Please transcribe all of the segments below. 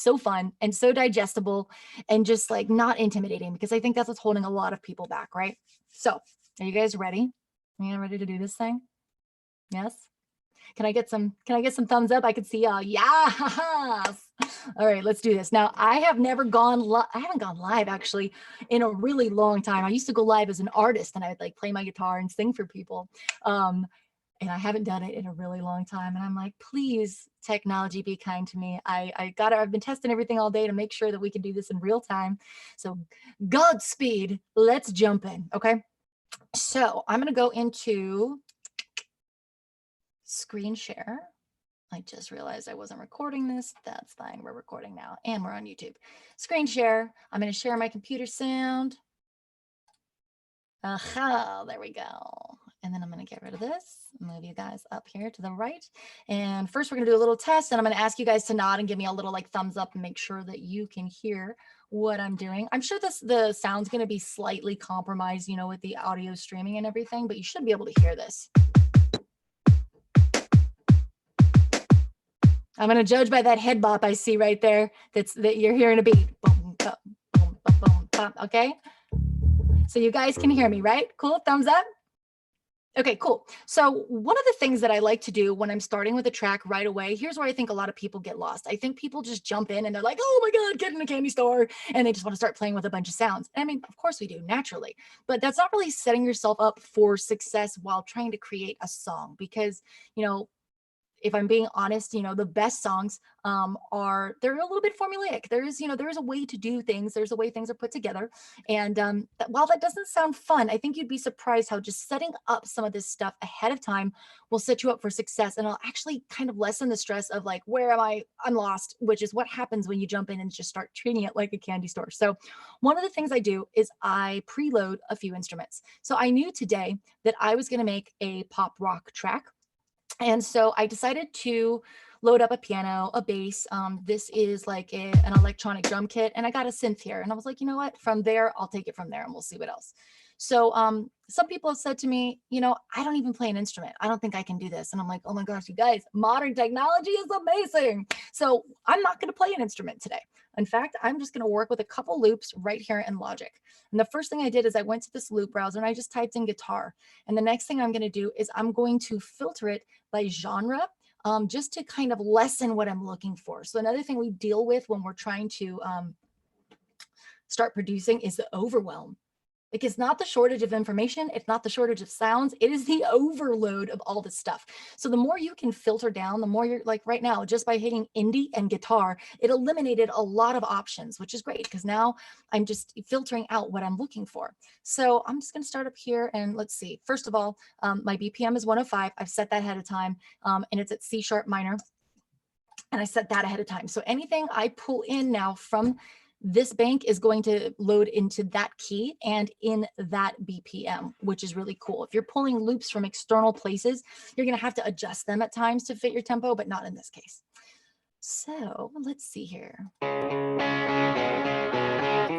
so fun and so digestible and just like not intimidating, because I think that's what's holding a lot of people back, right? So are you guys ready? Are you ready to do this thing? Yes? Can I get some thumbs up? I can see y'all. Yes. All right, let's do this. Now, I haven't gone live actually in a really long time. I used to go live as an artist and I would like play my guitar and sing for people. And I haven't done it in a really long time. And I'm like, please, technology, be kind to me. I've been testing everything all day to make sure that we can do this in real time. So Godspeed, let's jump in, okay? So I'm gonna go into screen share. I just realized I wasn't recording this. That's fine, we're recording now and we're on YouTube. Screen share, I'm gonna share my computer sound. Aha, there we go. And then I'm gonna get rid of this, move you guys up here to the right. And first we're gonna do a little test and I'm gonna ask you guys to nod and give me a little like thumbs up and make sure that you can hear what I'm doing. I'm sure the sound's gonna be slightly compromised, you know, with the audio streaming and everything, but you should be able to hear this. I'm gonna judge by that head bop I see right there. That you're hearing a beat. Boom, boom, boom, boom, boom, okay? So you guys can hear me, right? Cool, thumbs up. Okay, cool. So one of the things that I like to do when I'm starting with a track right away, here's where I think a lot of people get lost. I think people just jump in and they're like, oh my God, get in a candy store. And they just want to start playing with a bunch of sounds. I mean, of course we do naturally, but that's not really setting yourself up for success while trying to create a song, because, you know, if I'm being honest, you know, the best songs they're a little bit formulaic. There's a way to do things. There's a way things are put together. And while that doesn't sound fun, I think you'd be surprised how just setting up some of this stuff ahead of time will set you up for success. And it'll actually kind of lessen the stress of like, where am I? I'm lost, which is what happens when you jump in and just start treating it like a candy store. So one of the things I do is I preload a few instruments. So I knew today that I was going to make a pop rock track. And so I decided to load up a piano, a bass. This is like an electronic drum kit, and I got a synth here. And I was like, you know what? From there, I'll take it from there and we'll see what else. So some people have said to me, you know, I don't even play an instrument. I don't think I can do this. And I'm like, oh my gosh, you guys, modern technology is amazing. So I'm not going to play an instrument today. In fact, I'm just going to work with a couple loops right here in Logic. And the first thing I did is I went to this loop browser and I just typed in guitar. And the next thing I'm going to do is I'm going to filter it by genre, just to kind of lessen what I'm looking for. So another thing we deal with when we're trying to start producing is the overwhelm. Like, it's not the shortage of information. It's not the shortage of sounds. It is the overload of all this stuff. So the more you can filter down, the more you're like right now, just by hitting indie and guitar, it eliminated a lot of options, which is great because now I'm just filtering out what I'm looking for. So I'm just going to start up here and let's see. First of all, my BPM is 105. I've set that ahead of time, and it's at C sharp minor. And I set that ahead of time. So anything I pull in now from this bank is going to load into that key and in that BPM, which is really cool. If you're pulling loops from external places, you're going to have to adjust them at times to fit your tempo, but not in this case. So let's see here. I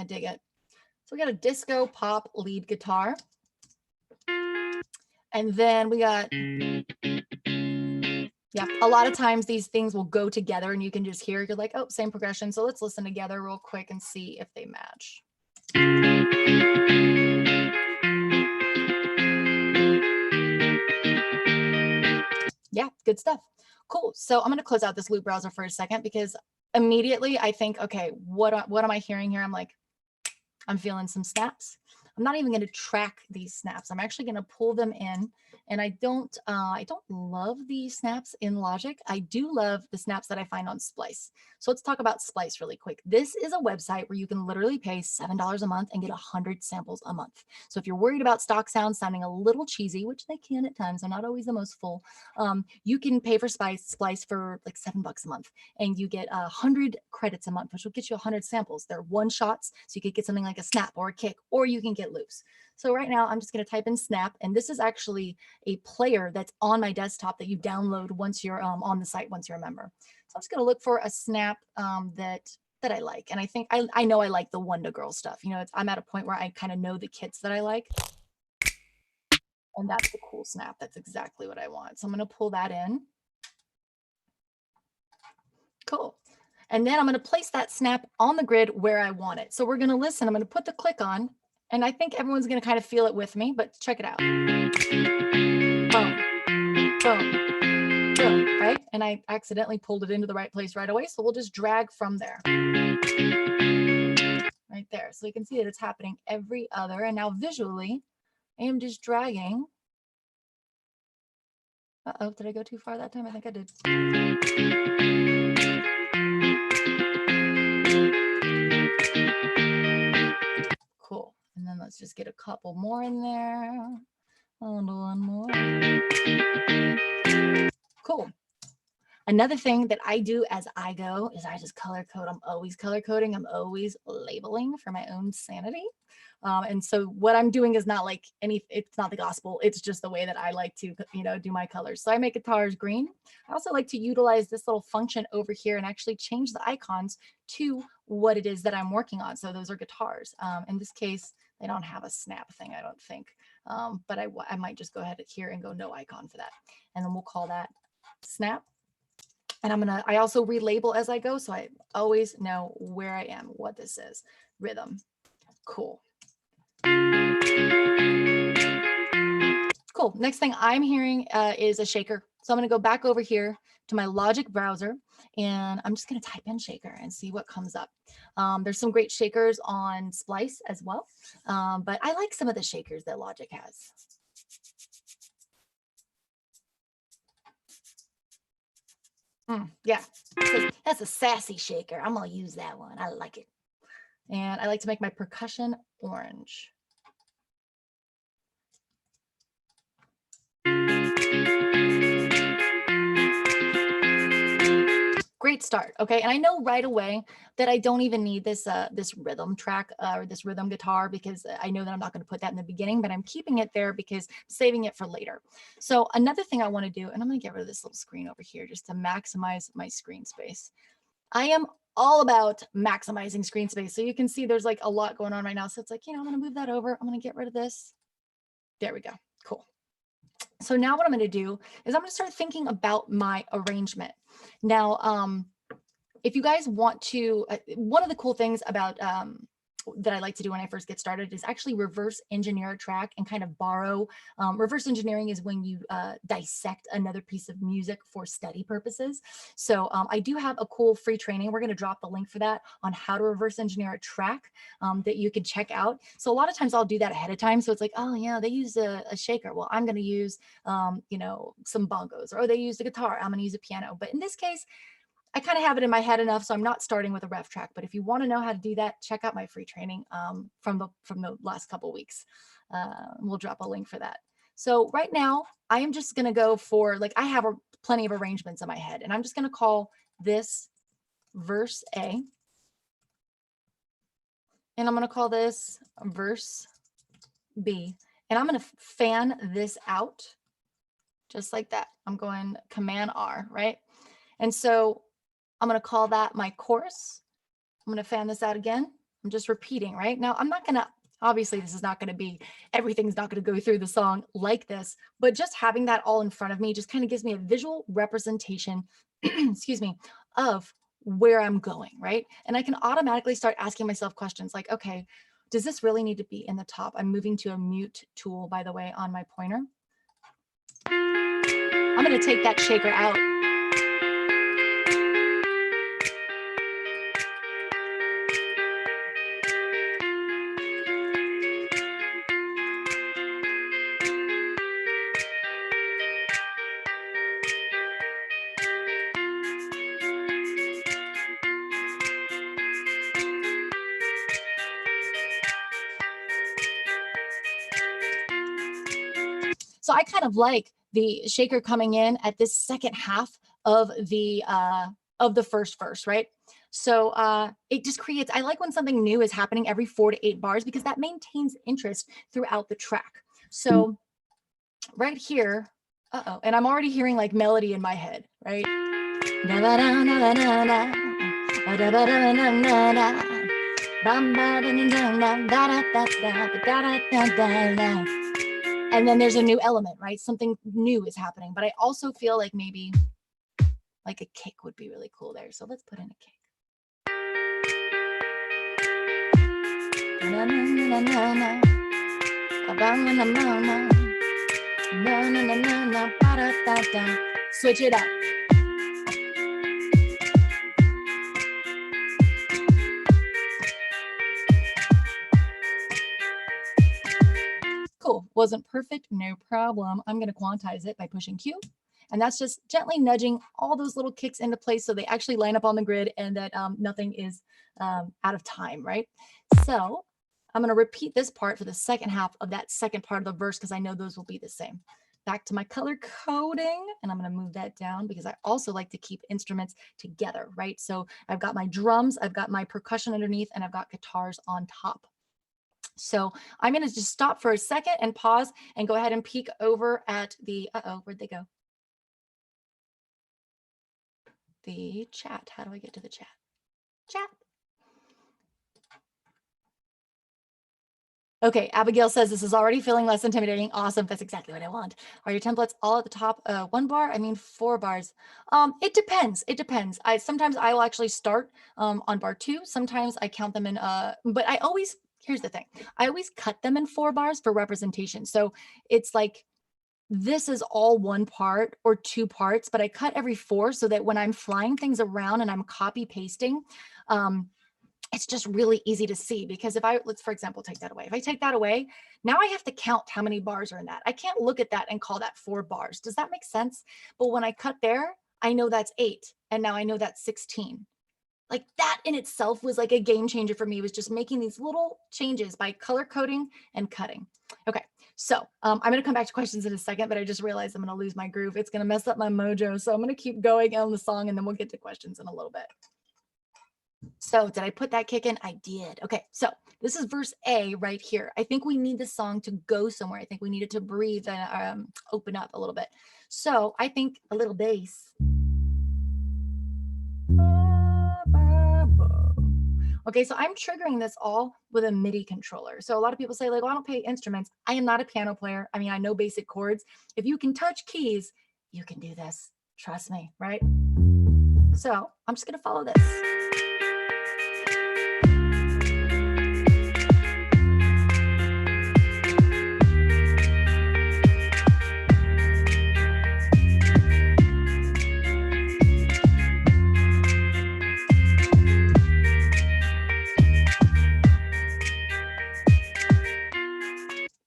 dig it. So we got a disco pop lead guitar. And then we got, yeah, a lot of times these things will go together and you can just hear, you're like, oh, same progression. So let's listen together real quick and see if they match. Yeah, good stuff. Cool. So I'm going to close out this loop browser for a second because immediately I think, okay, what am I hearing here? I'm like, I'm feeling some snaps. I'm not even going to track these snaps. I'm actually going to pull them in. And I don't love the snaps in Logic. I do love the snaps that I find on Splice. So let's talk about Splice really quick. This is a website where you can literally pay $7 a month and get 100 samples a month. So if you're worried about stock sounds sounding a little cheesy, which they can at times, they're not always the most full, you can pay for Splice for like $7 a month. And you get 100 credits a month, which will get you 100 samples. They're one shots. So you could get something like a snap or a kick, or you can get loops. So right now I'm just going to type in snap, and this is actually a player that's on my desktop that you download once you're on the site, once you're a member. So I'm just going to look for a snap that I like. And I think I know I like the Wonder Girl stuff. You know, I'm at a point where I kind of know the kits that I like. And that's the cool snap. That's exactly what I want. So I'm going to pull that in. Cool. And then I'm going to place that snap on the grid where I want it. So we're going to listen. I'm going to put the click on, and I think everyone's going to kind of feel it with me, but check it out. Boom, boom, boom, right? And I accidentally pulled it into the right place right away. So we'll just drag from there. Right there. So you can see that it's happening every other. And now visually, I am just dragging. Uh-oh, did I go too far that time? I think I did. Cool. And then let's just get a couple more in there. And one more. Cool. Another thing that I do as I go is I just color code. I'm always color coding. I'm always labeling for my own sanity. And so what I'm doing is not like it's not the gospel. It's just the way that I like to, do my colors. So I make guitars green. I also like to utilize this little function over here and actually change the icons to what it is that I'm working on. So those are guitars. In this case, they don't have a snap thing, I don't think. But I might just go ahead here and go no icon for that. And then we'll call that snap. And I also relabel as I go. So I always know where I am, what this is. Rhythm. Cool. Cool. Next thing I'm hearing is a shaker. So I'm going to go back over here to my Logic browser, and I'm just going to type in shaker and see what comes up. There's some great shakers on Splice as well, but I like some of the shakers that Logic has. Yeah, that's a sassy shaker. I'm going to use that one. I like it. And I like to make my percussion orange. Great start. Okay. And I know right away that I don't even need this this rhythm track or this rhythm guitar, because I know that I'm not going to put that in the beginning, but I'm keeping it there because I'm saving it for later. So another thing I want to do, and I'm going to get rid of this little screen over here just to maximize my screen space. I am all about maximizing screen space. So you can see there's like a lot going on right now. So it's like, I'm going to move that over. I'm going to get rid of this. There we go. Cool. So now what I'm going to do is I'm going to start thinking about my arrangement. Now, if you guys want to, one of the cool things about that I like to do when I first get started is actually reverse engineer a track and kind of borrow. Reverse engineering is when you dissect another piece of music for study purposes. So I do have a cool free training. We're going to drop the link for that on how to reverse engineer a track that you can check out. So a lot of times I'll do that ahead of time. So it's like, oh yeah, they use a shaker. Well, I'm going to use, some bongos, or they use the guitar. I'm going to use a piano. But in this case, I kind of have it in my head enough, so I'm not starting with a ref track. But if you want to know how to do that, check out my free training from the last couple of weeks. We'll drop a link for that. So right now, I am just going to go for, I have plenty of arrangements in my head, and I'm just going to call this verse A. And I'm going to call this verse B. And I'm going to fan this out just like that. I'm going Command R, right? And so I'm going to call that my chorus. I'm going to fan this out again. I'm just repeating, right? Now, I'm not going to, obviously, this is not going to be, everything's not going to go through the song like this, but just having that all in front of me just kind of gives me a visual representation, excuse me, of where I'm going, right? And I can automatically start asking myself questions like, okay, does this really need to be in the top? I'm moving to a mute tool, by the way, on my pointer. I'm going to take that shaker out. So I kind of like the shaker coming in at this second half of the first verse, right? So it just creates, I like when something new is happening every 4 to 8 bars, because that maintains interest throughout the track. So right here, and I'm already hearing like melody in my head, right? And then there's a new element, right? Something new is happening. But I also feel like maybe like a kick would be really cool there. So let's put in a kick. Switch it up. Cool. Wasn't perfect, no problem. I'm going to quantize it by pushing Q. And that's just gently nudging all those little kicks into place so they actually line up on the grid and that nothing is out of time, right? So I'm going to repeat this part for the second half of that second part of the verse because I know those will be the same. Back to my color coding, and I'm going to move that down because I also like to keep instruments together, right? So I've got my drums, I've got my percussion underneath, and I've got guitars on top. So I'm going to just stop for a second and pause and go ahead and peek over at the, where'd they go? The chat. How do I get to the chat? Chat. Okay, Abigail says this is already feeling less intimidating. Awesome. That's exactly what I want. Are your templates all at the top? 1 bar? I mean 4 bars. It depends. It depends. Sometimes I will actually start on bar 2. Sometimes I count them in, but I always, here's the thing. I always cut them in 4 bars for representation. So it's like, this is all 1 part or 2 parts, but I cut every 4 so that when I'm flying things around and I'm copy pasting, it's just really easy to see because if let's, for example, take that away. If I take that away, now I have to count how many bars are in that. I can't look at that and call that 4 bars. Does that make sense? But when I cut there, I know that's 8. And now I know that's 16. Like that in itself was like a game changer for me, was just making these little changes by color coding and cutting. Okay, so I'm going to come back to questions in a second, but I just realized I'm going to lose my groove. It's going to mess up my mojo. So I'm going to keep going on the song and then we'll get to questions in a little bit. So did I put that kick in? I did. Okay, so this is verse A right here. I think we need the song to go somewhere. I think we need it to breathe and open up a little bit. So I think a little bass. Okay, so I'm triggering this all with a MIDI controller. So a lot of people say like, well, I don't play instruments. I am not a piano player. I mean, I know basic chords. If you can touch keys, you can do this. Trust me, right? So I'm just gonna follow this.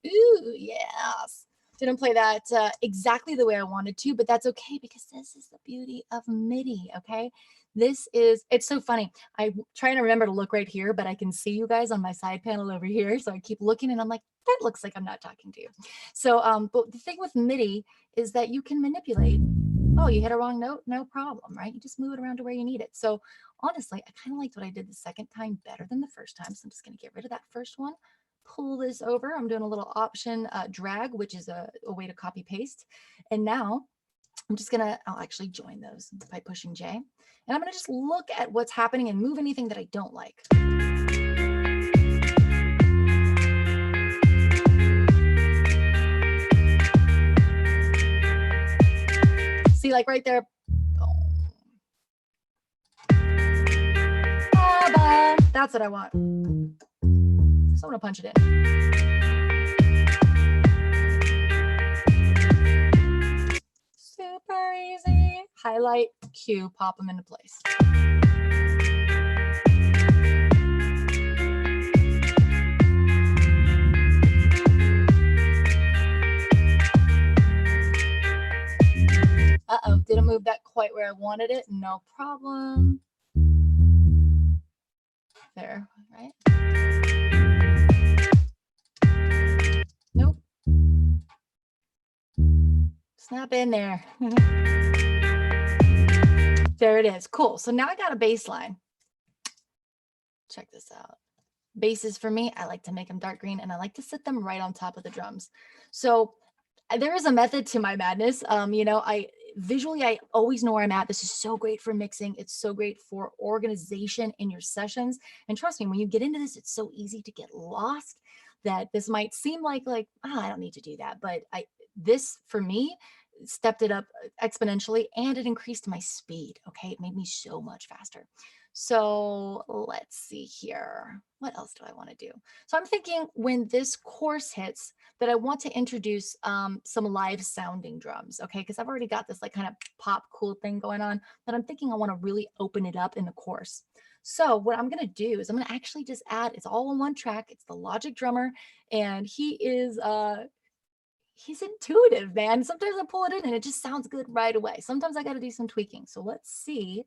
Ooh, yes. Didn't play that exactly the way I wanted to, but that's okay because this is the beauty of MIDI, okay? It's so funny. I'm trying to remember to look right here, but I can see you guys on my side panel over here. So I keep looking and I'm like, that looks like I'm not talking to you. So, but the thing with MIDI is that you can manipulate. Oh, you hit a wrong note? No problem, right? You just move it around to where you need it. So honestly, I kind of liked what I did the second time better than the first time. So I'm just going to get rid of that first one. Pull this over. I'm doing a little option drag, which is a way to copy paste. And now I'll actually join those by pushing J. And I'm gonna just look at what's happening and move anything that I don't like. See, like right there. That's what I want. So I'm gonna punch it in. Super easy. Highlight, Q, pop them into place. Uh-oh, didn't move that quite where I wanted it. No problem. There, right? Nope. Snap in there. There it is. Cool. So now I got a bass line. Check this out. Basses for me, I like to make them dark green and I like to sit them right on top of the drums. So there is a method to my madness. You know, I always know where I'm at. This is so great for mixing. It's so great for organization in your sessions. And trust me, when you get into this, it's so easy to get lost. that this might seem like I don't need to do that, but this for me stepped it up exponentially, and it increased my speed. Okay, it made me so much faster. So let's see here. What else do I want to do? So I'm thinking when this course hits that I want to introduce some live sounding drums, okay? Because I've already got this like kind of pop cool thing going on, but I'm thinking I want to really open it up in the course. So what I'm going to do is I'm going to actually just add, it's all on one track. It's the Logic drummer, and he's intuitive, man. Sometimes I pull it in and it just sounds good right away. Sometimes I got to do some tweaking. So let's see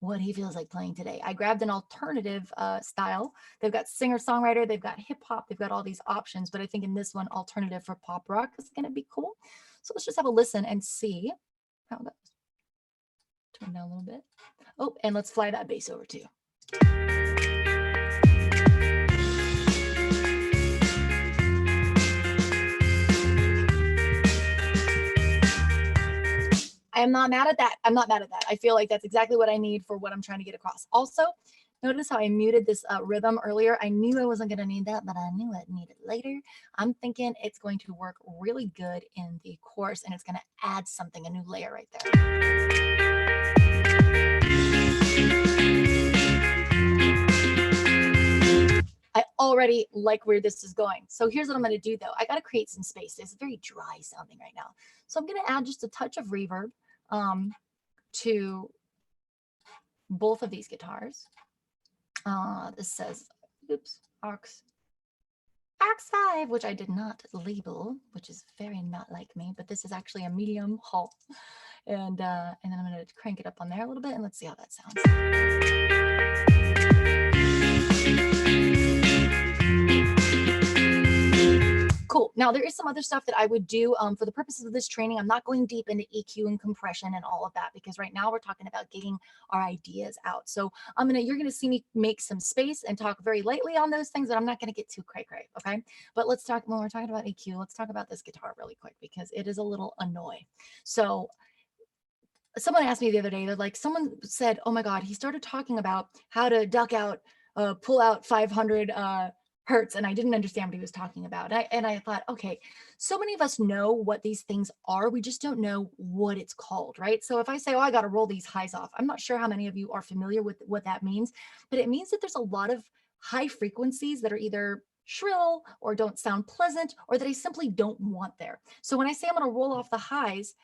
what he feels like playing today. I grabbed an alternative style. They've got singer-songwriter, they've got hip hop, they've got all these options, but I think in this one, alternative for pop rock is going to be cool. So let's just have a listen and see how it goes. Turn down a little bit. Oh, and let's fly that bass over too. I am not mad at that. I'm not mad at that. I feel like that's exactly what I need for what I'm trying to get across. Also, notice how I muted this rhythm earlier. I knew I wasn't going to need that, but I knew I'd need it later. I'm thinking it's going to work really good in the chorus, and it's going to add something, a new layer right there. I already like where this is going. So here's what I'm going to do though. I got to create some space. It's very dry sounding right now. So I'm going to add just a touch of reverb to both of these guitars. This says, oops, aux 5, which I did not label, which is very not like me, but this is actually a medium halt. And then I'm going to crank it up on there a little bit, and let's see how that sounds. Cool. Now there is some other stuff that I would do for the purposes of this training. I'm not going deep into EQ and compression and all of that, because right now we're talking about getting our ideas out. So you're gonna see me make some space and talk very lightly on those things, but I'm not gonna get too cray. Okay. But let's talk, when we're talking about EQ, let's talk about this guitar really quick, because it is a little annoying. So someone asked me the other day, they're like, someone said, oh my God, he started talking about how to duck out, pull out 500 hertz, and I didn't understand what he was talking about. And I thought, okay, so many of us know what these things are, we just don't know what it's called, right? So if I say, oh, I got to roll these highs off, I'm not sure how many of you are familiar with what that means, but it means that there's a lot of high frequencies that are either shrill or don't sound pleasant, or that I simply don't want there. So when I say I'm going to roll off the highs,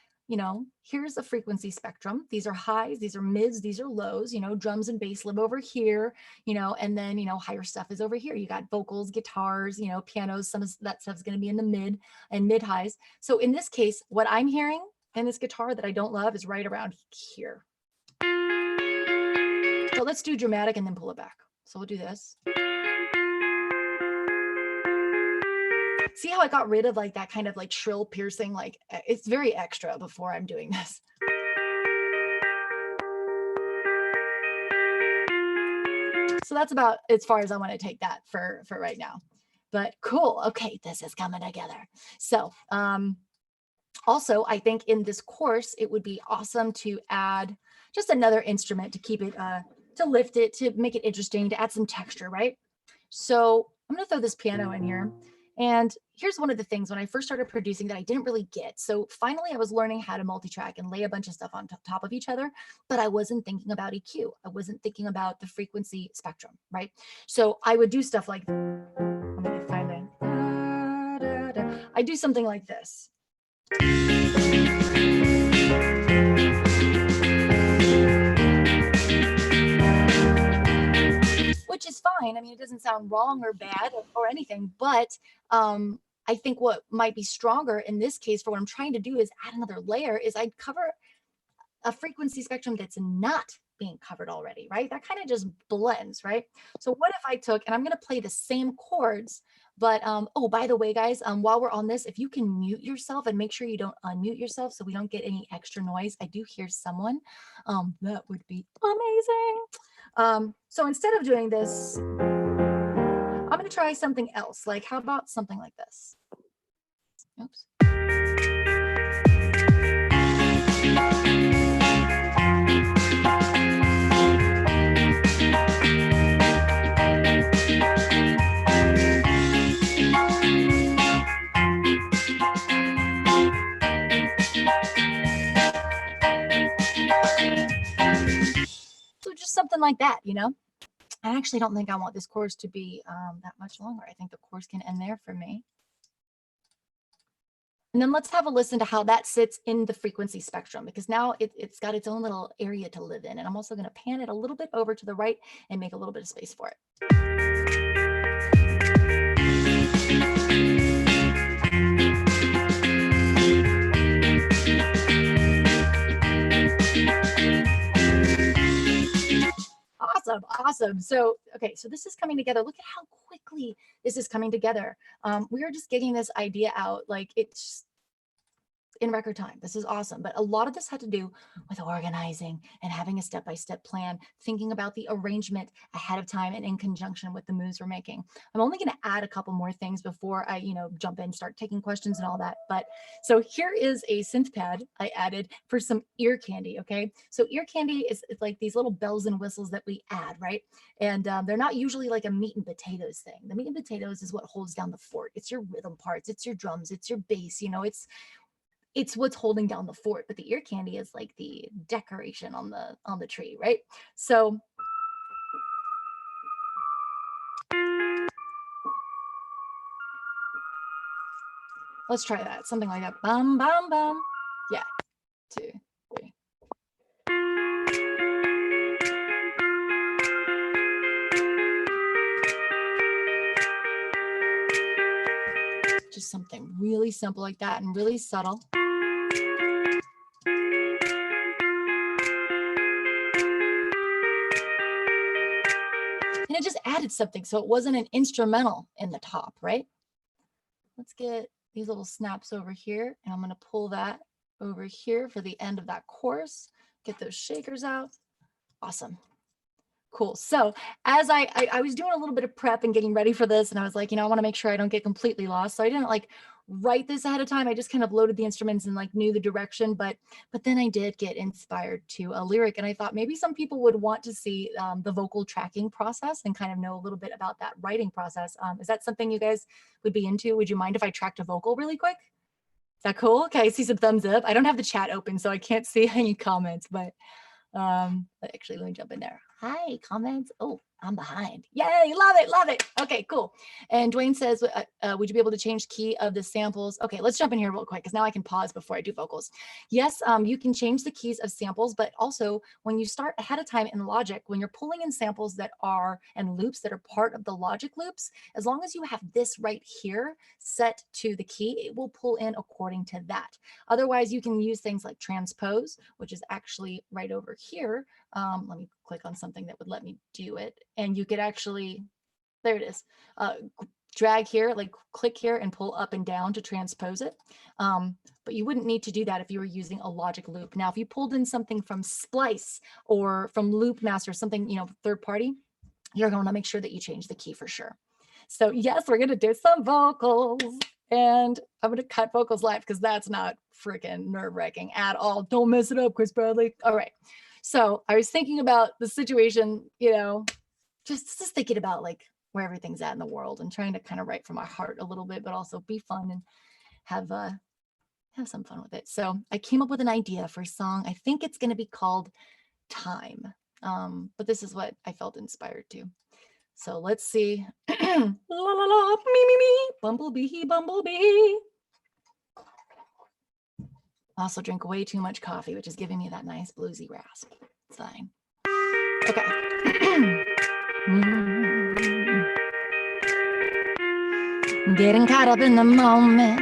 here's a frequency spectrum. These are highs, these are mids, these are lows, drums and bass live over here, and then, higher stuff is over here. You got vocals, guitars, pianos, some of that stuff's going to be in the mid and mid highs. So in this case, what I'm hearing in this guitar that I don't love is right around here. So let's do dramatic and then pull it back. So we'll do this. See how I got rid of like that kind of like shrill piercing, like it's very extra before I'm doing this. So that's about as far as I want to take that for right now. But cool. Okay, this is coming together. So also, I think in this course, it would be awesome to add just another instrument to keep it, to lift it, to make it interesting, to add some texture, right? So I'm going to throw this piano in here. And here's one of the things when I first started producing that I didn't really get. So finally, I was learning how to multi-track and lay a bunch of stuff on top of each other, but I wasn't thinking about EQ. I wasn't thinking about the frequency spectrum, right? So I would do stuff like, I'm going to find it. I do something like this. Which is fine. I mean, it doesn't sound wrong or bad or anything, but I think what might be stronger in this case for what I'm trying to do is add another layer, is I'd cover a frequency spectrum that's not being covered already, right? That kind of just blends, right? So what if I took, and I'm going to play the same chords, but oh, by the way, guys, while we're on this, if you can mute yourself and make sure you don't unmute yourself so we don't get any extra noise. I do hear someone. That would be amazing. So instead of doing this, I'm going to try something else. Like, how about something like this? Oops. like that, you know? I actually don't think I want this chorus to be that much longer. I think the chorus can end there for me. And then let's have a listen to how that sits in the frequency spectrum, because now it's got its own little area to live in. And I'm also going to pan it a little bit over to the right and make a little bit of space for it. Awesome, awesome. So, okay, so this is coming together. Look at how quickly this is coming together. We are just getting this idea out, like it's in record time. This is awesome. But a lot of this had to do with organizing and having a step-by-step plan, thinking about the arrangement ahead of time and in conjunction with the moves we're making. I'm only going to add a couple more things before I, jump in, start taking questions and all that. But so here is a synth pad I added for some ear candy. Okay. So ear candy is like these little bells and whistles that we add, right? And they're not usually like a meat and potatoes thing. The meat and potatoes is what holds down the fort. It's your rhythm parts. It's your drums. It's your bass. It's what's holding down the fort, but the ear candy is like the decoration on the tree, right? So let's try that, something like that. Bum, bum, bum. Yeah, 2, 3. Just something really simple like that and really subtle. And it just added something. So it wasn't an instrumental in the top, right? Let's get these little snaps over here. And I'm going to pull that over here for the end of that chorus. Get those shakers out. Awesome. Cool. So as I was doing a little bit of prep and getting ready for this, and I was like, I want to make sure I don't get completely lost. So I didn't like write this ahead of time. I just kind of loaded the instruments and like knew the direction, but then I did get inspired to a lyric, and I thought maybe some people would want to see the vocal tracking process and kind of know a little bit about that writing process. Is that something you guys would be into? Would you mind if I tracked a vocal really quick? Is that cool? Okay, I see some thumbs up. I don't have the chat open, so I can't see any comments, but actually, let me jump in there. Hi, comments. Oh, I'm behind. Yay, love it, love it. Okay, cool. And Dwayne says, would you be able to change key of the samples? Okay, let's jump in here real quick because now I can pause before I do vocals. Yes, you can change the keys of samples, but also when you start ahead of time in Logic, when you're pulling in samples that are and loops that are part of the Logic loops, as long as you have this right here set to the key, it will pull in according to that. Otherwise, you can use things like transpose, which is actually right over here. Let me click on something that would let me do it. And you could actually, there it is, drag here, like click here and pull up and down to transpose it. But you wouldn't need to do that if you were using a Logic loop. Now, if you pulled in something from Splice or from Loop Master, something, third party, you're going to make sure that you change the key for sure. So yes, we're going to do some vocals. And I'm going to cut vocals live because that's not freaking nerve-wracking at all. Don't mess it up, Chris Bradley. All right. So I was thinking about the situation, just thinking about like where everything's at in the world and trying to kind of write from my heart a little bit, but also be fun and have some fun with it. So I came up with an idea for a song. I think it's going to be called Time. But this is what I felt inspired to. So let's see. La la la, me, bumblebee, bumblebee. Also drink way too much coffee, which is giving me that nice bluesy rasp. It's fine. Okay. Getting caught up in the moment,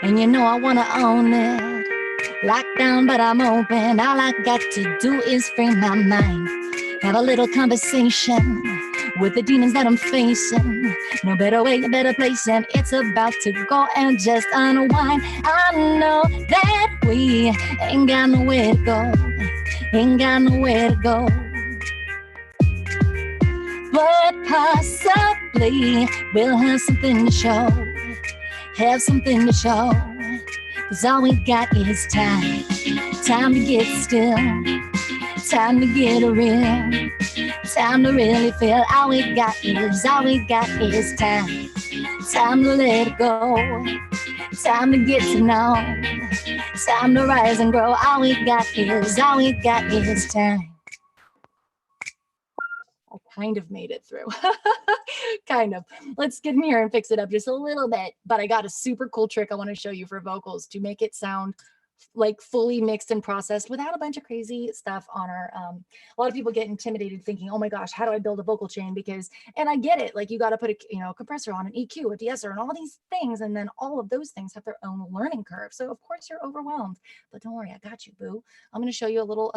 and I want to own it. Locked down, but I'm open. All I got to do is free my mind. Have a little conversation with the demons that I'm facing. No better way, no better place, and it's about to go and just unwind. I know that we ain't got nowhere to go, ain't got nowhere to go. But possibly we'll have something to show, have something to show. 'Cause all we got is time, time to get still, time to get real, time to really feel. All we got is time, time to let it go, time to get to know, time to rise and grow. All we got is time. kind of made it through. Kind of. Let's get in here and fix it up just a little bit. But I got a super cool trick I want to show you for vocals to make it sound like fully mixed and processed without a bunch of crazy stuff on our a lot of people get intimidated thinking, oh my gosh, how do I build a vocal chain? Because, and I get it, like you got to put a compressor on, an EQ, a de-esser, and all these things, and then all of those things have their own learning curve. So of course you're overwhelmed, but don't worry, I got you, boo. I'm going to show you a little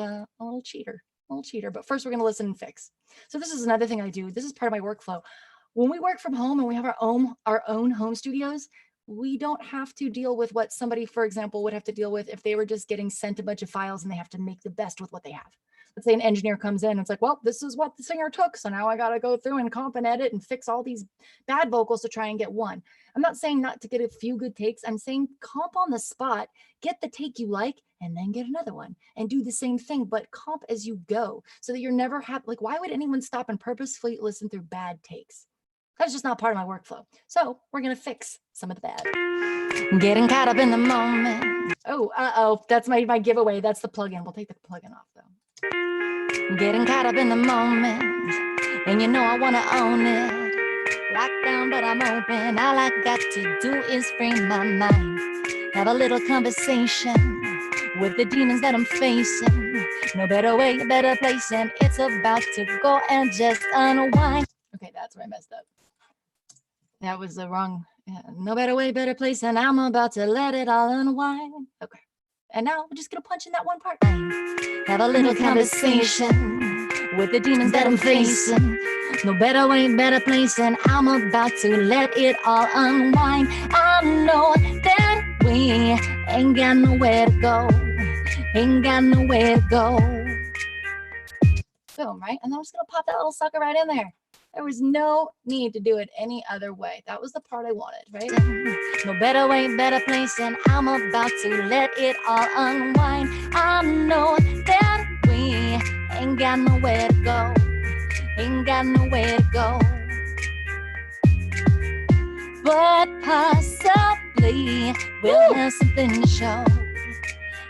cheater, but first we're going to listen and fix. So this is another thing I do. This is part of my workflow. When we work from home and we have our own home studios, we don't have to deal with what somebody, for example, would have to deal with if they were just getting sent a bunch of files and they have to make the best with what they have. Let's say an engineer comes in and it's like, well, this is what the singer took, so now I got to go through and comp and edit and fix all these bad vocals to try and get one. I'm not saying not to get a few good takes. I'm saying comp on the spot, get the take you like, and then get another one and do the same thing, but comp as you go so that you're never like, why would anyone stop and purposefully listen through bad takes? That's just not part of my workflow. So we're going to fix some of the bad. Getting caught up in the moment. Oh, that's my giveaway. That's the plugin. We'll take the plugin off though. Getting caught up in the moment. And you know I want to own it. Locked down, but I'm open. All I got to do is free my mind. Have a little conversation with the demons that I'm facing. No better way, better place. And it's about to go and just unwind. Okay, that's where I messed up. That was the wrong, no better way, better place, and I'm about to let it all unwind. Okay, and now we're just gonna punch in that one part. Have a little conversation with the demons that I'm facing. No better way, better place, and I'm about to let it all unwind. I know that we ain't got nowhere to go, ain't got nowhere to go. Boom, right? And I'm just gonna pop that little sucker right in there. There was no need to do it any other way. That was the part I wanted, right? No better way, better place, and I'm about to let it all unwind. I know that we ain't got nowhere to go, ain't got nowhere to go. But possibly we'll have something to show,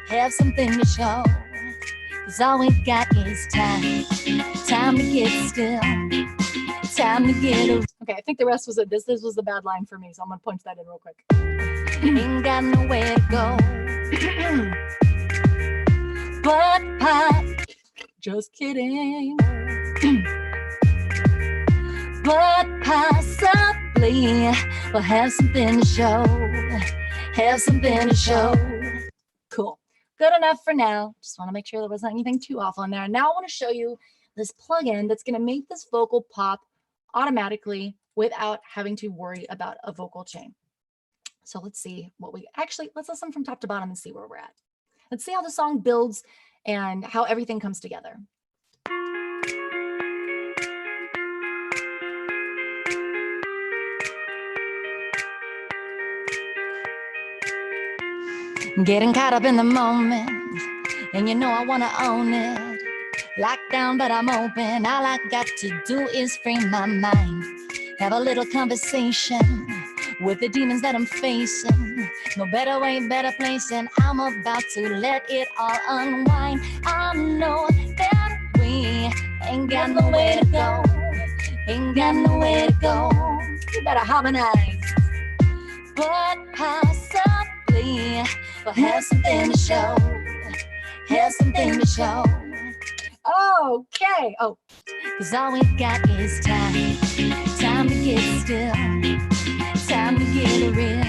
have something to show. 'Cause all we got is time, time to get still. Time to get okay, I think the rest was it. This was the bad line for me, so I'm gonna punch that in real quick. Ain't got nowhere to go. But just kidding. But possibly we'll have something to show. Have something to show. Cool. Good enough for now. Just want to make sure there wasn't anything too awful in there. Now I want to show you this plugin that's going to make this vocal pop automatically without having to worry about a vocal chain. So let's see what let's listen from top to bottom and see where we're at. Let's see how the song builds and how everything comes together. Getting caught up in the moment, and you know I want to own it. Locked down, but I'm open. All I got to do is free my mind. Have a little conversation with the demons that I'm facing. No better way, better place, and I'm about to let it all unwind. I know that we ain't got nowhere to go, ain't got nowhere to go. You better harmonize. But possibly we'll have something to show, have something to show. Okay. Oh, 'cause all we got is time, time to get still, time to get real,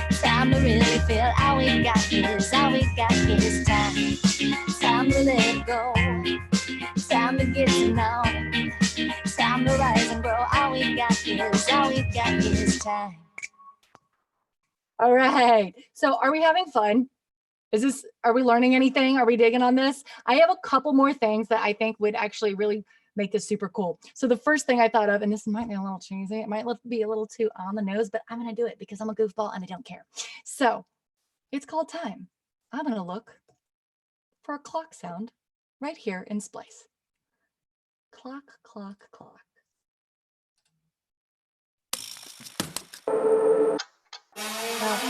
time to really feel. All we got is time, time to let it go, time to get to know, time to rise and grow. All we got is time. All right. So are we having fun? Are we learning anything? Are we digging on this? I have a couple more things that I think would actually really make this super cool. So the first thing I thought of, and this might be a little cheesy, it might be a little too on the nose, but I'm going to do it because I'm a goofball and I don't care. So it's called time. I'm going to look for a clock sound right here in Splice. Clock, clock, clock.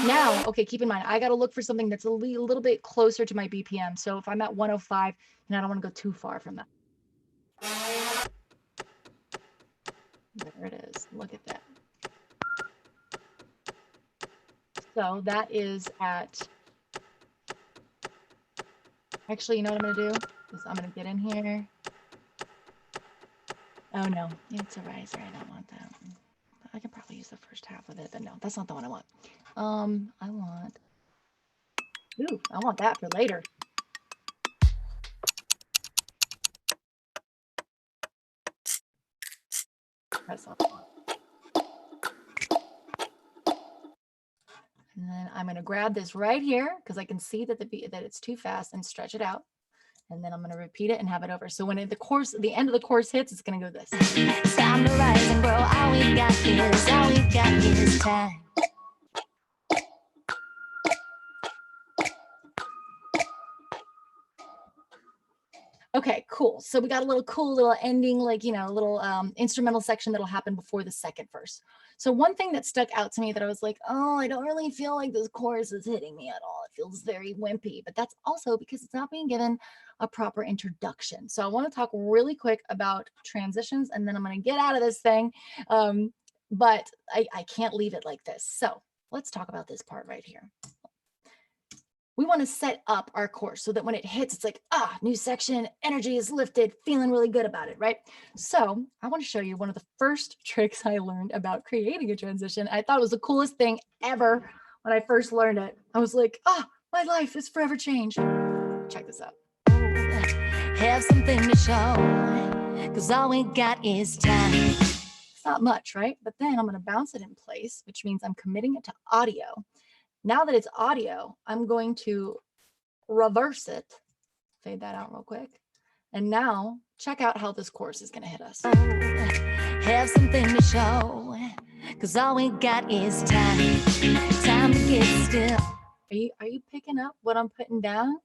Now, okay, keep in mind, I got to look for something that's a little bit closer to my BPM. So if I'm at 105, then I don't want to go too far from that. There it is. Look at that. So that is at, actually, you know what I'm going to do? Is I'm going to get in here. Oh no, it's a riser. I don't want that. I can probably use the first half of it, but no, that's not the one I want. I want that for later. That's not the one. And then I'm going to grab this right here because I can see that that it's too fast and stretch it out. And then I'm going to repeat it and have it over. So when the end of the chorus hits, it's going to go this. It's time to rise and grow. All we got is time. Okay, cool. So we got a little cool little ending, like, you know, a little instrumental section that'll happen before the second verse. So one thing that stuck out to me that I was like, oh, I don't really feel like this chorus is hitting me at all. It feels very wimpy, but that's also because it's not being given a proper introduction. So I want to talk really quick about transitions, and then I'm going to get out of this thing. But I can't leave it like this. So let's talk about this part right here. We want to set up our course so that when it hits, it's like, new section, energy is lifted, feeling really good about it, right? So I want to show you one of the first tricks I learned about creating a transition. I thought it was the coolest thing ever when I first learned it. I was like, my life is forever changed. Check this out. Have something to show, because all we got is time. It's not much, right? But then I'm going to bounce it in place, which means I'm committing it to audio. Now that it's audio, I'm going to reverse it, fade that out real quick. And now check out how this chorus is going to hit us. Have something to show, because all we got is time. Time to get still. Are you picking up what I'm putting down?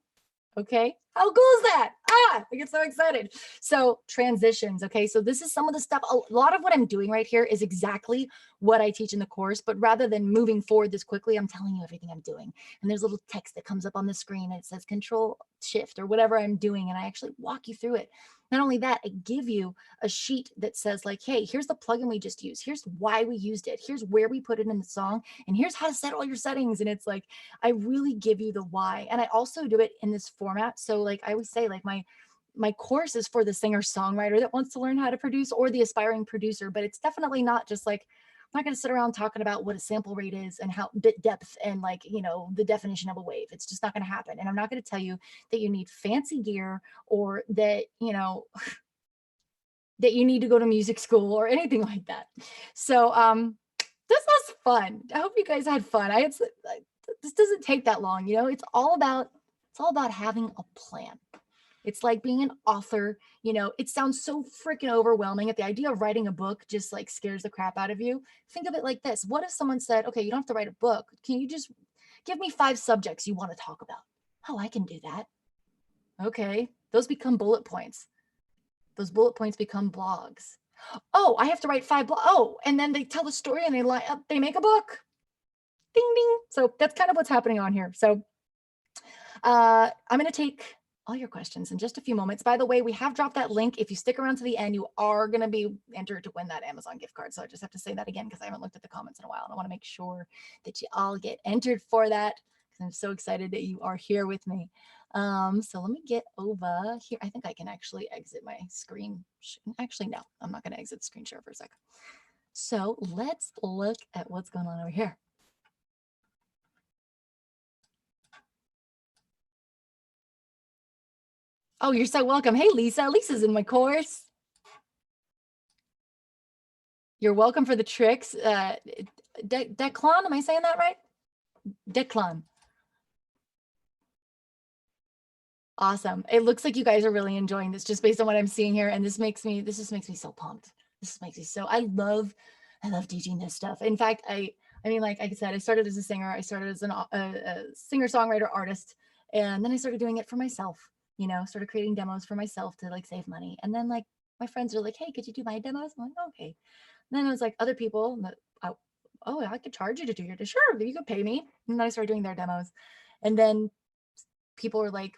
Okay. How cool is that? I get so excited. So transitions. Okay. So this is some of the stuff. A lot of what I'm doing right here is exactly what I teach in the course, but rather than moving forward this quickly, I'm telling you everything I'm doing. And there's a little text that comes up on the screen and it says Control Shift or whatever I'm doing. And I actually walk you through it. Not only that, I give you a sheet that says like, hey, here's the plugin we just used. Here's why we used it. Here's where we put it in the song. And here's how to set all your settings. And it's like, I really give you the why. And I also do it in this format. So like I always say, like my course is for the singer-songwriter that wants to learn how to produce or the aspiring producer, but it's definitely not just like, I'm not going to sit around talking about what a sample rate is and how bit depth and like, you know, the definition of a wave. It's just not going to happen. And I'm not going to tell you that you need fancy gear or that, you know, that you need to go to music school or anything like that. So this was fun. I hope you guys had fun. This doesn't take that long, you know. It's all about having a plan. It's like being an author, you know. It sounds so freaking overwhelming. At the idea of writing a book just like scares the crap out of you. Think of it like this. What if someone said, okay, you don't have to write a book. Can you just give me 5 subjects you want to talk about? Oh, I can do that. Okay, those become bullet points. Those bullet points become blogs. Oh, I have to write 5 blogs. Oh, and then they tell the story and they make a book. Ding, ding. So that's kind of what's happening on here. So I'm going to take all your questions in just a few moments. By the way, we have dropped that link. If you stick around to the end, you are going to be entered to win that Amazon gift card. So I just have to say that again because I haven't looked at the comments in a while. And I want to make sure that you all get entered for that because I'm so excited that you are here with me. So let me get over here. I think I can actually exit my screen. Actually, no, I'm not going to exit the screen share for a second. So let's look at what's going on over here. Oh, you're so welcome. Hey, Lisa. Lisa's in my course. You're welcome for the tricks. Declan, am I saying that right? Declan. Awesome. It looks like you guys are really enjoying this just based on what I'm seeing here. And this just makes me so pumped. This makes me so, I love teaching this stuff. In fact, I mean, like I said, I started as a singer. I started as a singer-songwriter artist. And then I started doing it for myself, you know, started creating demos for myself to like save money. And then like my friends are like, hey, could you do my demos? I'm like, okay. And then it was like other people that, oh, I could charge you to do your, sure, you could pay me. And then I started doing their demos. And then people were like,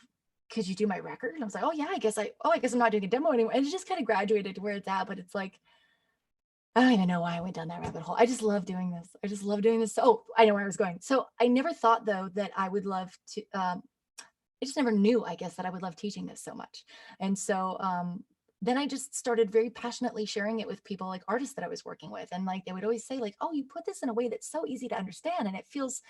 could you do my record? And I was like, oh yeah, I guess I'm not doing a demo anymore. And it just kind of graduated to where it's at, but it's like, I don't even know why I went down that rabbit hole. I just love doing this. I just love doing this. Oh, I know where I was going. So I never thought though that I would love to, I just never knew, I guess, that I would love teaching this so much. And so then I just started very passionately sharing it with people, like artists that I was working with. And like, they would always say like, oh, you put this in a way that's so easy to understand. And it feels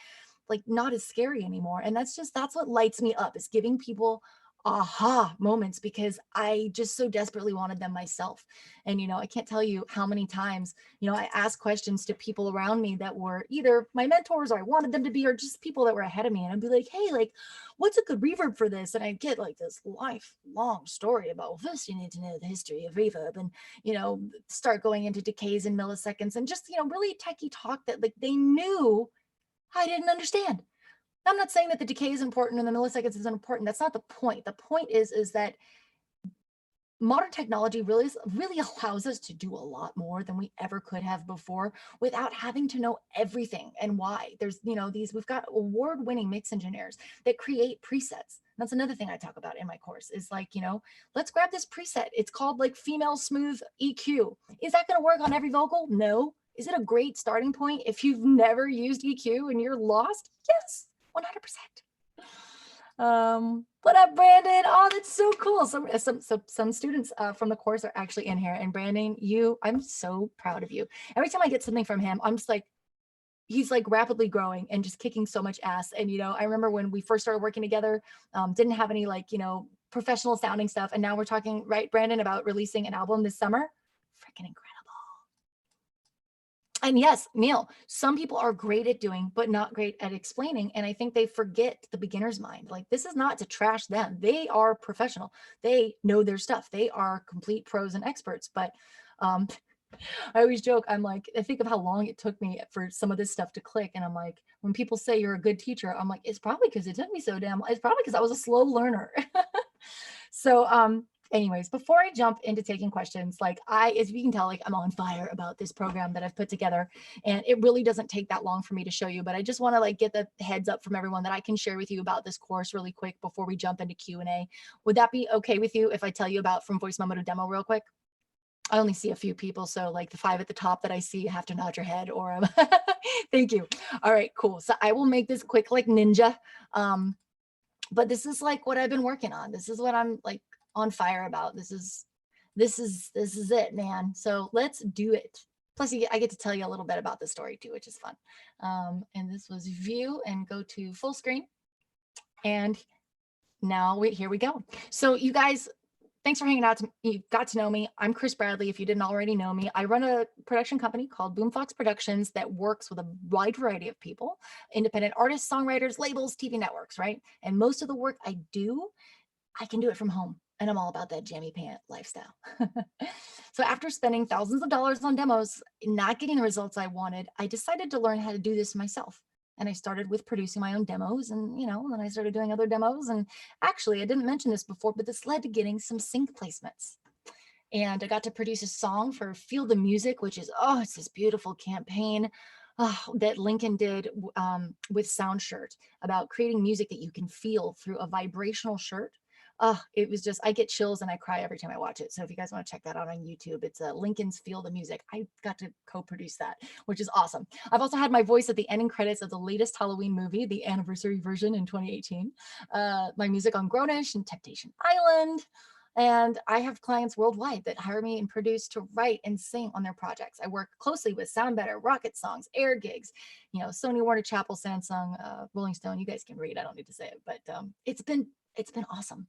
like not as scary anymore. And that's what lights me up, is giving people aha moments, because I just so desperately wanted them myself. And, I can't tell you how many times, I asked questions to people around me that were either my mentors or I wanted them to be, or just people that were ahead of me. And I'd be like, hey, like, what's a good reverb for this? And I'd get like this lifelong story about, well, first you need to know the history of reverb, and, start going into decays and milliseconds, and just, really techie talk that like they knew I didn't understand. I'm not saying that the decay is important and the milliseconds isn't important. That's not the point. The point is that modern technology really allows us to do a lot more than we ever could have before, without having to know everything and why. There's, we've got award-winning mix engineers that create presets. That's another thing I talk about in my course, is like, let's grab this preset. It's called like female smooth EQ. Is that going to work on every vocal? No. Is it a great starting point if you've never used EQ and you're lost? Yes, 100%. What up, Brandon? Oh, that's so cool. Some students from the course are actually in here, and Brandon, I'm so proud of you. Every time I get something from him, I'm just like, he's like rapidly growing and just kicking so much ass. And, I remember when we first started working together, didn't have any like, professional sounding stuff. And now we're talking, right, Brandon, about releasing an album this summer. Freaking incredible. And yes, Neil, some people are great at doing, but not great at explaining. And I think they forget the beginner's mind. Like, this is not to trash them. They are professional. They know their stuff. They are complete pros and experts. But I always joke, I'm like, I think of how long it took me for some of this stuff to click. And I'm like, when people say you're a good teacher, I'm like, it's probably because it took me so damn, it's probably because I was a slow learner. So, anyways, before I jump into taking questions, like as you can tell, like I'm on fire about this program that I've put together, and it really doesn't take that long for me to show you, but I just want to like get the heads up from everyone that I can share with you about this course really quick before we jump into Q&A. Would that be okay with you if I tell you about From Voice Memo to Demo real quick? I only see a few people, so like the 5 at the top that I see, you have to nod your head, or thank you. All right, cool. So I will make this quick like ninja. But this is like what I've been working on. This is what I'm like on fire about. This is it, man. So let's do it. Plus, I get to tell you a little bit about the story too, which is fun. And this was view and go to full screen. And now here we go. So you guys, thanks for hanging out. You got to know me. I'm Chris Bradley. If you didn't already know me, I run a production company called Boomfox Productions that works with a wide variety of people, independent artists, songwriters, labels, TV networks, right? And most of the work I do, I can do it from home. And I'm all about that jammy pant lifestyle. So after spending thousands of dollars on demos, not getting the results I wanted, I decided to learn how to do this myself. And I started with producing my own demos, and then I started doing other demos. And actually, I didn't mention this before, but this led to getting some sync placements. And I got to produce a song for Feel the Music, which is, it's this beautiful campaign that Lincoln did with SoundShirt about creating music that you can feel through a vibrational shirt. It was just, I get chills and I cry every time I watch it. So if you guys want to check that out on YouTube, it's Lincoln's Feel the Music. I got to co-produce that, which is awesome. I've also had my voice at the ending credits of the latest Halloween movie, the anniversary version in 2018. My music on Grownish and Temptation Island. And I have clients worldwide that hire me and produce to write and sing on their projects. I work closely with Sound Better, Rocket Songs, Air Gigs, Sony, Warner Chappell, Samsung, Rolling Stone. You guys can read, I don't need to say it, but it's been awesome.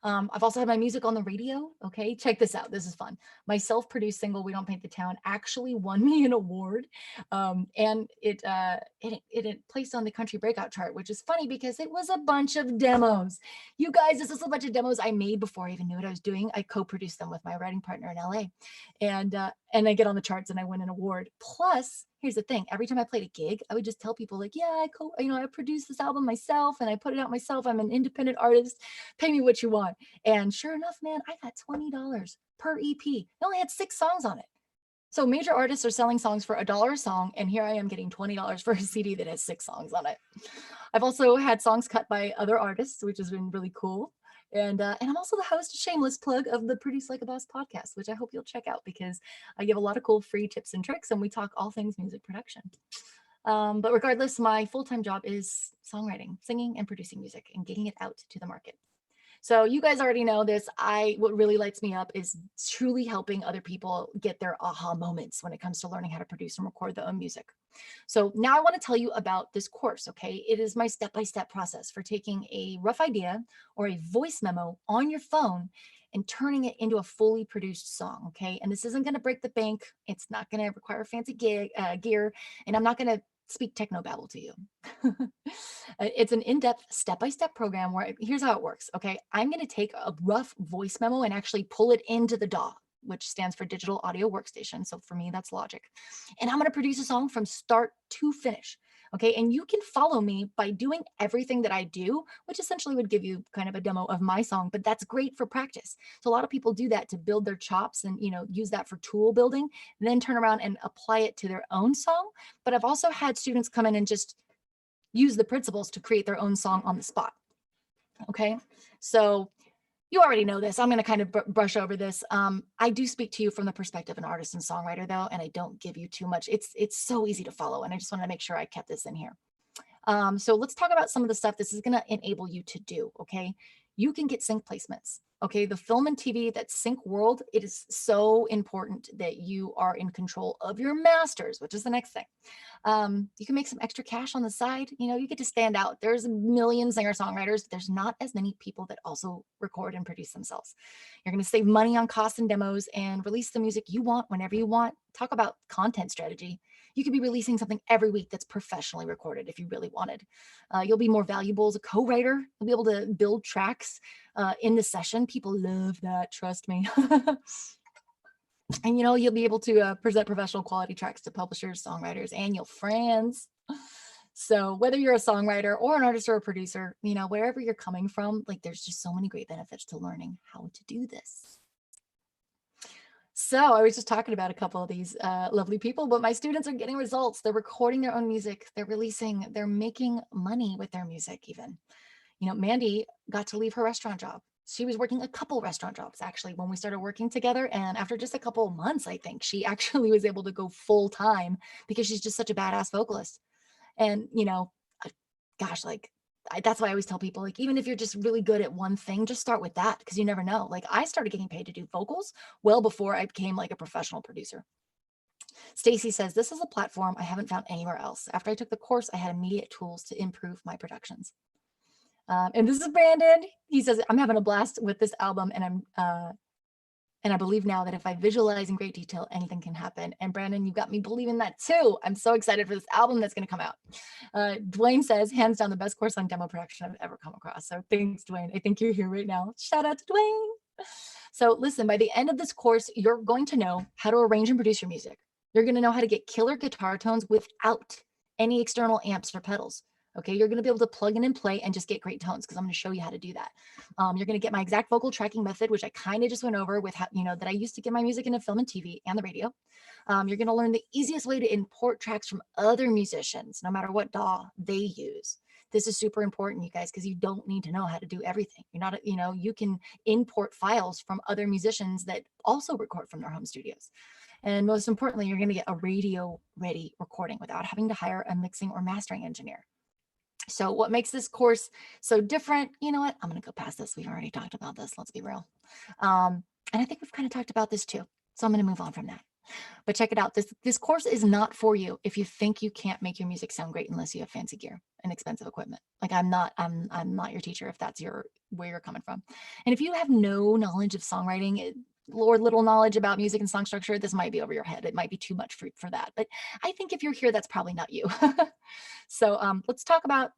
I've also had my music on the radio. Okay, check this out. This is fun. My self-produced single, "We Don't Paint the Town," actually won me an award, and it placed on the country breakout chart, which is funny because it was a bunch of demos. You guys, this is a bunch of demos I made before I even knew what I was doing. I co-produced them with my writing partner in LA, and I get on the charts and I win an award. Plus, here's the thing. Every time I played a gig, I would just tell people like, yeah, I produced this album myself and I put it out myself. I'm an independent artist. Pay me what you want. And sure enough, man, I got $20 per EP. They only had 6 songs on it. So major artists are selling songs for $1 a song. And here I am getting $20 for a CD that has 6 songs on it. I've also had songs cut by other artists, which has been really cool. And I'm also the host, shameless plug, of the Produce Like a Boss podcast, which I hope you'll check out because I give a lot of cool free tips and tricks, and we talk all things music production. But regardless, my full-time job is songwriting, singing and producing music and getting it out to the market. So you guys already know this. What really lights me up is truly helping other people get their aha moments when it comes to learning how to produce and record their own music. So now I want to tell you about this course, okay? It is my step-by-step process for taking a rough idea or a voice memo on your phone and turning it into a fully produced song, okay? And this isn't going to break the bank. It's not going to require fancy gear, and I'm not going to speak technobabble to you. It's an in-depth step-by-step program where here's how it works, okay? I'm going to take a rough voice memo and actually pull it into the DAW, which stands for Digital Audio Workstation. So for me, that's Logic. And I'm going to produce a song from start to finish. Okay. And you can follow me by doing everything that I do, which essentially would give you kind of a demo of my song, but that's great for practice. So a lot of people do that to build their chops and, use that for tool building, and then turn around and apply it to their own song. But I've also had students come in and just use the principles to create their own song on the spot. Okay. So you already know this. I'm going to kind of brush over this. I do speak to you from the perspective of an artist and songwriter, though, and I don't give you too much. It's so easy to follow, and I just wanted to make sure I kept this in here. So let's talk about some of the stuff this is going to enable you to do. Okay, you can get sync placements. Okay, the film and TV, that sync world, it is so important that you are in control of your masters, which is the next thing. You can make some extra cash on the side. You get to stand out. There's a million singer-songwriters, but there's not as many people that also record and produce themselves. You're going to save money on costs and demos and release the music you want whenever you want. Talk about content strategy. You could be releasing something every week that's professionally recorded if you really wanted. You'll be more valuable as a co-writer. You'll be able to build tracks in the session. People love that, trust me. And you'll be able to present professional quality tracks to publishers, songwriters, and your friends. So whether you're a songwriter or an artist or a producer, wherever you're coming from, like, there's just so many great benefits to learning how to do this. So I was just talking about a couple of these lovely people, but my students are getting results. They're recording their own music. They're releasing, they're making money with their music even. Mandy got to leave her restaurant job. She was working a couple restaurant jobs actually when we started working together. And after just a couple of months, I think she actually was able to go full time because she's just such a badass vocalist. And, gosh, like, that's why I always tell people, like, even if you're just really good at one thing, just start with that, because you never know. Like, I started getting paid to do vocals well before I became like a professional producer. Stacy says, this is a platform I haven't found anywhere else. After I took the course, I had immediate tools to improve my productions. And this is Brandon. He says, I'm having a blast with this album, and I believe now that if I visualize in great detail, anything can happen. And Brandon, you got me believing that too. I'm so excited for this album that's going to come out. Dwayne says, hands down, the best course on demo production I've ever come across. So thanks, Dwayne. I think you're here right now. Shout out to Dwayne. So listen, by the end of this course, you're going to know how to arrange and produce your music. You're going to know how to get killer guitar tones without any external amps or pedals. Okay, you're going to be able to plug in and play and just get great tones, because I'm going to show you how to do that. You're going to get my exact vocal tracking method, which I kind of just went over with how, that I used to get my music into film and TV and the radio. You're going to learn the easiest way to import tracks from other musicians, no matter what DAW they use. This is super important, you guys, because you don't need to know how to do everything. You're not, you can import files from other musicians that also record from their home studios. And most importantly, you're going to get a radio ready recording without having to hire a mixing or mastering engineer. So what makes this course so different? You know what? I'm going to go past this. We've already talked about this. Let's be real. And I think we've kind of talked about this too. So I'm going to move on from that. But check it out. This course is not for you if you think you can't make your music sound great unless you have fancy gear and expensive equipment. Like, I'm not your teacher if that's where you're coming from. And if you have no knowledge of songwriting or little knowledge about music and song structure, this might be over your head. It might be too much for that. But I think if you're here, that's probably not you. So let's talk about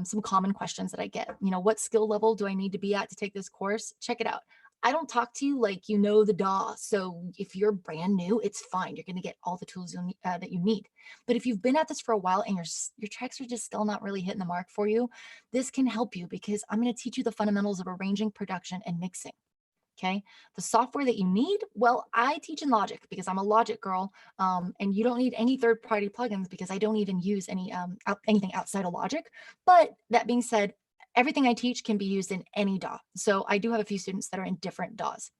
some common questions that I get. What skill level do I need to be at to take this course? Check it out. I don't talk to you like the DAW. So if you're brand new, it's fine. You're going to get all the tools that you need. But if you've been at this for a while and your tracks are just still not really hitting the mark for you, this can help you, because I'm going to teach you the fundamentals of arranging, production, and mixing. Okay. The software that you need, well, I teach in Logic because I'm a Logic girl, and you don't need any third-party plugins because I don't even use anything outside of Logic. But that being said, Everything I teach can be used in any DAW. So I do have a few students that are in different DAWs.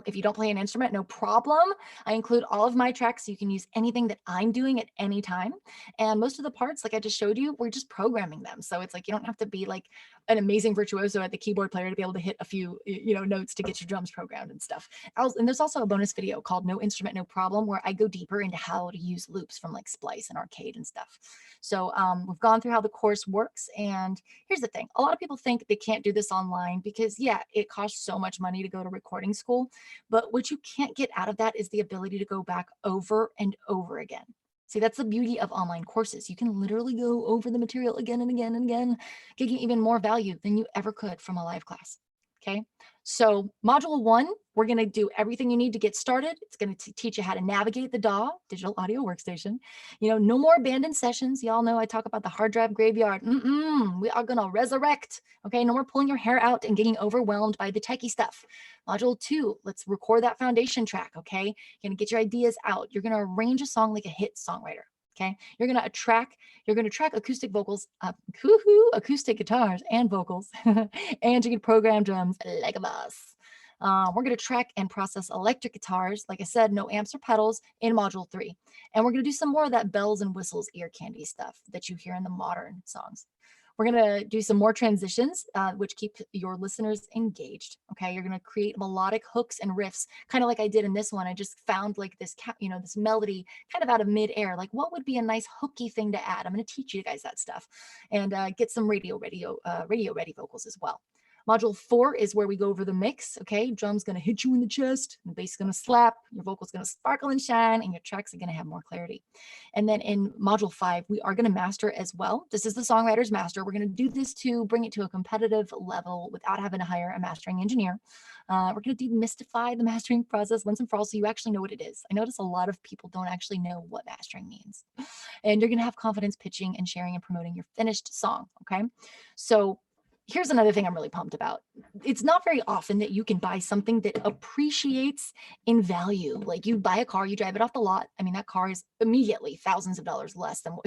If you don't play an instrument, no problem. I include all of my tracks, so you can use anything that I'm doing at any time. And most of the parts, like I just showed you, we're just programming them. So it's like you don't have to be like an amazing virtuoso at the keyboard player to be able to hit a few, notes to get your drums programmed and stuff. And there's also a bonus video called No Instrument, No Problem, where I go deeper into how to use loops from like Splice and Arcade and stuff. So we've gone through how the course works. And here's the thing. A lot of people think they can't do this online because, yeah, it costs so much money to go to recording school. But what you can't get out of that is the ability to go back over and over again. See, that's the beauty of online courses. You can literally go over the material again and again and again, getting even more value than you ever could from a live class. Okay, so module 1, we're going to do everything you need to get started. It's going to teach you how to navigate the DAW, digital audio workstation. No more abandoned sessions. Y'all know I talk about the hard drive graveyard. We are going to resurrect. Okay, no more pulling your hair out and getting overwhelmed by the techie stuff. Module 2, let's record that foundation track. Okay, you're going to get your ideas out. You're going to arrange a song like a hit songwriter. Okay, you're going to track acoustic vocals, acoustic guitars and vocals, and you can program drums like a boss. We're going to track and process electric guitars. Like I said, no amps or pedals in module 3. And we're going to do some more of that bells and whistles, ear candy stuff that you hear in the modern songs. We're going to do some more transitions, which keep your listeners engaged. Okay, you're going to create melodic hooks and riffs, kind of like I did in this one. I just found like this, this melody kind of out of midair. Like, what would be a nice hooky thing to add? I'm going to teach you guys that stuff, and get some radio ready vocals as well. Module 4 is where we go over the mix. Okay, drum's going to hit you in the chest, the bass is going to slap, your vocal's going to sparkle and shine, and your tracks are going to have more clarity. And then in module 5, we are going to master as well. This is the songwriter's master. We're going to do this to bring it to a competitive level without having to hire a mastering engineer. We're going to demystify the mastering process once and for all, so you actually know what it is. I notice a lot of people don't actually know what mastering means. And you're going to have confidence pitching and sharing and promoting your finished song. Okay, so here's another thing I'm really pumped about. It's not very often that you can buy something that appreciates in value. Like, you buy a car, you drive it off the lot. I mean, that car is immediately thousands of dollars less than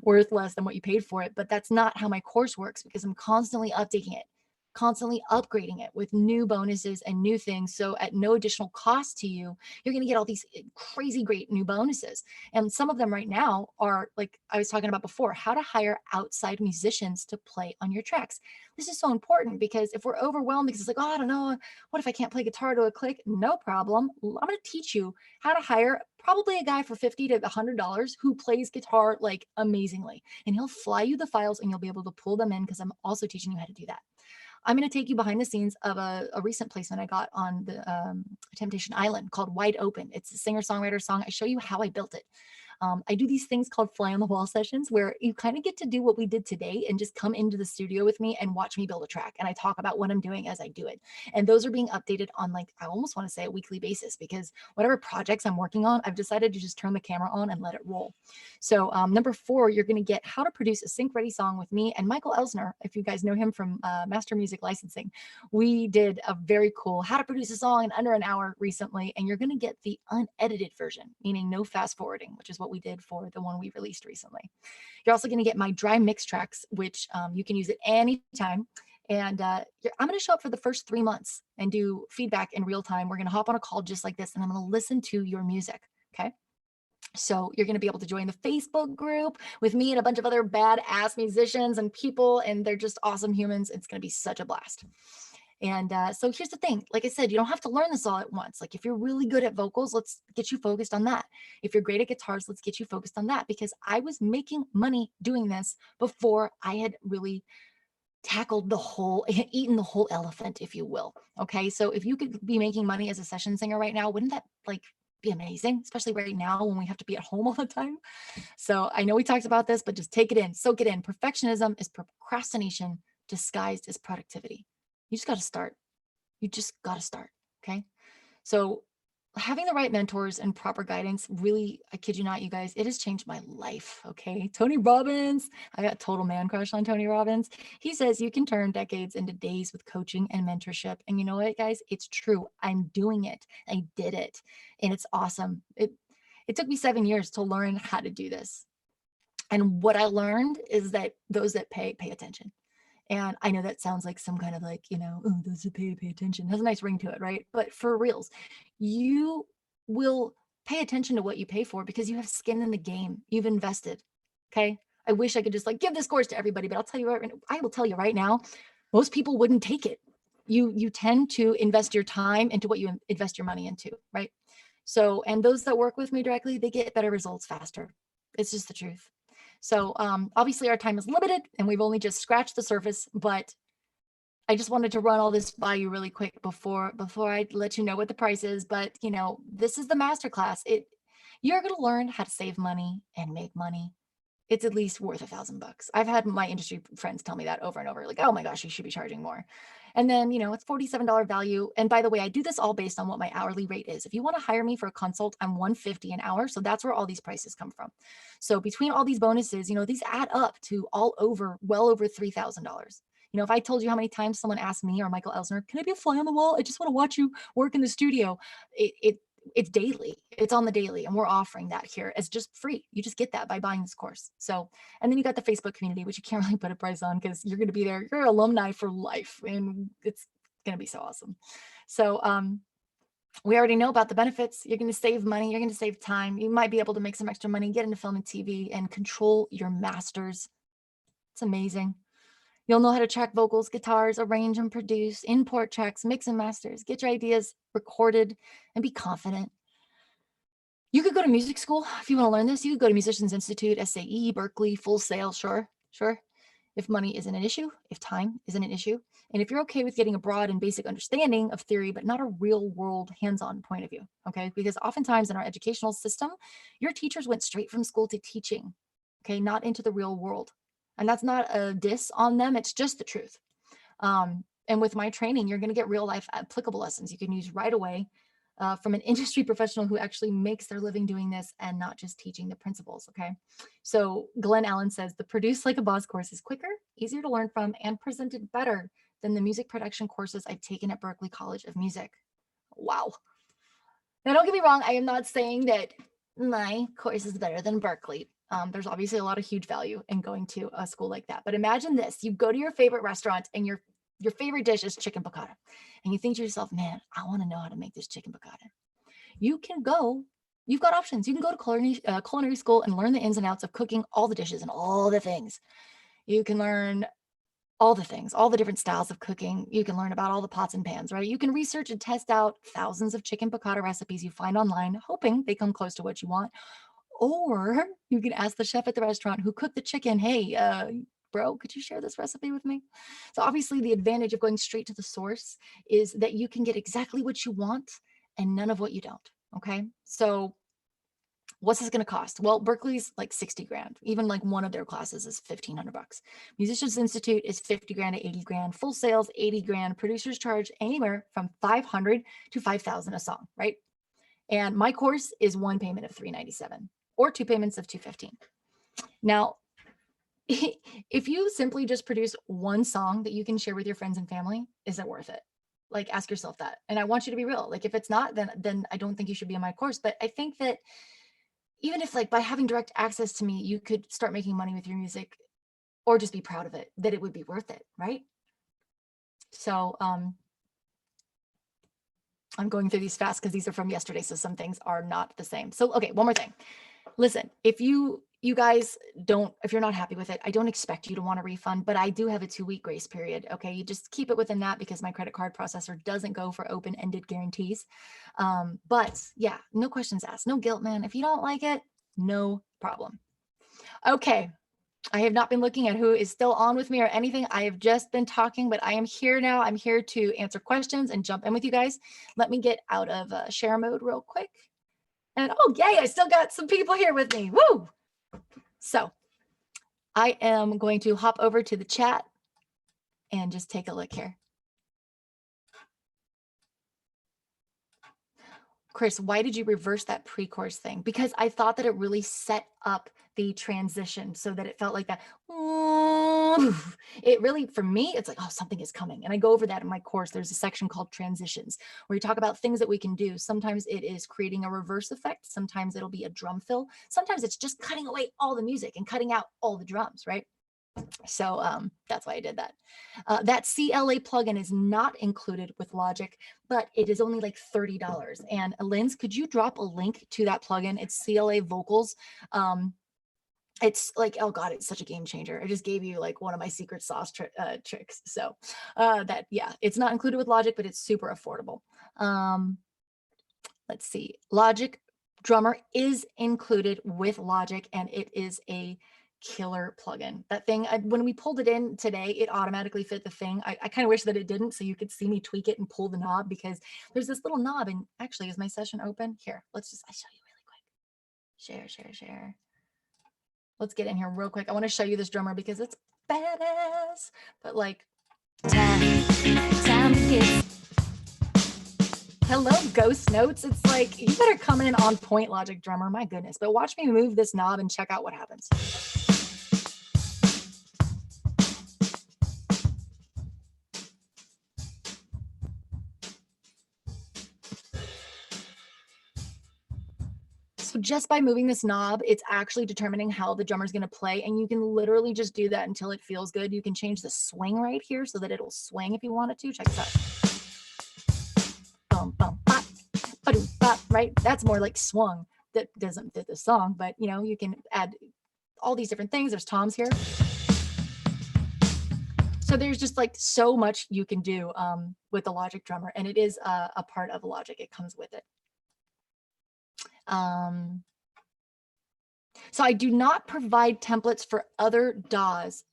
worth less than what you paid for it. But that's not how my course works, because I'm constantly updating it, constantly upgrading it with new bonuses and new things. So at no additional cost to you, you're going to get all these crazy great new bonuses. And some of them right now are, like I was talking about before, how to hire outside musicians to play on your tracks. This is so important, because if we're overwhelmed because it's like, oh, I don't know, what if I can't play guitar to a click? No problem. I'm going to teach you how to hire probably a guy for $50 to $100 who plays guitar like amazingly, and he'll fly you the files and you'll be able to pull them in, because I'm also teaching you how to do that. I'm going to take you behind the scenes of a recent placement I got on the Temptation Island called Wide Open. It's a singer-songwriter song. I show you how I built it. I do these things called fly on the wall sessions, where you kind of get to do what we did today and just come into the studio with me and watch me build a track. And I talk about what I'm doing as I do it. And those are being updated on, like, I almost want to say a weekly basis, because whatever projects I'm working on, I've decided to just turn the camera on and let it roll. So number 4, you're going to get how to produce a sync ready song with me and Michael Elsner. If you guys know him from Master Music Licensing, we did a very cool how to produce a song in under an hour recently. And you're going to get the unedited version, meaning no fast forwarding, which is what we did for the one we released recently. You're also going to get my dry mix tracks, which you can use at any time. And I'm going to show up for the first 3 months and do feedback in real time. We're going to hop on a call just like this, and I'm going to listen to your music. Okay. So you're going to be able to join the Facebook group with me and a bunch of other badass musicians and people, and they're just awesome humans. It's going to be such a blast. And so here's the thing. Like I said, you don't have to learn this all at once. Like, if you're really good at vocals, let's get you focused on that. If you're great at guitars, let's get you focused on that, because I was making money doing this before I had really tackled eaten the whole elephant, if you will. Okay, so if you could be making money as a session singer right now, wouldn't that be amazing, especially right now when we have to be at home all the time? So I know we talked about this, but just take it in, soak it in. Perfectionism is procrastination disguised as productivity. You just got to start. You just got to start. Okay. So having the right mentors and proper guidance, really, I kid you not, you guys, it has changed my life. Okay. Tony Robbins, I got total man crush on Tony Robbins. He says you can turn decades into days with coaching and mentorship. And you know what, guys? It's true. I'm doing it. I did it. And it's awesome. It took me 7 years to learn how to do this. And what I learned is that those that pay attention. And I know that sounds like some kind of like, oh, those who pay attention. It has a nice ring to it, right? But for reals, you will pay attention to what you pay for because you have skin in the game. You've invested. Okay. I wish I could just like give this course to everybody, but I'll tell you right, I will tell you right now, most people wouldn't take it. You tend to invest your time into what you invest your money into, right? So, and those that work with me directly, they get better results faster. It's just the truth. So obviously our time is limited and we've only just scratched the surface, but I just wanted to run all this by you really quick before I let you know what the price is. But this is the masterclass. You're going to learn how to save money and make money. It's at least worth $1,000. I've had my industry friends tell me that over and over, like, oh my gosh, you should be charging more. And then, it's $47 value. And by the way, I do this all based on what my hourly rate is. If you want to hire me for a consult, I'm $150 an hour. So that's where all these prices come from. So between all these bonuses, these add up to well over $3,000. If I told you how many times someone asked me or Michael Elsner, can I be a fly on the wall? I just want to watch you work in the studio. It's daily. It's on the daily. And we're offering that here as just free. You just get that by buying this course. So, and then you got the Facebook community, which you can't really put a price on because you're going to be there. You're alumni for life. And it's going to be so awesome. So, we already know about the benefits. You're going to save money. You're going to save time. You might be able to make some extra money, get into film and TV and control your masters. It's amazing. You'll know how to track vocals, guitars, arrange and produce, import tracks, mix and masters, get your ideas recorded, and be confident. You could go to music school if you want to learn this. You could go to Musicians Institute, SAE, Berkeley, Full Sail, sure. If money isn't an issue, if time isn't an issue, and if you're okay with getting a broad and basic understanding of theory, but not a real world hands-on point of view, okay? Because oftentimes in our educational system, your teachers went straight from school to teaching, okay? Not into the real world. And that's not a diss on them. It's just the truth. And with my training, you're going to get real life applicable lessons you can use right away from an industry professional who actually makes their living doing this and not just teaching the principles. Okay. So Glenn Allen says the Produce Like a Boss course is quicker, easier to learn from, and presented better than the music production courses I've taken at Berklee College of Music. Wow. Now, don't get me wrong. I am not saying that my course is better than Berklee. There's obviously a lot of huge value in going to a school like that. But imagine this, you go to your favorite restaurant and your favorite dish is chicken piccata. And you think to yourself, man, I want to know how to make this chicken piccata. You've got options. You can go to culinary school and learn the ins and outs of cooking all the dishes and all the things. You can learn all the things, all the different styles of cooking. You can learn about all the pots and pans, right? You can research and test out thousands of chicken piccata recipes you find online, hoping they come close to what you want. Or you can ask the chef at the restaurant who cooked the chicken, hey, bro, could you share this recipe with me? So obviously the advantage of going straight to the source is that you can get exactly what you want and none of what you don't, okay? So what's this going to cost? Well, Berklee's like 60 grand. Even like one of their classes is $1,500. Musicians Institute is 50 grand to 80 grand. Full Sail's 80 grand. Producers charge anywhere from 500 to 5,000 a song, right? And my course is one payment of $397 or two payments of $215. Now, if you simply just produce one song that you can share with your friends and family, is it worth it? Like, ask yourself that. And I want you to be real. Like, if it's not, then I don't think you should be in my course. But I think that even if like by having direct access to me, you could start making money with your music or just be proud of it, that it would be worth it, right? So I'm going through these fast because these are from yesterday. So some things are not the same. So, okay, one more thing. Listen, if you guys don't, if you're not happy with it, I don't expect you to want a refund, but I do have a 2-week grace period. Okay. You just keep it within that because my credit card processor doesn't go for open-ended guarantees. But yeah, no questions asked, no guilt, man. If you don't like it, no problem. Okay. I have not been looking at who is still on with me or anything. I have just been talking, but I am here now. I'm here to answer questions and jump in with you guys. Let me get out of share mode real quick. And oh, yay, I still got some people here with me. Woo! So I am going to hop over to the chat and just take a look here. Chris, why did you reverse that pre-chorus thing? Because I thought that it really set up the transition so that it felt like that. It really, for me, it's like, oh, something is coming. And I go over that in my course. There's a section called transitions where we talk about things that we can do. Sometimes it is creating a reverse effect. Sometimes it'll be a drum fill. Sometimes it's just cutting away all the music and cutting out all the drums, right? So that's why I did that. That CLA plugin is not included with Logic, but it is only like $30. And Linz, could you drop a link to that plugin? It's CLA Vocals. It's like, oh God, it's such a game changer. I just gave you like one of my secret sauce tricks. So that, yeah, it's not included with Logic, but it's super affordable. Let's see. Logic Drummer is included with Logic, and it is a killer plugin. That thing, when we pulled it in today, it automatically fit the thing. I kind of wish that it didn't, so you could see me tweak it and pull the knob, because there's this little knob. And actually, is my session open? Here, let's just, I show you really quick. Share. Let's get in here real quick. I want to show you this drummer because it's badass. But like, time to get. Hello, Ghost Notes. It's like, you better come in on point, Logic Drummer. My goodness. But watch me move this knob and check out what happens. So just by moving this knob, it's actually determining how the drummer is going to play. And you can literally just do that until it feels good. You can change the swing right here so that it'll swing if you want it to. Check this out. Boom, boom, bop, ba-doom, bop, right? That's more like swung. That doesn't fit the song, but you know, you can add all these different things. There's toms here. So there's just like so much you can do with the Logic Drummer, and it is a part of Logic. It comes with it. So I do not provide templates for other DAWs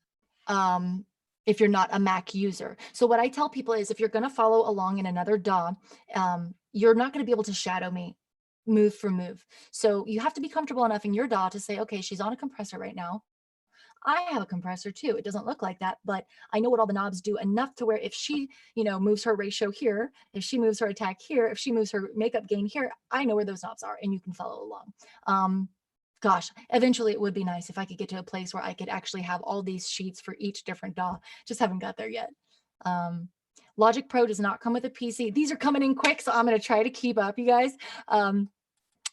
if you're not a Mac user. So what I tell people is, if you're going to follow along in another DAW, you're not going to be able to shadow me move for move. So you have to be comfortable enough in your DAW to say, okay, she's on a compressor right now. I have a compressor too. It doesn't look like that, but I know what all the knobs do enough to where if she, you know, moves her ratio here, if she moves her attack here, if she moves her makeup gain here, I know where those knobs are, and you can follow along. Gosh, eventually it would be nice if I could get to a place where I could actually have all these sheets for each different DAW. Just haven't got there yet. Logic Pro does not come with a PC. These are coming in quick, so I'm going to try to keep up, you guys.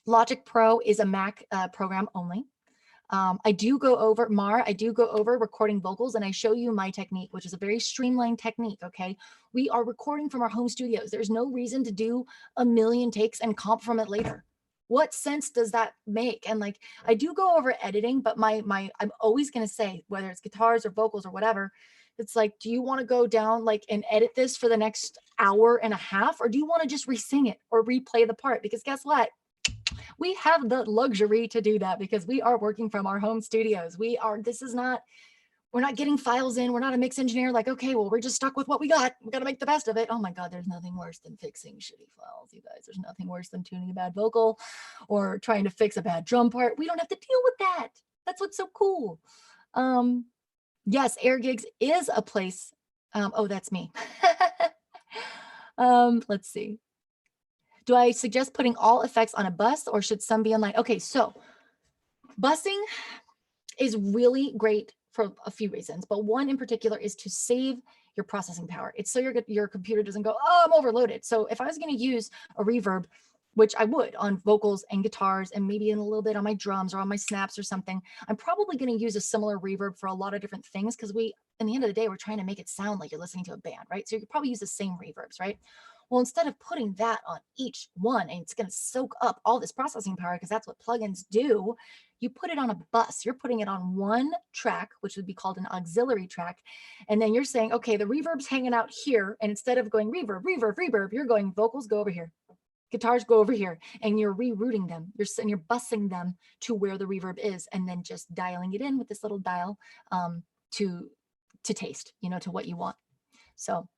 Logic Pro is a Mac program only. I do go over recording vocals, and I show you my technique, which is a very streamlined technique. Okay. We are recording from our home studios. There's no reason to do a million takes and comp from it later. What sense does that make? And like, I do go over editing, but I'm always going to say, whether it's guitars or vocals or whatever, it's like, do you want to go down like and edit this for the next hour and a half? Or do you want to just re-sing it or replay the part? Because guess what? We have the luxury to do that because we are working from our home studios. We're not getting files in. We're not a mix engineer like, okay, well, we're just stuck with what we got. We got to make the best of it. Oh my God, there's nothing worse than fixing shitty files, you guys. There's nothing worse than tuning a bad vocal or trying to fix a bad drum part. We don't have to deal with that. That's what's so cool. Yes, Air Gigs is a place. Oh, that's me. Let's see. Do I suggest putting all effects on a bus, or should some be online? Okay, so busing is really great for a few reasons, but one in particular is to save your processing power. It's so your computer doesn't go, oh, I'm overloaded. So if I was going to use a reverb, which I would on vocals and guitars and maybe in a little bit on my drums or on my snaps or something, I'm probably going to use a similar reverb for a lot of different things, because in the end of the day, we're trying to make it sound like you're listening to a band, right? So you could probably use the same reverbs, right? Well, instead of putting that on each one, and it's going to soak up all this processing power, because that's what plugins do, you put it on a bus. You're putting it on one track, which would be called an auxiliary track. And then you're saying, okay, the reverb's hanging out here. And instead of going reverb, reverb, reverb, you're going vocals go over here. Guitars go over here, and you're rerouting them. You're busing them to where the reverb is, and then just dialing it in with this little dial to taste, to what you want. So,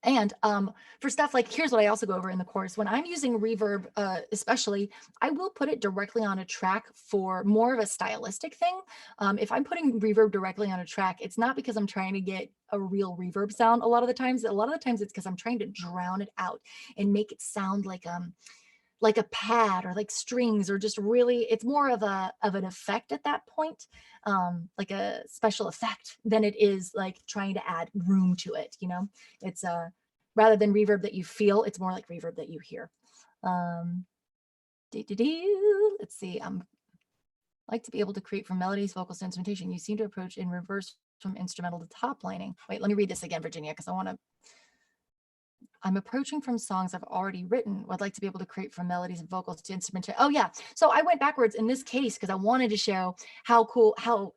and for stuff like, here's what I also go over in the course. When I'm using reverb, especially, I will put it directly on a track for more of a stylistic thing. If I'm putting reverb directly on a track, it's not because I'm trying to get a real reverb sound. A lot of the times it's because I'm trying to drown it out and make it sound like a pad or like strings, or just really, it's more of an effect at that point, like a special effect, than it is like trying to add room to it. It's rather than reverb that you feel, it's more like reverb that you hear. Let's see, Like to be able to create from melodies, vocals, to instrumentation. You seem to approach in reverse from instrumental to top lining. Wait, let me read this again, Virginia, because I'm approaching from songs I've already written. I'd like to be able to create from melodies and vocals to instrumentation. Oh yeah. So I went backwards in this case because I wanted to show how cool, how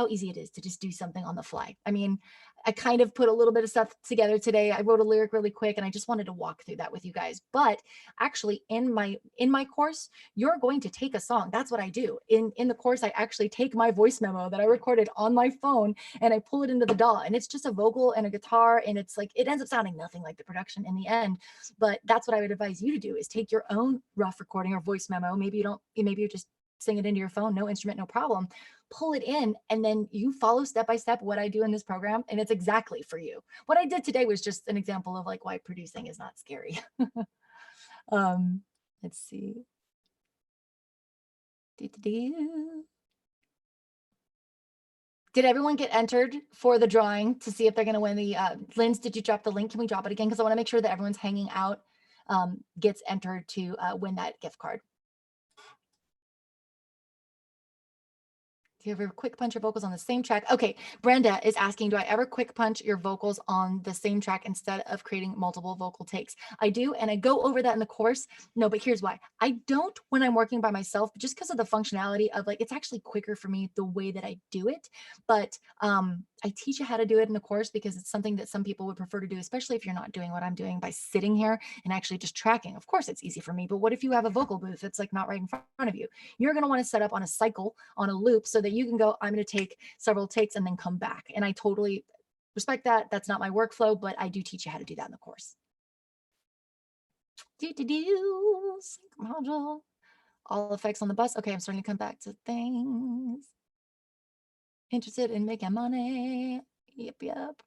easy it is to just do something on the fly. I mean, I kind of put a little bit of stuff together today. I wrote a lyric really quick and I just wanted to walk through that with you guys. But actually in my course, you're going to take a song. That's what I do. In the course, I actually take my voice memo that I recorded on my phone and I pull it into the DAW, and it's just a vocal and a guitar, and it's like it ends up sounding nothing like the production in the end. But that's what I would advise you to do, is take your own rough recording or voice memo. Maybe you just sing it into your phone, no instrument, no problem. Pull it in, and then you follow step by step what I do in this program, and it's exactly for you. What I did today was just an example of like why producing is not scary. Let's see. Did everyone get entered for the drawing to see if they're going to win the Linz, did you drop the link? Can we drop it again? Because I want to make sure that everyone's hanging out gets entered to win that gift card. Do you ever quick punch your vocals on the same track? Okay, Brenda is asking, do I ever quick punch your vocals on the same track instead of creating multiple vocal takes? I do, and I go over that in the course. No, but here's why. I don't when I'm working by myself, just because of the functionality of like, it's actually quicker for me the way that I do it. But I teach you how to do it in the course because it's something that some people would prefer to do, especially if you're not doing what I'm doing by sitting here and actually just tracking. Of course, it's easy for me, but what if you have a vocal booth that's like not right in front of you? You're going to want to set up on a cycle, on a loop, so that you can go, I'm going to take several takes and then come back. And I totally respect that. That's not my workflow, but I do teach you how to do that in the course. Sync module, all effects on the bus. Okay, I'm starting to come back to things. Interested in making money. Yep.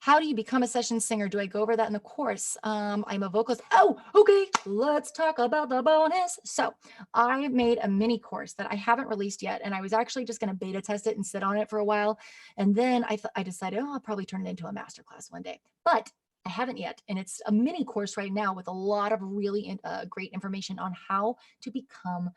How do you become a session singer? Do I go over that in the course? I'm a vocalist. Oh, okay. Let's talk about the bonus. So I made a mini course that I haven't released yet. And I was actually just going to beta test it and sit on it for a while. And then I decided, oh, I'll probably turn it into a masterclass one day. But I haven't yet. And it's a mini course right now with a lot of really great information on how to become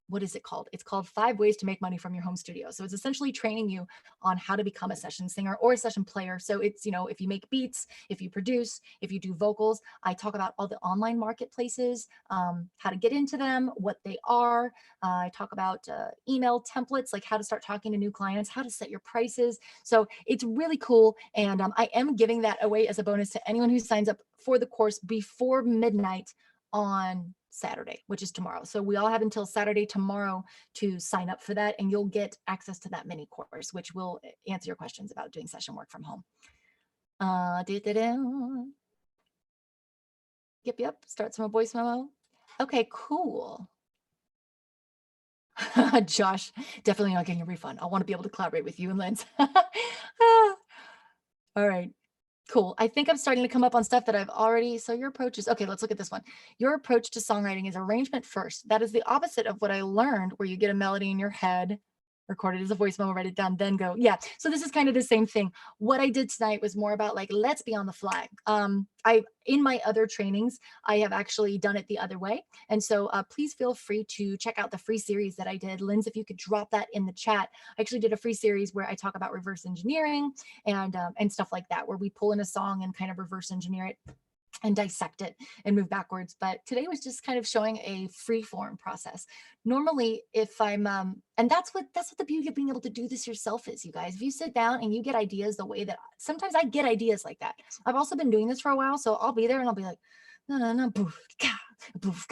what is it called? It's called 5 Ways to Make Money from Your Home Studio. So it's essentially training you on how to become a session singer or a session player. So it's, if you make beats, if you produce, if you do vocals, I talk about all the online marketplaces, how to get into them, what they are. I talk about email templates, like how to start talking to new clients, how to set your prices. So it's really cool. And I am giving that away as a bonus to anyone who signs up for the course before midnight on Saturday, which is tomorrow. So we all have until Saturday tomorrow to sign up for that, and you'll get access to that mini course, which will answer your questions about doing session work from home. Yep. Starts from a voice memo. Okay, cool. Josh, definitely not getting a refund. I want to be able to collaborate with you and Linz. All right. Cool. I think I'm starting to come up on stuff that I've already. So your approach is, okay, let's look at this one. Your approach to songwriting is arrangement first. That is the opposite of what I learned, where you get a melody in your head, record it as a voice memo, write it down, then go. Yeah. So this is kind of the same thing. What I did tonight was more about like, let's be on the fly. In my other trainings, I have actually done it the other way. And so please feel free to check out the free series that I did. Linz, if you could drop that in the chat. I actually did a free series where I talk about reverse engineering and stuff like that, where we pull in a song and kind of reverse engineer it and dissect it and move backwards. But today was just kind of showing a free form process. Normally, if I'm, and that's what the beauty of being able to do this yourself is, you guys. If you sit down and you get ideas the way that sometimes I get ideas like that. I've also been doing this for a while, so I'll be there and I'll be like, no, boof,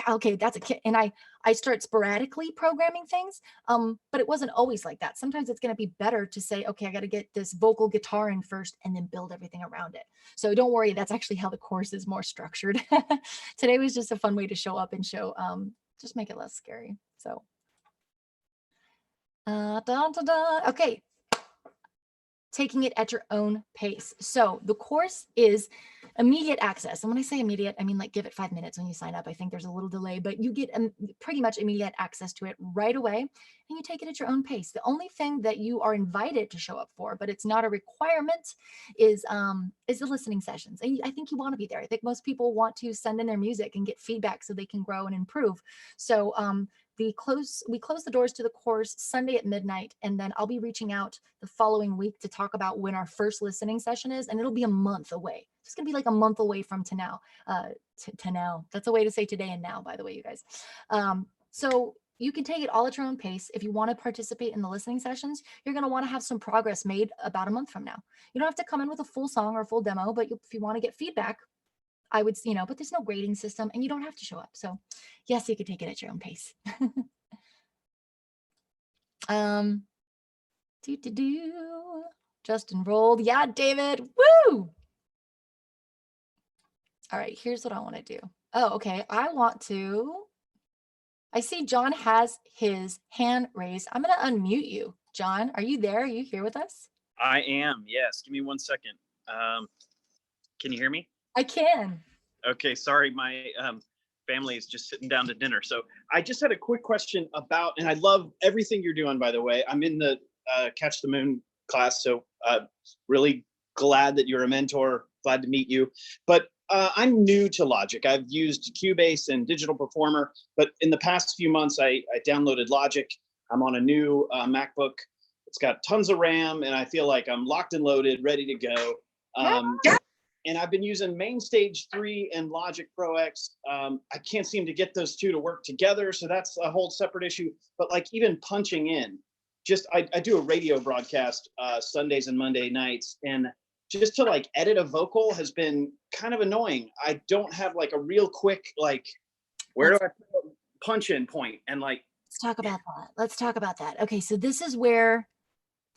okay, that's a kid. And I start sporadically programming things, but it wasn't always like that. Sometimes it's going to be better to say, okay, I got to get this vocal guitar in first and then build everything around it. So don't worry, that's actually how the course is more structured. Today was just a fun way to show up and show, just make it less scary. So, okay. Taking it at your own pace. So the course is immediate access. And when I say immediate, I mean like give it 5 minutes when you sign up. I think there's a little delay, but you get pretty much immediate access to it right away, and you take it at your own pace. The only thing that you are invited to show up for, but it's not a requirement, is the listening sessions. And I think you want to be there. I think most people want to send in their music and get feedback so they can grow and improve. So we close the doors to the course Sunday at midnight, and then I'll be reaching out the following week to talk about when our first listening session is, and it'll be a month away. It's gonna be like a month away from to now. To now. That's a way to say today and now, by the way, you guys. So you can take it all at your own pace. If you want to participate in the listening sessions, you're going to want to have some progress made about a month from now. You don't have to come in with a full song or a full demo, but if you want to get feedback, I would, but there's no grading system and you don't have to show up. So yes, you could take it at your own pace. Just enrolled. Yeah, David. Woo! All right, here's what I want to do. Oh, okay. I see John has his hand raised. I'm going to unmute you. John, are you there? Are you here with us? I am, yes. Give me 1 second. Can you hear me? I can. Okay, sorry. My family is just sitting down to dinner. So I just had a quick question about, and I love everything you're doing, by the way. I'm in the Catch the Moon class, so really glad that you're a mentor. Glad to meet you. But I'm new to Logic. I've used Cubase and Digital Performer, but in the past few months, I downloaded Logic. I'm on a new MacBook. It's got tons of RAM, and I feel like I'm locked and loaded, ready to go. And I've been using MainStage 3 and Logic Pro X. I can't seem to get those two to work together, so that's a whole separate issue. But like even punching in, I do a radio broadcast Sundays and Monday nights, and just to like edit a vocal has been kind of annoying. I don't have like a real quick, like, where do I put a punch in point? And like, let's talk about that. Let's talk about that. Okay, so this is why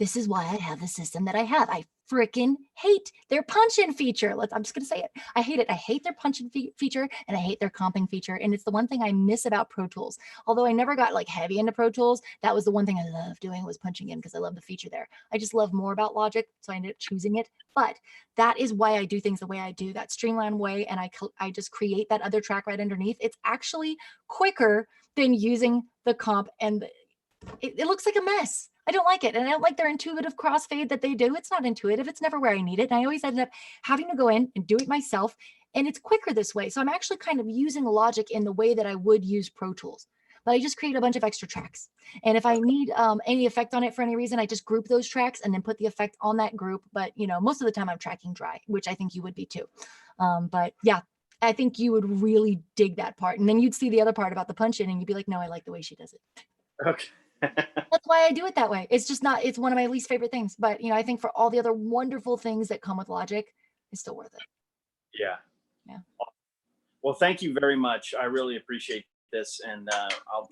I have the system that I have. I freaking hate their punch-in feature. I'm just gonna say it. I hate it. I hate their punch-in feature, and I hate their comping feature. And it's the one thing I miss about Pro Tools. Although I never got like heavy into Pro Tools, that was the one thing I loved doing, was punching in, because I love the feature there. I just love more about Logic, so I ended up choosing it. But that is why I do things the way I do, that streamlined way, and I just create that other track right underneath. It's actually quicker than using the comp, and it looks like a mess. I don't like it. And I don't like their intuitive crossfade that they do. It's not intuitive. It's never where I need it. And I always ended up having to go in and do it myself. And it's quicker this way. So I'm actually kind of using Logic in the way that I would use Pro Tools. But I just create a bunch of extra tracks. And if I need any effect on it for any reason, I just group those tracks and then put the effect on that group. But, most of the time I'm tracking dry, which I think you would be too. But yeah, I think you would really dig that part. And then you'd see the other part about the punch in and you'd be like, no, I like the way she does it. Okay. That's why I do it that way. It's just not, it's one of my least favorite things. But, I think for all the other wonderful things that come with Logic, it's still worth it. Yeah. Yeah. Well, thank you very much. I really appreciate this. And I'll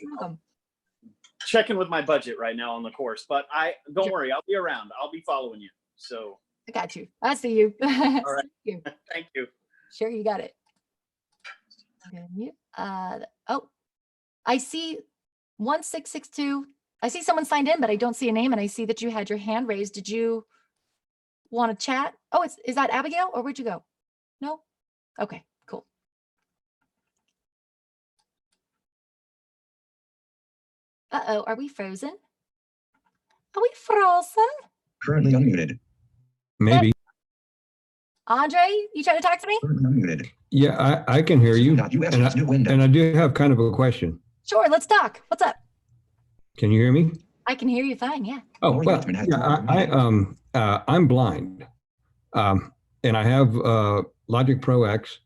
check in with my budget right now on the course. But don't worry, I'll be around. I'll be following you. So I got you. I see you. All right. You. Thank you. Sure, you got it. Oh, I see 1662. I see someone signed in, but I don't see a name, and I see that you had your hand raised. Did you want to chat? Oh, is that Abigail, or where'd you go? No? Okay, cool. Uh-oh, are we frozen? Are we frozen? Currently unmuted. Maybe. Andre, you trying to talk to me? Unmuted. Yeah, I can hear you. And I do have kind of a question. Sure, let's talk. What's up? Can you hear me? I can hear you fine, yeah. Oh, well, yeah, I'm blind. And I have Logic Pro X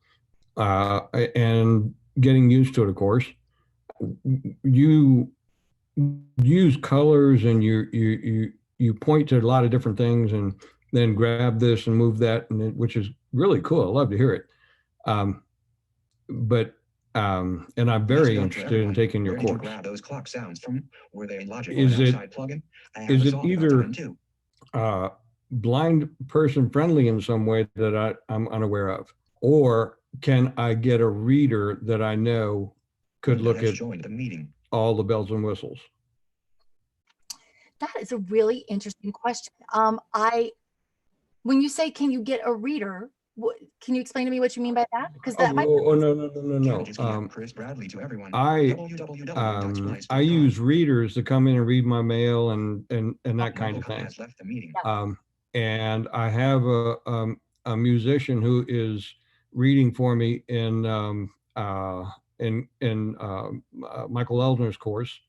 and getting used to it, of course. You use colors and you point to a lot of different things and then grab this and move that, which is really cool. I love to hear it. And I'm very interested in taking your course. Grab those clock sounds from were they in Logic is it plugin? is it either blind person friendly in some way that I'm unaware of, or can I get a reader that I know could look at the meeting, all the bells and whistles? That is a really interesting question. When you say, can you get a reader, can you explain to me what you mean by that? Because that might. No. Chris Bradley to everyone. I use readers to come in and read my mail and that kind of thing. Left the meeting. And I have a musician who is reading for me in Michael Eldner's course,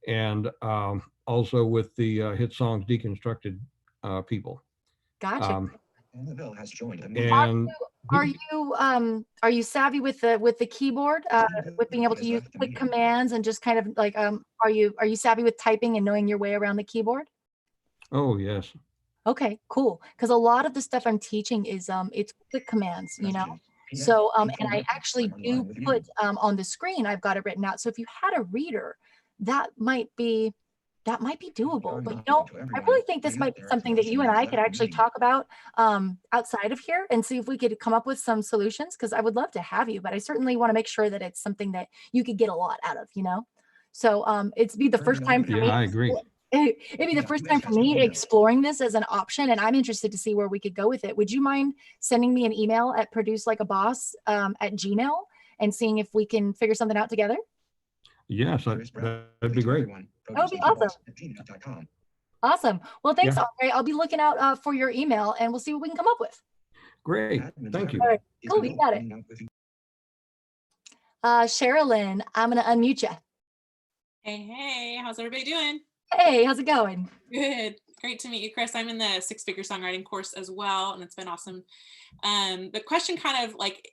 and also with the Hit Songs Deconstructed people. Gotcha. Laville has joined the Are meeting. And are you savvy with the keyboard, with being able to use quick commands and just kind of like are you savvy with typing and knowing your way around the keyboard? oh yes, Okay, cool. Because a lot of the stuff I'm teaching is it's quick commands, you know. Messages. PM, So and I 8:40. actually I'm do online with you. put on the screen, I've got it written out. So if you had a reader, that might be doable. But you know, I really think this might be something that you and I could actually talk about outside of here and see if we could come up with some solutions, because I would love to have you, but I certainly want to make sure that it's something that you could get a lot out of, you know. So it's be the first time for yeah, me. I agree. It'd be the first time for me exploring this as an option, and I'm interested to see where we could go with it. Would you mind sending me an email at producelikeaboss at Gmail and seeing if we can figure something out together? Yes, that'd be great. That would be awesome. Awesome. Well, thanks, Yeah. Andre. I'll be looking out for your email, and we'll see what we can come up with. Great, thank you. All right, cool, you got it. Sherilyn, I'm going to unmute you. Hey, how's everybody doing? Hey, how's it going? Good. Great to meet you, Chris. I'm in the six-figure songwriting course as well, and it's been awesome. The question kind of like,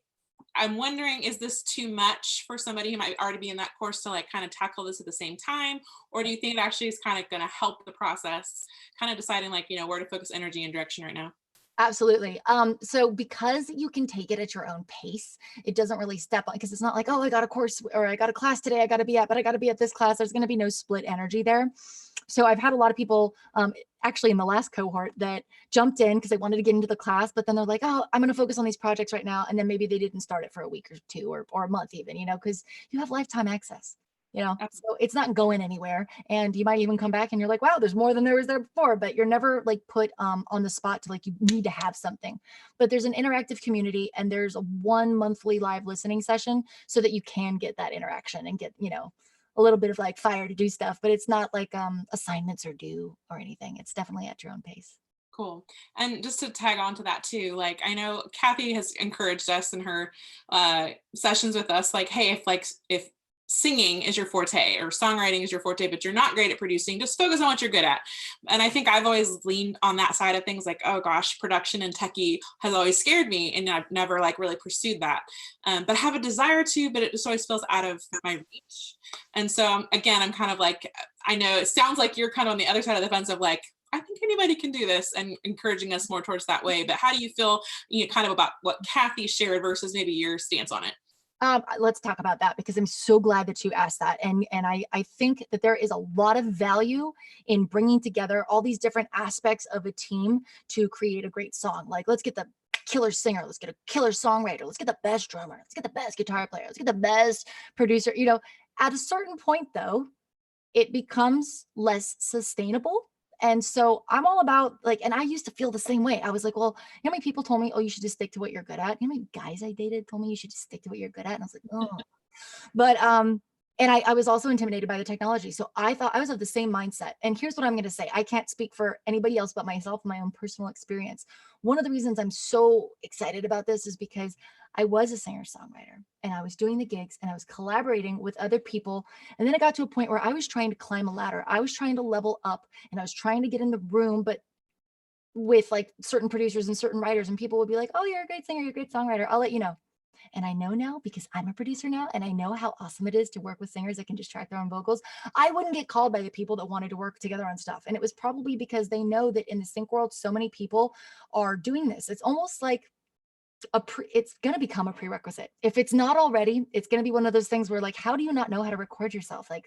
I'm wondering, is this too much for somebody who might already be in that course to like kind of tackle this at the same time? Or do you think it actually is kind of going to help the process, kind of deciding like, you know, where to focus energy and direction right now? Absolutely. So because you can take it at your own pace, it doesn't really step on, because it's not like, oh, I got a course or I got a class today, I got to be at, but I got to be at this class. There's going to be no split energy there. So I've had a lot of people actually in the last cohort that jumped in because they wanted to get into the class, but then they're like, oh, I'm going to focus on these projects right now. And then maybe they didn't start it for a week or two or a month even, you know, because you have lifetime access. You know, so it's not going anywhere. And you might even come back and you're like, wow, there's more than there was there before, but you're never like put on the spot to like, you need to have something. But there's an interactive community and there's a 1 monthly live listening session so that you can get that interaction and get, you know, a little bit of like fire to do stuff, but it's not like assignments are due or anything. It's definitely at your own pace. Cool. And just to tag on to that too, like I know Kathy has encouraged us in her sessions with us, like, hey, if singing is your forte or songwriting is your forte, but you're not great at producing, just focus on what you're good at. And I think I've always leaned on that side of things, like, oh gosh, production and techie has always scared me. And I've never like really pursued that. But I have a desire to, but it just always feels out of my reach. And so again, I'm kind of like, I know it sounds like you're kind of on the other side of the fence of like, I think anybody can do this, and encouraging us more towards that way. But how do you feel, you know, kind of about what Kathy shared versus maybe your stance on it? Let's talk about that, because I'm so glad that you asked that. And I think that there is a lot of value in bringing together all these different aspects of a team to create a great song. Like, let's get the killer singer, let's get a killer songwriter, let's get the best drummer, let's get the best guitar player, let's get the best producer. You know, at a certain point though, it becomes less sustainable. And so I'm all about like, and I used to feel the same way. I was like, well, you know how many people told me, oh, you should just stick to what you're good at? You know how many guys I dated told me you should just stick to what you're good at? And I was like, oh. But and I was also intimidated by the technology. So I thought I was of the same mindset. And here's what I'm going to say. I can't speak for anybody else but myself, my own personal experience. One of the reasons I'm so excited about this is because I was a singer-songwriter and I was doing the gigs and I was collaborating with other people. And then it got to a point where I was trying to climb a ladder. I was trying to level up and I was trying to get in the room, but with like certain producers and certain writers, and people would be like, oh, you're a great singer, you're a great songwriter, I'll let you know. And I know now, because I'm a producer now, and I know how awesome it is to work with singers that can just track their own vocals. I wouldn't get called by the people that wanted to work together on stuff. And it was probably because they know that in the sync world, so many people are doing this. It's almost like it's going to become a prerequisite. If it's not already, it's going to be one of those things where like, how do you not know how to record yourself? Like,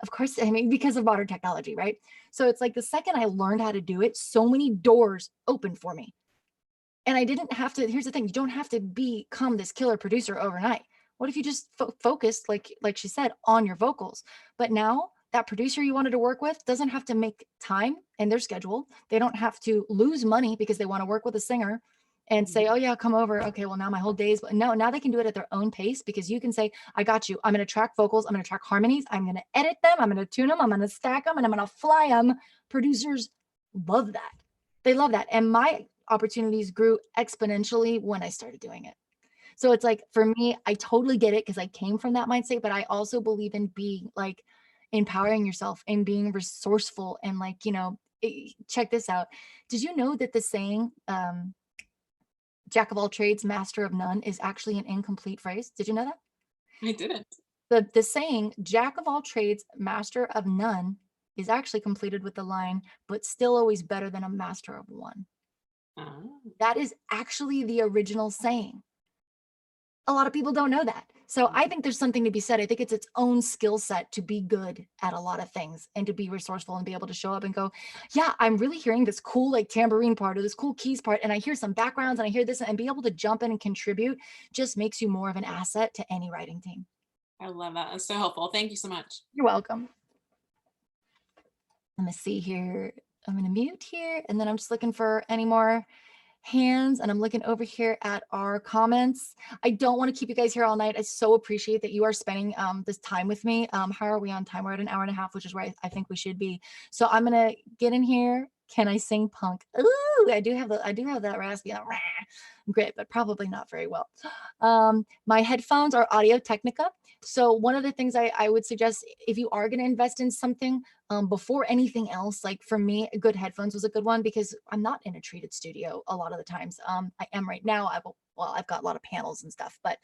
of course, I mean, because of modern technology, right? So it's like the second I learned how to do it, so many doors opened for me. And I didn't have to, here's the thing, you don't have to become this killer producer overnight. What if you just focused, like she said, on your vocals? But now that producer you wanted to work with doesn't have to make time in their schedule. They don't have to lose money because they want to work with a singer and say, oh yeah, come over. Okay, well now my whole day's, but no, now they can do it at their own pace, because you can say, I got you. I'm going to track vocals. I'm going to track harmonies. I'm going to edit them. I'm going to tune them. I'm going to stack them and I'm going to fly them. Producers love that. They love that. And my opportunities grew exponentially when I started doing it. So it's like, for me, I totally get it because I came from that mindset, but I also believe in being like, empowering yourself and being resourceful and like, check this out. Did you know that the saying, jack of all trades, master of none, is actually an incomplete phrase? Did you know that? I didn't. The saying, jack of all trades, master of none, is actually completed with the line, but still always better than a master of one. Oh. That is actually the original saying. A lot of people don't know that. So I think there's something to be said. I think it's its own skill set to be good at a lot of things and to be resourceful and be able to show up and go, yeah, I'm really hearing this cool like tambourine part or this cool keys part. And I hear some backgrounds and I hear this, and be able to jump in and contribute just makes you more of an asset to any writing team. I love that. That's so helpful. Thank you so much. You're welcome. Let me see here. I'm going to mute here, and then I'm just looking for any more hands, and I'm looking over here at our comments. I don't want to keep you guys here all night. I so appreciate that you are spending this time with me. How are we on time? We're at an hour and a half, which is where I think we should be. So I'm gonna get in here. Can I sing punk? Ooh, I do have that raspy grit, but probably not very well. My headphones are Audio Technica. So one of the things I would suggest, if you are going to invest in something, before anything else, like for me, good headphones was a good one, because I'm not in a treated studio a lot of the times. I am right now. I've got a lot of panels and stuff, but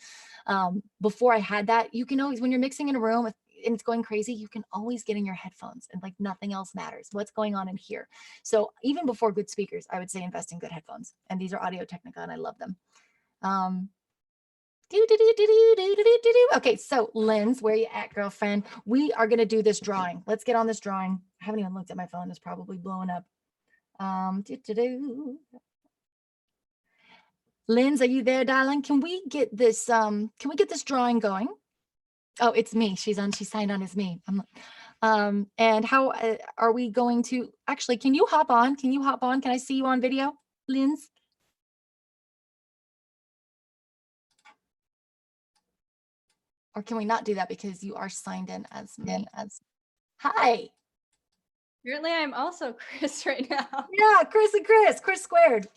before I had that, you can always, when you're mixing in a room and it's going crazy, you can always get in your headphones and like nothing else matters. What's going on in here? So even before good speakers, I would say invest in good headphones. And these are Audio Technica and I love them. Okay, so Linz, where you at, girlfriend? We are gonna do this drawing. Let's get on this drawing. I haven't even looked at my phone. It's probably blowing up. Linz, are you there, darling? Can we get this drawing going? Oh, it's me. She signed on as me. And how are we going to actually, can you hop on? Can I see you on video, Linz? Or can we not do that because you are signed in as me as, hi. Apparently I'm also Chris right now. Yeah, Chris squared.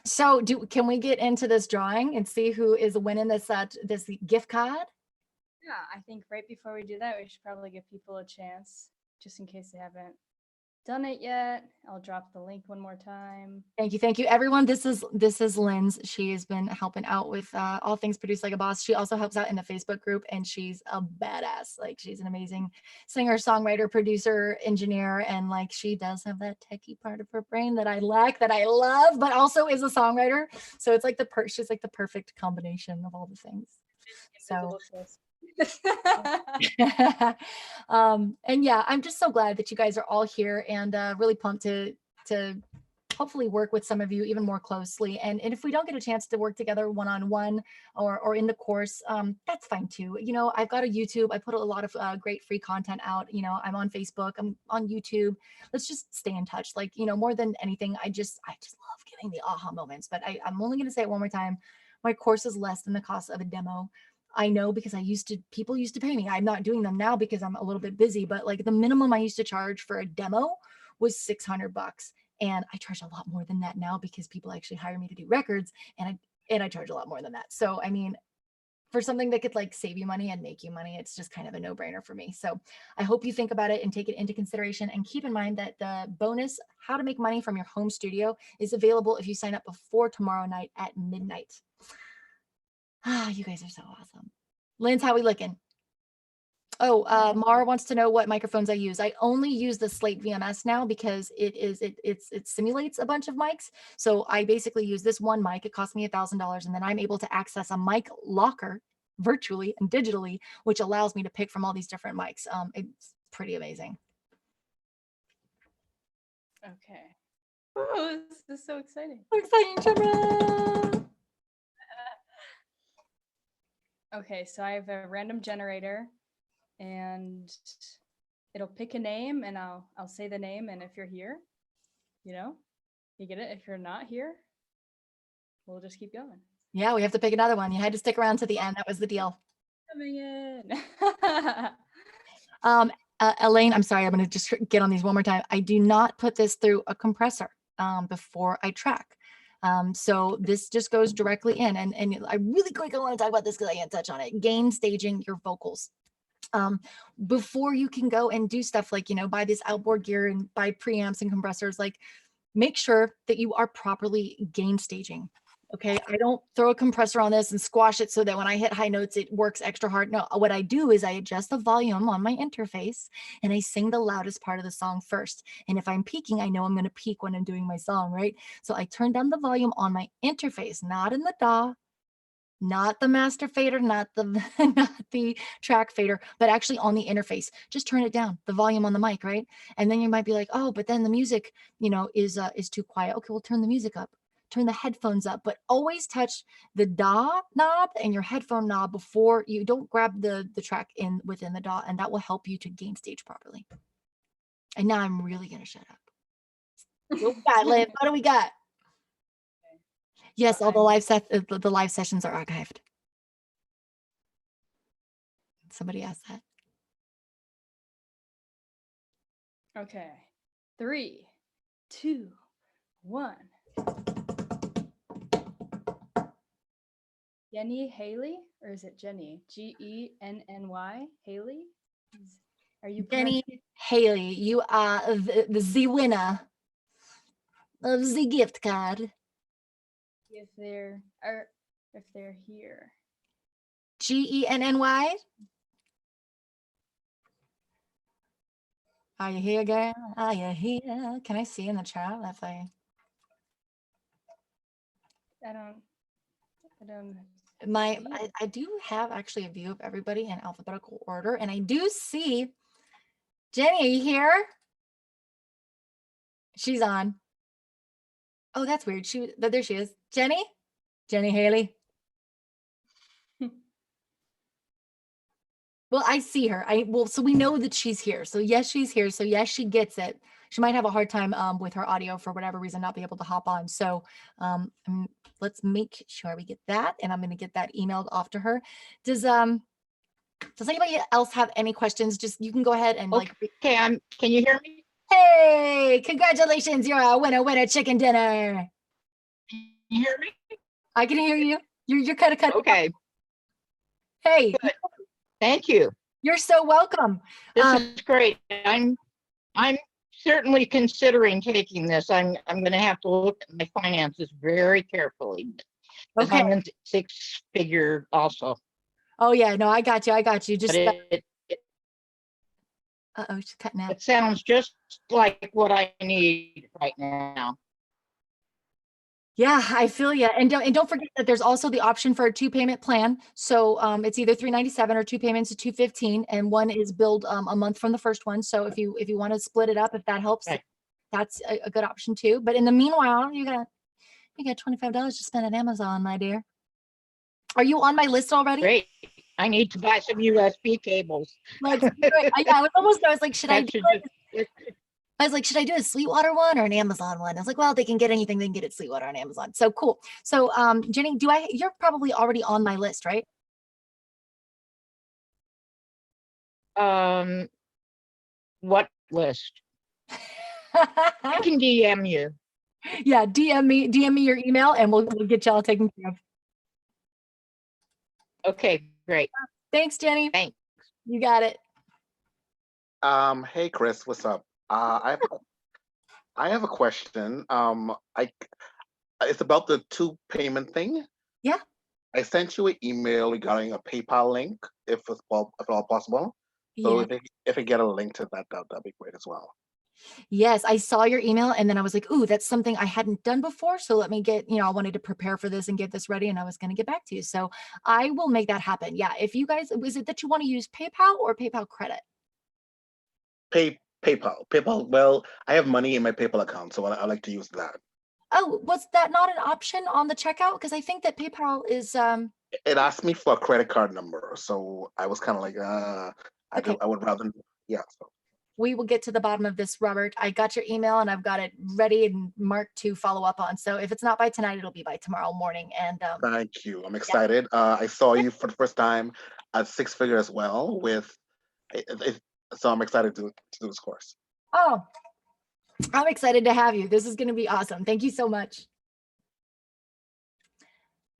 So can we get into this drawing and see who is winning this gift card? Yeah, I think right before we do that, we should probably give people a chance, just in case they haven't done it yet. I'll drop the link one more time. Thank you, everyone. This is Linz. She has been helping out with all things Produce Like a Boss. She also helps out in the Facebook group, and she's a badass. Like, she's an amazing singer, songwriter, producer, engineer, and like she does have that techie part of her brain that I lack, that I love, but also is a songwriter. So it's like she's like the perfect combination of all the things. So. And yeah, I'm just so glad that you guys are all here, and really pumped to hopefully work with some of you even more closely. And if we don't get a chance to work together one-on-one or in the course, that's fine too. You know, I've got a YouTube. I put a lot of great free content out. You know, I'm on Facebook, I'm on YouTube. Let's just stay in touch. Like, you know, more than anything, I just love getting the aha moments. But I'm only going to say it one more time. My course is less than the cost of a demo. I know, because people used to pay me. I'm not doing them now because I'm a little bit busy, but like the minimum I used to charge for a demo was $600. And I charge a lot more than that now because people actually hire me to do records, and I charge a lot more than that. So, I mean, for something that could like save you money and make you money, it's just kind of a no-brainer for me. So I hope you think about it and take it into consideration, and keep in mind that the bonus, how to make money from your home studio, is available if you sign up before tomorrow night at midnight. Ah, you guys are so awesome. Linz, how we looking? Oh, Mara wants to know what microphones I use. I only use the Slate VMS now because it simulates a bunch of mics. So I basically use this one mic. It cost me $1,000, and then I'm able to access a mic locker virtually and digitally, which allows me to pick from all these different mics. It's pretty amazing. Okay. Oh, this is so exciting. So exciting, Chimra. Okay, so I have a random generator, and it'll pick a name, and I'll say the name, and if you're here, you know, you get it. If you're not here, we'll just keep going. Yeah, we have to pick another one. You had to stick around to the end. That was the deal. Coming in. Elaine, I'm sorry, I'm going to just get on these one more time. I do not put this through a compressor before I track. So this just goes directly in, and I really quickly want to talk about this because I can't touch on it. Gain staging your vocals. before you can go and do stuff like, buy this outboard gear and buy preamps and compressors, like make sure that you are properly gain staging. Okay. I don't throw a compressor on this and squash it so that when I hit high notes, it works extra hard. No, what I do is I adjust the volume on my interface and I sing the loudest part of the song first. And if I'm peaking, I know I'm going to peak when I'm doing my song, right? So I turn down the volume on my interface, not in the DAW, not the master fader, not the track fader, but actually on the interface. Just turn it down, the volume on the mic, right? And then you might be like, oh, but then the music, is too quiet. Okay, we'll turn the music up, turn the headphones up, but always touch the DAW knob and your headphone knob before you don't grab the track within the DAW, and that will help you to gain stage properly. And now I'm really gonna shut up. What we got, Liv? What do we got? Yes, all the live sessions are archived. Somebody asked that. Okay. 3, 2, 1. Jenny Haley, or is it Jenny? Genny Haley? Are you Jenny correct? Haley, you are the winner of the gift card. If they're here. Genny. Are you here, girl? Are you here? Can I see in the chat if I I do have actually a view of everybody in alphabetical order, and I do see Jenny. Are you here? She's on. Oh, that's weird. There she is. Jenny Haley. Well, I see her. So we know that she's here. So yes, she's here. So yes, she gets it. She might have a hard time with her audio for whatever reason, not be able to hop on. So let's make sure we get that, and I'm going to get that emailed off to her. Does anybody else have any questions? Just you can go ahead and Okay, can you hear me? Hey, congratulations! You're a winner, chicken dinner. Can you hear me? I can hear you. You're kind of cut. Okay. Hey, Good. Thank you. You're so welcome. This is great. I'm certainly considering taking this. I'm going to have to look at my finances very carefully. Okay. I'm in 6-figure also. Oh yeah, no, I got you. Just But she's cutting out. it sounds just like what I need right now. Yeah, I feel you. And don't forget that there's also the option for a 2-payment plan. So it's either $397 or 2 payments of $215, and one is billed a month from the first one. So if you want to split it up, if that helps, Okay. that's a good option too. But in the meanwhile, you got $25 to spend at Amazon, my dear. Are you on my list already? Great. I need to buy some USB cables. Let's do it. I was like, should I do it? I was like, should I do a Sweetwater one or an Amazon one? I was like, well, they can get anything, they can get it Sweetwater on Amazon. So cool. So Jenny, you're probably already on my list, right? What list? I can DM you. Yeah, DM me your email and we'll get y'all taken care of. Okay, great. Thanks, Jenny. Thanks. You got it. Hey Chris, what's up? I have a question. It's about the 2-payment thing. Yeah. I sent you an email regarding a PayPal link, if at all possible. So Yeah. if I get a link to that'd be great as well. Yes, I saw your email and then I was like, ooh, that's something I hadn't done before. So let me get, I wanted to prepare for this and get this ready, and I was going to get back to you. So I will make that happen. Yeah. If you guys, was it that you want to use PayPal or PayPal credit? PayPal. Well, I have money in my PayPal account, so I like to use that. Oh, was that not an option on the checkout? Because I think that PayPal is It asked me for a credit card number, so I was kind of like, Okay. I would rather, yeah. So. We will get to the bottom of this, Robert. I got your email and I've got it ready and marked to follow up on. So if it's not by tonight, it'll be by tomorrow morning. And Thank you. I'm excited. I saw you for the first time at 6-figure as well. So I'm excited to do this course. Oh, I'm excited to have you. This is going to be awesome. Thank you so much.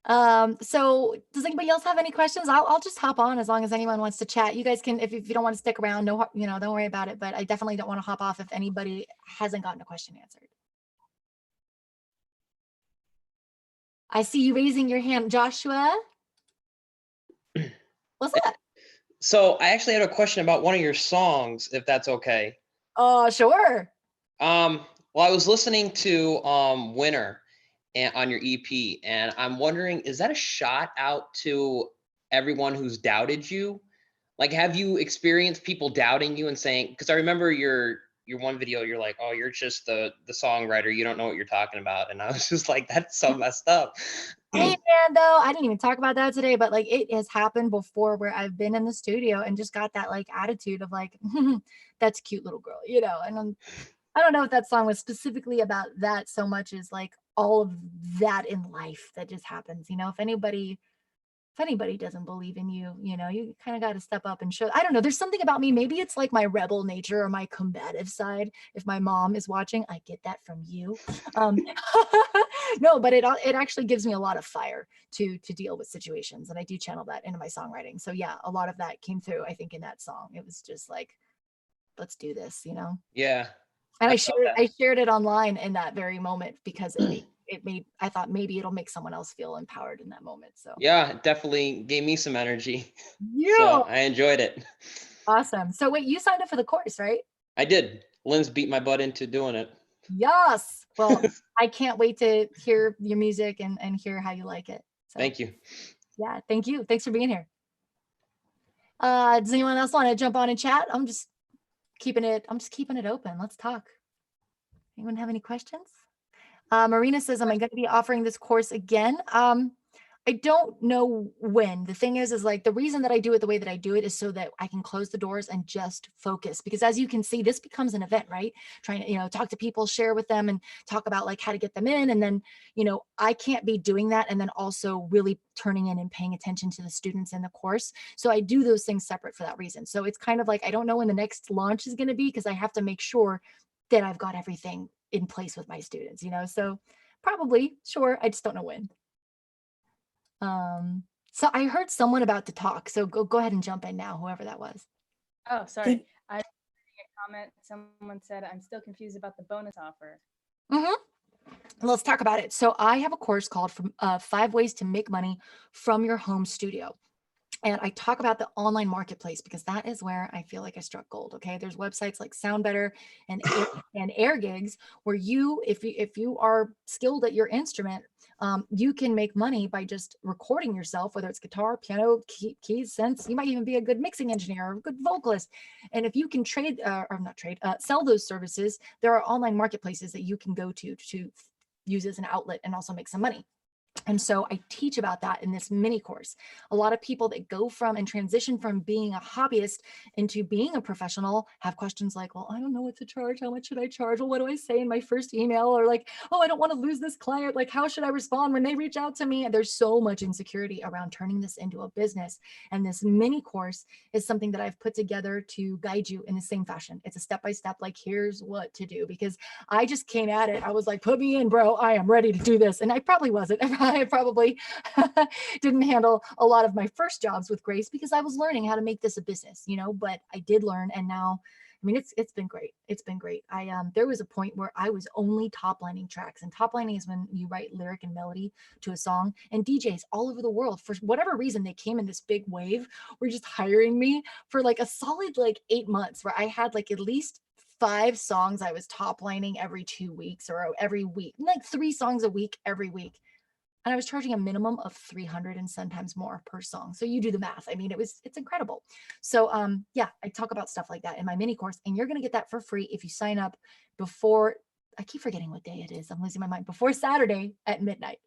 So does anybody else have any questions? I'll just hop on as long as anyone wants to chat. You guys can, if you don't want to stick around, no, don't worry about it. But I definitely don't want to hop off if anybody hasn't gotten a question answered. I see you raising your hand, Joshua. What's that? So I actually had a question about one of your songs, if that's okay. Oh, sure. Well, I was listening to Winner on your EP, and I'm wondering, is that a shot out to everyone who's doubted you? Like, have you experienced people doubting you and saying, because I remember your one video, you're like, oh, you're just the songwriter, you don't know what you're talking about. And I was just like, that's so messed up. Hey man, though, I didn't even talk about that today, but like it has happened before where I've been in the studio and just got that like attitude of like, that's a cute little girl, and I don't know if that song was specifically about that so much as like all of that in life that just happens. If anybody doesn't believe in you, you kind of got to step up and show. I don't know. There's something about me. Maybe it's like my rebel nature or my combative side. If my mom is watching, I get that from you. No, but it actually gives me a lot of fire to deal with situations, and I do channel that into my songwriting. So yeah, a lot of that came through, I think, in that song. It was just like, let's do this, Yeah. And I shared it online in that very moment because I thought maybe it'll make someone else feel empowered in that moment. So Yeah, it definitely gave me some energy. yeah, So I enjoyed it. awesome. So wait, you signed up for the course, right? I did. Lynn's beat my butt into doing it. Yes. Well, I can't wait to hear your music and hear how you like it. So, Thank you. yeah, thank you. Thanks for being here. Does anyone else want to jump on and chat? I'm just keeping it open. Let's talk. Anyone have any questions? Marina says, am I going to be offering this course again? I don't know when. The thing is like the reason that I do it the way that I do it is so that I can close the doors and just focus. Because as you can see, this becomes an event, right? Trying to, talk to people, share with them, and talk about like how to get them in. And then, I can't be doing that and then also really turning in and paying attention to the students in the course. So I do those things separate for that reason. So it's kind of like, I don't know when the next launch is going to be because I have to make sure that I've got everything in place with my students, so probably, sure, I just don't know when. So I heard someone about to talk, so go ahead and jump in now, whoever that was. Oh, sorry. I reading a comment. Someone said, I'm still confused about the bonus offer. Let's talk about it. So I have a course called 5 Ways to Make Money from Your Home Studio. And I talk about the online marketplace because that is where I feel like I struck gold. Okay. There's websites like SoundBetter and Air Gigs where if you are skilled at your instrument, you can make money by just recording yourself, whether it's guitar, piano, keys, synths. You might even be a good mixing engineer or a good vocalist. And if you can sell those services, there are online marketplaces that you can go to use as an outlet and also make some money. And so I teach about that in this mini course. A lot of people that go from and transition from being a hobbyist into being a professional have questions like, well, I don't know what to charge. How much should I charge? Well, what do I say in my first email? Or like, oh, I don't want to lose this client. Like, how should I respond when they reach out to me? And there's so much insecurity around turning this into a business. And this mini course is something that I've put together to guide you in the same fashion. It's a step-by-step, like, here's what to do, because I just came at it. I was like, put me in, bro. I am ready to do this. And I probably wasn't. I probably didn't handle a lot of my first jobs with grace because I was learning how to make this a business, but I did learn. And now, I mean, it's been great. It's been great. There was a point where I was only top lining tracks, and top lining is when you write lyric and melody to a song, and DJs all over the world, for whatever reason, they came in this big wave, were just hiring me for like a solid, 8 months where I had like at least 5 songs I was top lining every 2 weeks or every week, like 3 songs a week, every week. And I was charging a minimum of $300 and sometimes more per song. So you do the math. I mean, it's incredible. So yeah, I talk about stuff like that in my mini course, and you're going to get that for free if you sign up before, I keep forgetting what day it is. I'm losing my mind, before Saturday at midnight.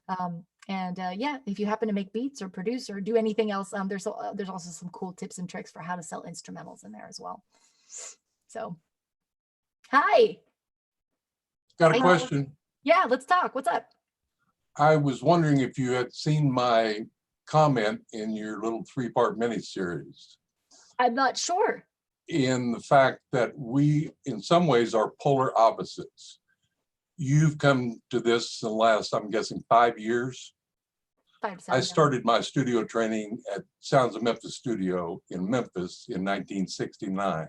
Yeah, if you happen to make beats or produce or do anything else, there's also some cool tips and tricks for how to sell instrumentals in there as well. So, hi. Got a question. Yeah, let's talk. What's up? I was wondering if you had seen my comment in your little 3-part mini-series I'm not sure. in the fact that we, in some ways, are polar opposites. You've come to this in the last, I'm guessing, 5 years. 5 to 7. I yeah. started my studio training at Sounds of Memphis Studio in Memphis in 1969.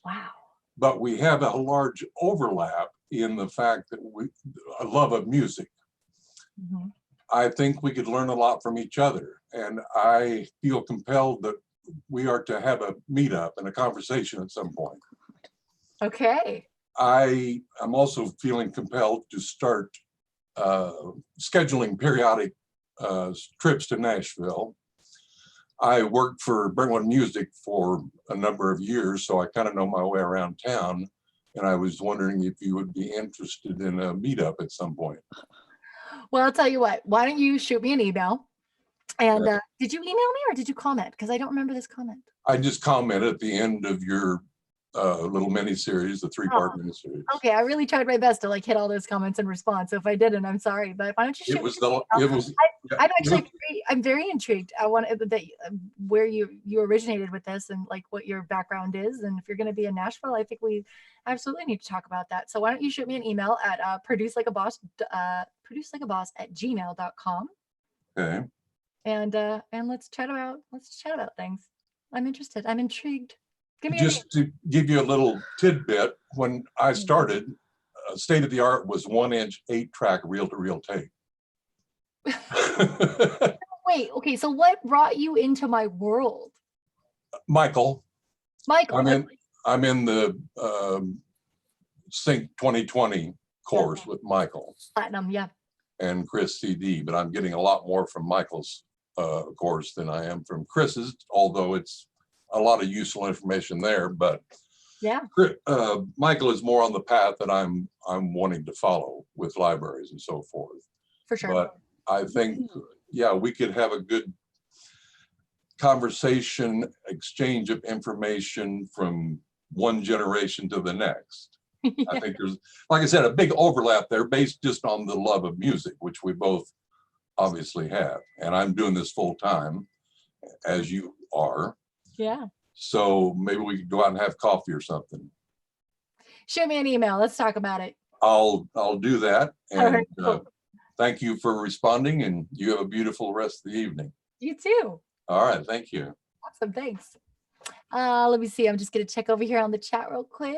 Wow. But we have a large overlap in the fact that a love of music. Mhm. I think we could learn a lot from each other. And I feel compelled that we are to have a meetup and a conversation at some point. Okay. I am also feeling compelled to start scheduling periodic trips to Nashville. I worked for Brentwood Music for a number of years, so I kind of know my way around town. And I was wondering if you would be interested in a meetup at some point. Well, I'll tell you what, why don't you shoot me an email? And did you email me or did you comment? Because I don't remember this comment. I just commented at the end of your little mini series, the 3-part mini series. Okay, I really tried my best to like hit all those comments and respond. So if I didn't, I'm sorry. But why don't you shoot It was me an the, email? it was, I'm actually I'm very intrigued. I want that where you originated with this and like what your background is. And if you're going to be in Nashville, I think we absolutely need to talk about that. So why don't you shoot me an email at producelikeaboss@gmail.com. okay. And let's chat about things. I'm interested. I'm intrigued. Give me Just to give you a little tidbit, when I started, state of the art was 1-inch 8-track reel-to-reel tape. Wait, okay, so what brought you into my world? Michael, Michael. I'm in the Sync 2020 course with Michael Platinum, yeah. and Chris CD, but I'm getting a lot more from Michael's course than I am from Chris's, although it's a lot of useful information there. But yeah, Michael is more on the path that I'm wanting to follow with libraries and so forth. For sure. But I think, yeah, we could have a good conversation, exchange of information from one generation to the next. Yeah. I think there's, like I said, a big overlap there based just on the love of music, which we both obviously have. And I'm doing this full time, as you are. Yeah. So maybe we could go out and have coffee or something. Shoot me an email. Let's talk about it. I'll do that. All And right, cool. thank you for responding, and you have a beautiful rest of the evening. You too. All right, thank you. Awesome, thanks. Let me see. I'm just going to check over here on the chat real quick.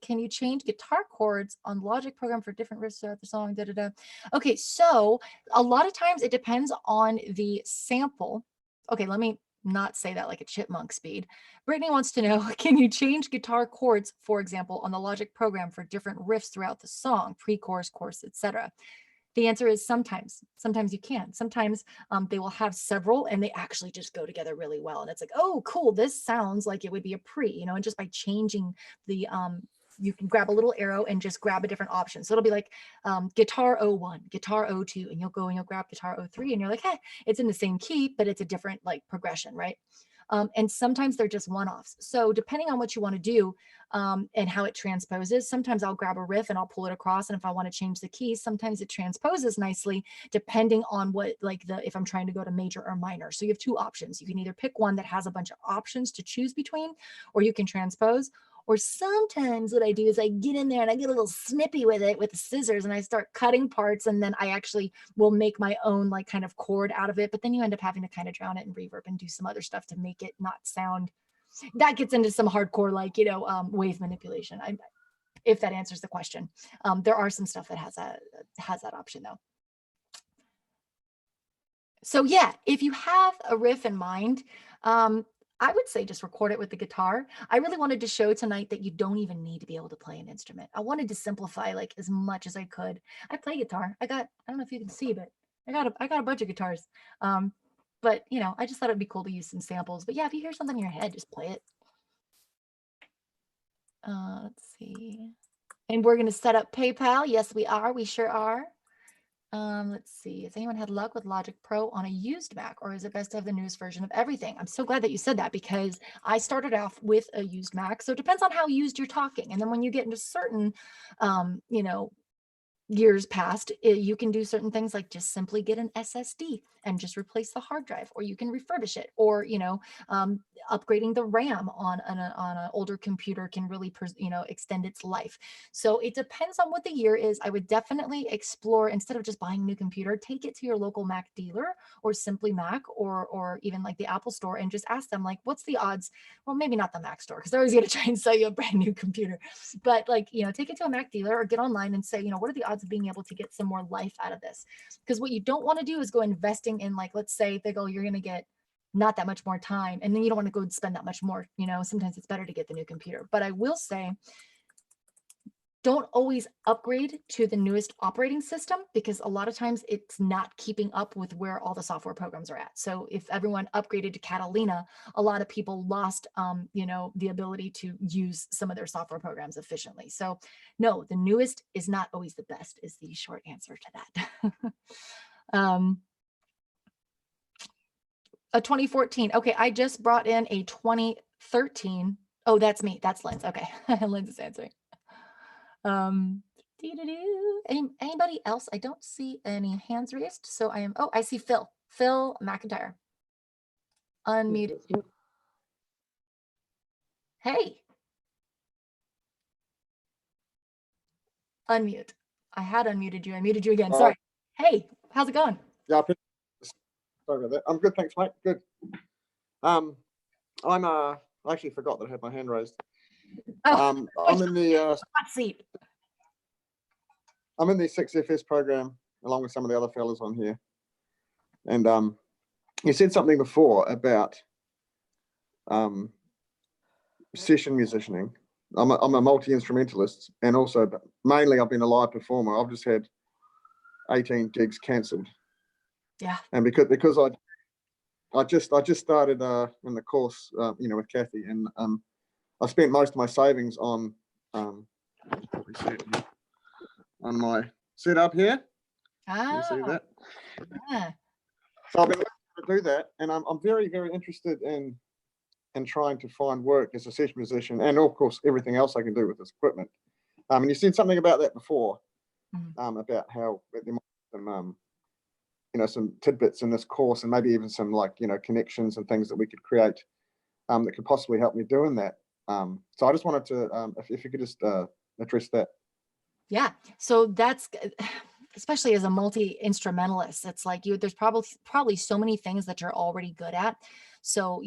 Can you change guitar chords on Logic program for different riffs throughout the song? Okay, so a lot of times it depends on the sample. Okay, let me not say that like a chipmunk speed. Brittany wants to know, can you change guitar chords, for example, on the Logic program for different riffs throughout the song, pre-chorus, chorus, etc.? The answer is sometimes. Sometimes you can. Sometimes they will have several and they actually just go together really well. And it's like, oh, cool, this sounds like it would be a pre, and just by changing the, you can grab a little arrow and just grab a different option. So it'll be like guitar 01, guitar 02, and you'll go and you'll grab guitar 03 and you're like, hey, it's in the same key, but it's a different like progression, right? And sometimes they're just one-offs. So depending on what you want to do and how it transposes, sometimes I'll grab a riff and I'll pull it across. And if I want to change the keys, sometimes it transposes nicely depending on what, like if I'm trying to go to major or minor. So you have two options. You can either pick one that has a bunch of options to choose between, or you can transpose. Or sometimes what I do is I get in there and I get a little snippy with it with the scissors and I start cutting parts, and then I actually will make my own like kind of chord out of it. But then you end up having to kind of drown it in reverb and do some other stuff to make it not sound. That gets into some hardcore like, wave manipulation. If that answers the question. There are some stuff that has that option though. So yeah, if you have a riff in mind, I would say just record it with the guitar. I really wanted to show tonight that you don't even need to be able to play an instrument. I wanted to simplify like as much as I could. I play guitar. I don't know if you can see, but I got a bunch of guitars. But I just thought it'd be cool to use some samples. But yeah, if you hear something in your head, just play it. Let's see. And we're gonna set up PayPal. Yes, we are. We sure are. Let's see. Has anyone had luck with Logic Pro on a used Mac, or is it best to have the newest version of everything? I'm so glad that you said that, because I started off with a used Mac. So it depends on how used you're talking. And then when you get into certain, years past, you can do certain things like just simply get an SSD and just replace the hard drive, or you can refurbish it, or upgrading the RAM on an older computer can really extend its life. So it depends on what the year is. I would definitely explore, instead of just buying a new computer, take it to your local Mac dealer or Simply Mac, or even like the Apple store, and just ask them like, what's the odds? Well, maybe not the Mac store, because they're always going to try and sell you a brand new computer, but like, take it to a Mac dealer or get online and say, what are the odds of being able to get some more life out of this? Because what you don't want to do is go investing in, like, let's say they go, you're going to get not that much more time, and then you don't want to go and spend that much more. Sometimes it's better to get the new computer. But I will say, don't always upgrade to the newest operating system, because a lot of times it's not keeping up with where all the software programs are at. So if everyone upgraded to Catalina, a lot of people lost, the ability to use some of their software programs efficiently. So no, the newest is not always the best, is the short answer to that. A 2014. Okay, I just brought in a 2013. Oh, that's me. That's Lynn's. Okay, Lynn's is answering. Anybody else? I don't see any hands raised. So I see Phil McIntyre. Unmuted. Hey. Unmute. I had unmuted you. I muted you again. Sorry. Hey, how's it going? Yeah, sorry about that. I'm good, thanks, mate. Good. I actually forgot that I had my hand raised. I'm in the hot seat. I'm in the 6FS program along with some of the other fellas on here. And you said something before about session musicianing. I'm a multi-instrumentalist, and also mainly I've been a live performer. I've just had 18 gigs cancelled. Yeah. And because I just started in the course, with Kathy, and I spent most of my savings on my setup here. You see that? Yeah. So I've been looking to do that, and I'm very, very interested in trying to find work as a session musician, and of course everything else I can do with this equipment. And you said something about that before, about how there might be some tidbits in this course, and maybe even some connections and things that we could create that could possibly help me doing that. So I just wanted to, if you could just address that. Yeah. So that's, especially as a multi-instrumentalist, it's like there's probably so many things that you're already good at. So,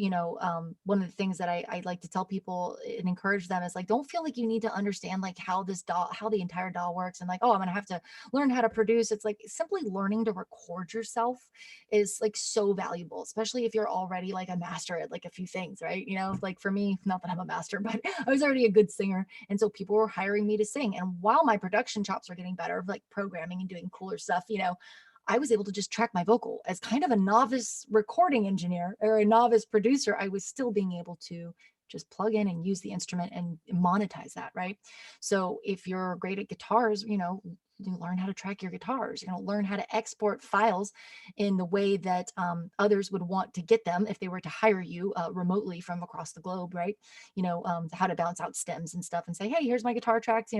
one of the things that I like to tell people and encourage them is like, don't feel like you need to understand like how the entire DAW works, and like, oh, I'm going to have to learn how to produce. It's like simply learning to record yourself is like so valuable, especially if you're already like a master at like a few things, right? Like for me, not that I'm a master, but I was already a good singer. And so people were hiring me to sing. And while my production chops are getting better, like programming and doing cooler stuff, I was able to just track my vocal. As kind of a novice recording engineer or a novice producer, I was still being able to just plug in and use the instrument and monetize that, right? So if you're great at guitars, you learn how to track your guitars. You're going to learn how to export files in the way that others would want to get them if they were to hire you remotely from across the globe, right? How to bounce out stems and stuff and say, hey, here's my guitar tracks,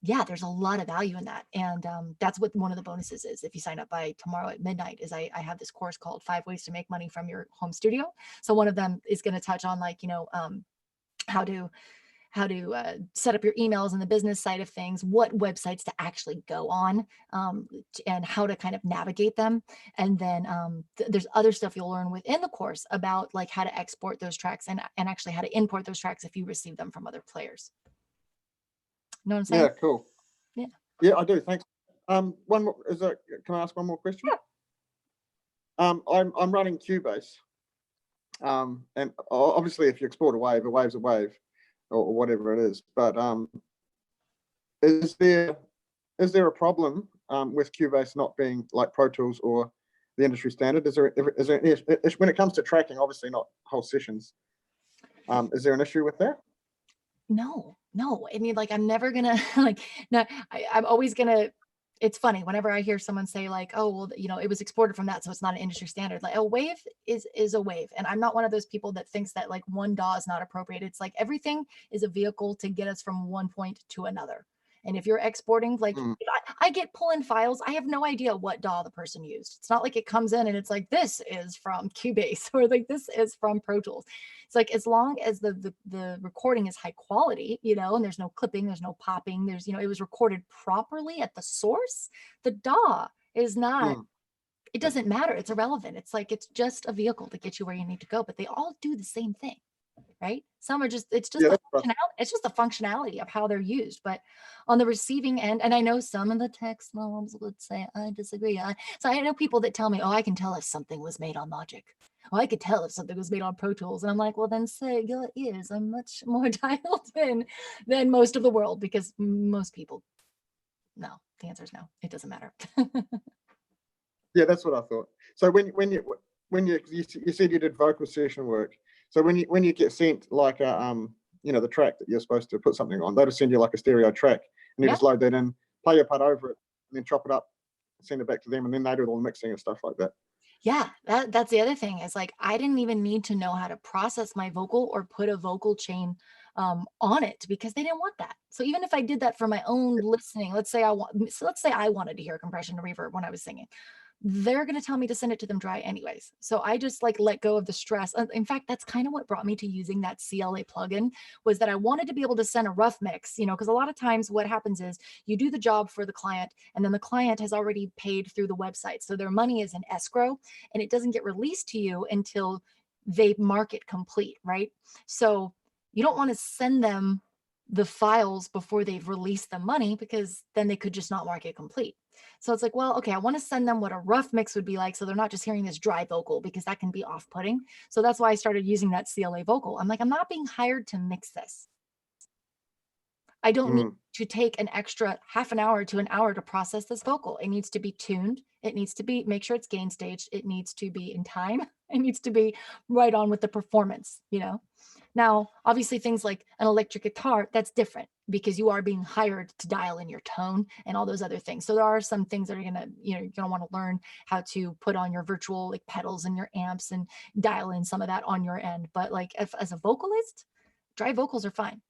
Yeah, there's a lot of value in that. And that's what one of the bonuses is. If you sign up by tomorrow at midnight, is I have this course called 5 Ways to Make Money from Your Home Studio. So one of them is going to touch on like, how to set up your emails and the business side of things, what websites to actually go on, and how to kind of navigate them. And then there's other stuff you'll learn within the course about like how to export those tracks and actually how to import those tracks if you receive them from other players. Know what I'm saying? Yeah, cool. Yeah, I do. Thanks. One more. Can I ask one more question? Yeah. I'm running Cubase. And obviously, if you export a wave's a wave, or whatever it is. But is there a problem with Cubase not being like Pro Tools or the industry standard? Is there when it comes to tracking, obviously not whole sessions? Is there an issue with that? No. I mean, like, I'm never gonna like, no, I'm always gonna, it's funny whenever I hear someone say like, oh, well, it was exported from that, so it's not an industry standard. Like a wave is a wave. And I'm not one of those people that thinks that like one DAW is not appropriate. It's like everything is a vehicle to get us from one point to another. And if you're exporting, like Mm. if I get pull-in files, I have no idea what DAW the person used. It's not like it comes in and it's like, this is from Cubase or like this is from Pro Tools. It's like, as long as the recording is high quality, you know, and there's no clipping, there's no popping, there's, you know, it was recorded properly at the source, the DAW is not, Mm. it doesn't matter. It's irrelevant. It's like, it's just a vehicle to get you where you need to go, but they all do the same thing. Right? Some are just, it's just Yeah, the that's right. it's just the functionality of how they're used. But on the receiving end, and I know some of the tech snobs would say, I disagree. So I know people that tell me, oh, I can tell if something was made on Logic. Oh, I could tell if something was made on Pro Tools. And I'm like, well, then say your ears are much more dialed in than most of the world, because most people, no, the answer is no. It doesn't matter. Yeah, that's what I thought. So you said you did vocal session work. So when you get sent like a you know, the track that you're supposed to put something on, they just send you like a stereo track, and you Yeah. just load that in, play your part over it, and then chop it up, send it back to them, and then they do all the mixing and stuff like that. Yeah, that's the other thing, is like, I didn't even need to know how to process my vocal or put a vocal chain on it, because they didn't want that. So even if I did that for my own listening, let's say I wanted to hear compression and reverb when I was singing, they're going to tell me to send it to them dry anyways. So I just like let go of the stress. In fact, that's kind of what brought me to using that CLA plugin, was that I wanted to be able to send a rough mix, you know, because a lot of times what happens is you do the job for the client, and then the client has already paid through the website. So their money is in escrow, and it doesn't get released to you until they mark it complete, right? So you don't want to send them the files before they've released the money, because then they could just not mark it complete. So it's like, well, okay, I want to send them what a rough mix would be like, so they're not just hearing this dry vocal, because that can be off-putting. So that's why I started using that CLA vocal. I'm like, I'm not being hired to mix this. I don't need to take an extra half an hour to an hour to process this vocal. It needs to be tuned. It needs to be, make sure it's gain staged. It needs to be in time. It needs to be right on with the performance, you know? Now, obviously things like an electric guitar, that's different, because you are being hired to dial in your tone and all those other things. So there are some things that are gonna, you know, you're gonna want to learn how to put on your virtual like pedals and your amps and dial in some of that on your end. But like, if as a vocalist, dry vocals are fine.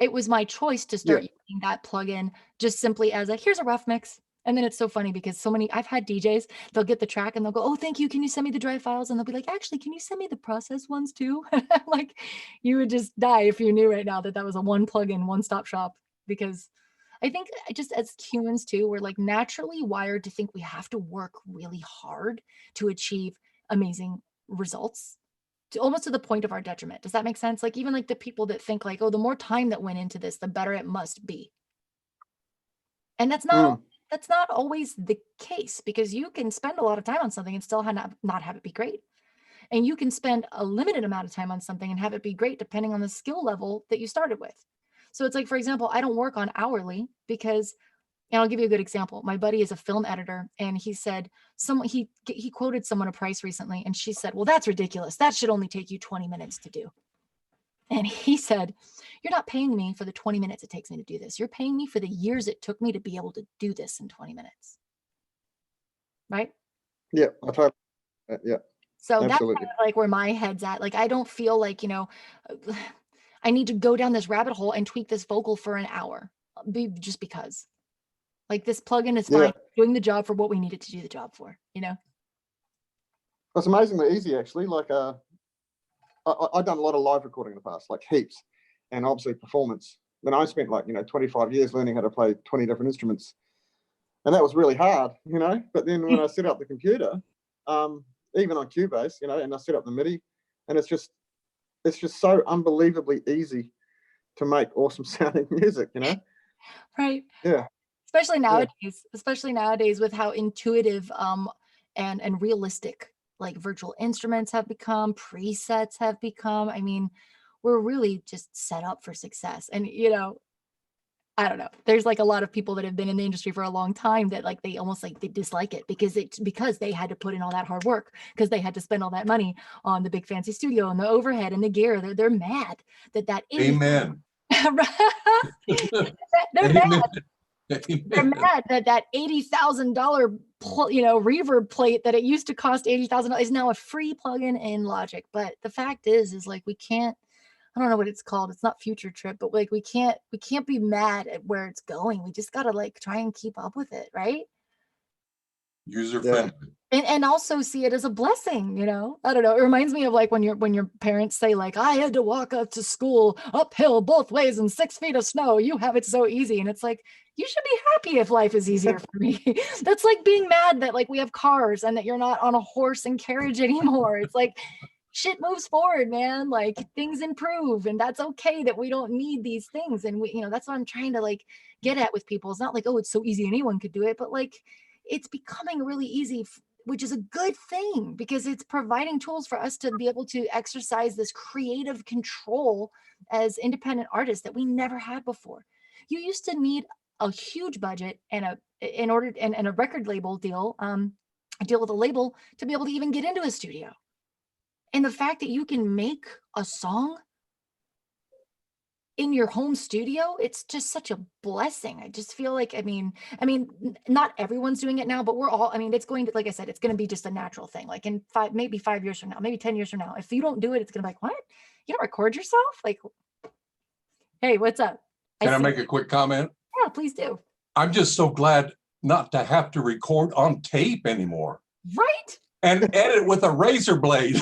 It was my choice to start using that plugin just simply as like, here's a rough mix. And then it's so funny, because I've had DJs, they'll get the track and they'll go, oh, thank you. Can you send me the dry files? And they'll be like, actually, can you send me the process ones too? Like, you would just die if you knew right now that that was a one plugin, one stop shop. Because I think just as humans too, we're like naturally wired to think we have to work really hard to achieve amazing results, almost to the point of our detriment. Does that make sense? Like, even like the people that think like, oh, the more time that went into this, the better it must be. And that's not always the case, because you can spend a lot of time on something and still not have it be great. And you can spend a limited amount of time on something and have it be great, depending on the skill level that you started with. So it's like, for example, I don't work on hourly because, and I'll give you a good example. My buddy is a film editor, and he said he quoted someone a price recently, and she said, well, that's ridiculous. That should only take you 20 minutes to do. And he said, you're not paying me for the 20 minutes it takes me to do this. You're paying me for the years it took me to be able to do this in 20 minutes. Right? Yeah, I totally. Yeah. So that's absolutely. kind of like where my head's at. Like, I don't feel like, you know, I need to go down this rabbit hole and tweak this vocal for an hour just because. Like, this plugin is fine doing the job for what we need it to do the job for, you know? It's amazingly easy, actually. Like, I've done a lot of live recording in the past, like heaps, and obviously performance. Then I spent like, 25 years learning how to play 20 different instruments. And that was really hard, but then when I set up the computer, even on Cubase, and I set up the MIDI, and it's just so unbelievably easy to make awesome sounding music, Right. Yeah. Especially nowadays with how intuitive and realistic like virtual instruments have become, presets have become. I mean, we're really just set up for success. And I don't know. There's like a lot of people that have been in the industry for a long time that like they almost like they dislike it because they had to put in all that hard work, because they had to spend all that money on the big fancy studio and the overhead and the gear. They're mad that is Amen. They're mad. Amen. They're mad that $80,000 reverb plate that it used to cost $80,000 is now a free plugin in Logic. But the fact is like we can't I don't know what it's called. It's not future trip, but like we can't be mad at where it's going. We just gotta like try and keep up with it, right? User friendly. And also see it as a blessing, you know. I don't know. It reminds me of like when your parents say like, I had to walk up to school uphill both ways in 6 feet of snow. You have it so easy. And it's like, you should be happy if life is easier for me. That's like being mad that like we have cars and that you're not on a horse and carriage anymore. It's like shit moves forward, man. Like things improve, and that's okay that we don't need these things. And we, you know, that's what I'm trying to like get at with people. It's not like, oh, it's so easy, anyone could do it, but like it's becoming really easy, which is a good thing because it's providing tools for us to be able to exercise this creative control as independent artists that we never had before. You used to need a huge budget and a record label deal, a deal with a label to be able to even get into a studio. And the fact that you can make a song in your home studio, it's just such a blessing. I just feel like, I mean, not everyone's doing it now, but we're all, I mean, it's going to, like I said, it's going to be just a natural thing. Like in maybe 5 years from now, maybe 10 years from now, if you don't do it, it's going to be like, what? You don't record yourself? Like, hey, what's up? Can I make a quick comment? Yeah, please do. I'm just so glad not to have to record on tape anymore. Right? And edit with a razor blade.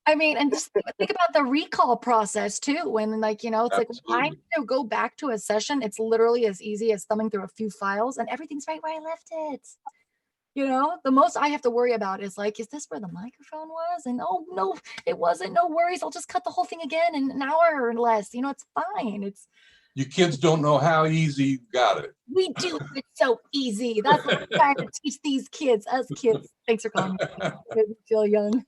I mean, and just think about the recall process too. When like, you know, it's like when I need to go back to a session, it's literally as easy as thumbing through a few files and everything's right where I left it. You know, the most I have to worry about is like, is this where the microphone was? And oh no, it wasn't. No worries. I'll just cut the whole thing again in an hour or less. You know, it's fine. It's You kids don't know how easy you got it. we do it so easy. That's what I'm trying to teach these kids, us kids. Thanks for calling me. Made me feel young.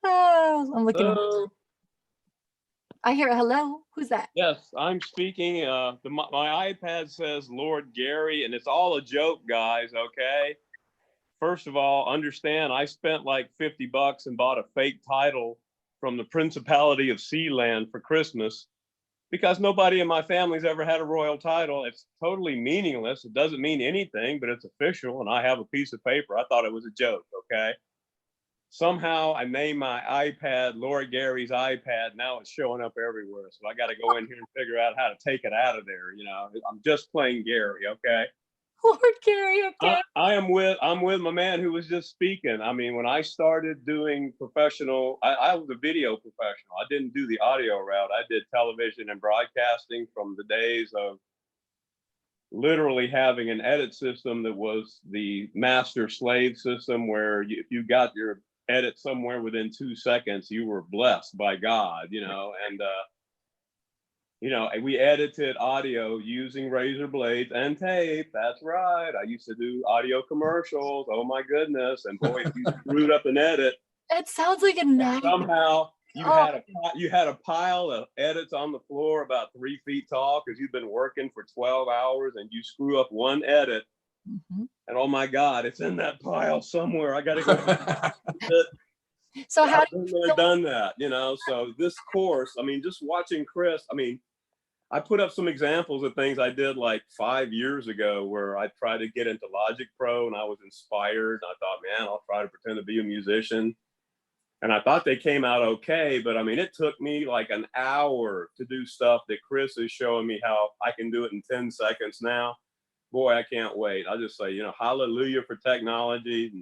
Oh, I'm looking. Hello. I hear a hello. Who's that? Yes, I'm speaking. My iPad says Lord Gary, and it's all a joke, guys. Okay. First of all, understand I spent like $50 and bought a fake title from the Principality of Sealand for Christmas because nobody in my family's ever had a royal title. It's totally meaningless. It doesn't mean anything, but it's official, and I have a piece of paper. I thought it was a joke. Okay. Somehow I named my iPad Lord Gary's iPad. Now it's showing up everywhere. So I got to go in here and figure out how to take it out of there. You know, I'm just playing Gary. Okay. Lord Gary. Okay. I'm with my man who was just speaking. I mean, when I started doing professional, I was a video professional. I didn't do the audio route. I did television and broadcasting from the days of literally having an edit system that was the master slave system where if you got your edit somewhere within 2 seconds, you were blessed by God, you know, and, you know, we edited audio using razor blades and tape. That's right. I used to do audio commercials. Oh my goodness. And boy, if you screwed up an edit, it sounds like a nightmare. Somehow you had a pile of edits on the floor about 3 feet tall because you've been working for 12 hours and you screw up one edit. Mm-hmm. And oh my God, it's in that pile somewhere. I got to go. So how do you done that? You know, so this course, I mean, just watching Chris, I mean, I put up some examples of things I did like 5 years ago where I tried to get into Logic Pro and I was inspired. I thought, man, I'll try to pretend to be a musician. And I thought they came out okay, but I mean, it took me like an hour to do stuff that Chris is showing me how I can do it in 10 seconds now. Boy, I can't wait. I'll just say, you know, hallelujah for technology.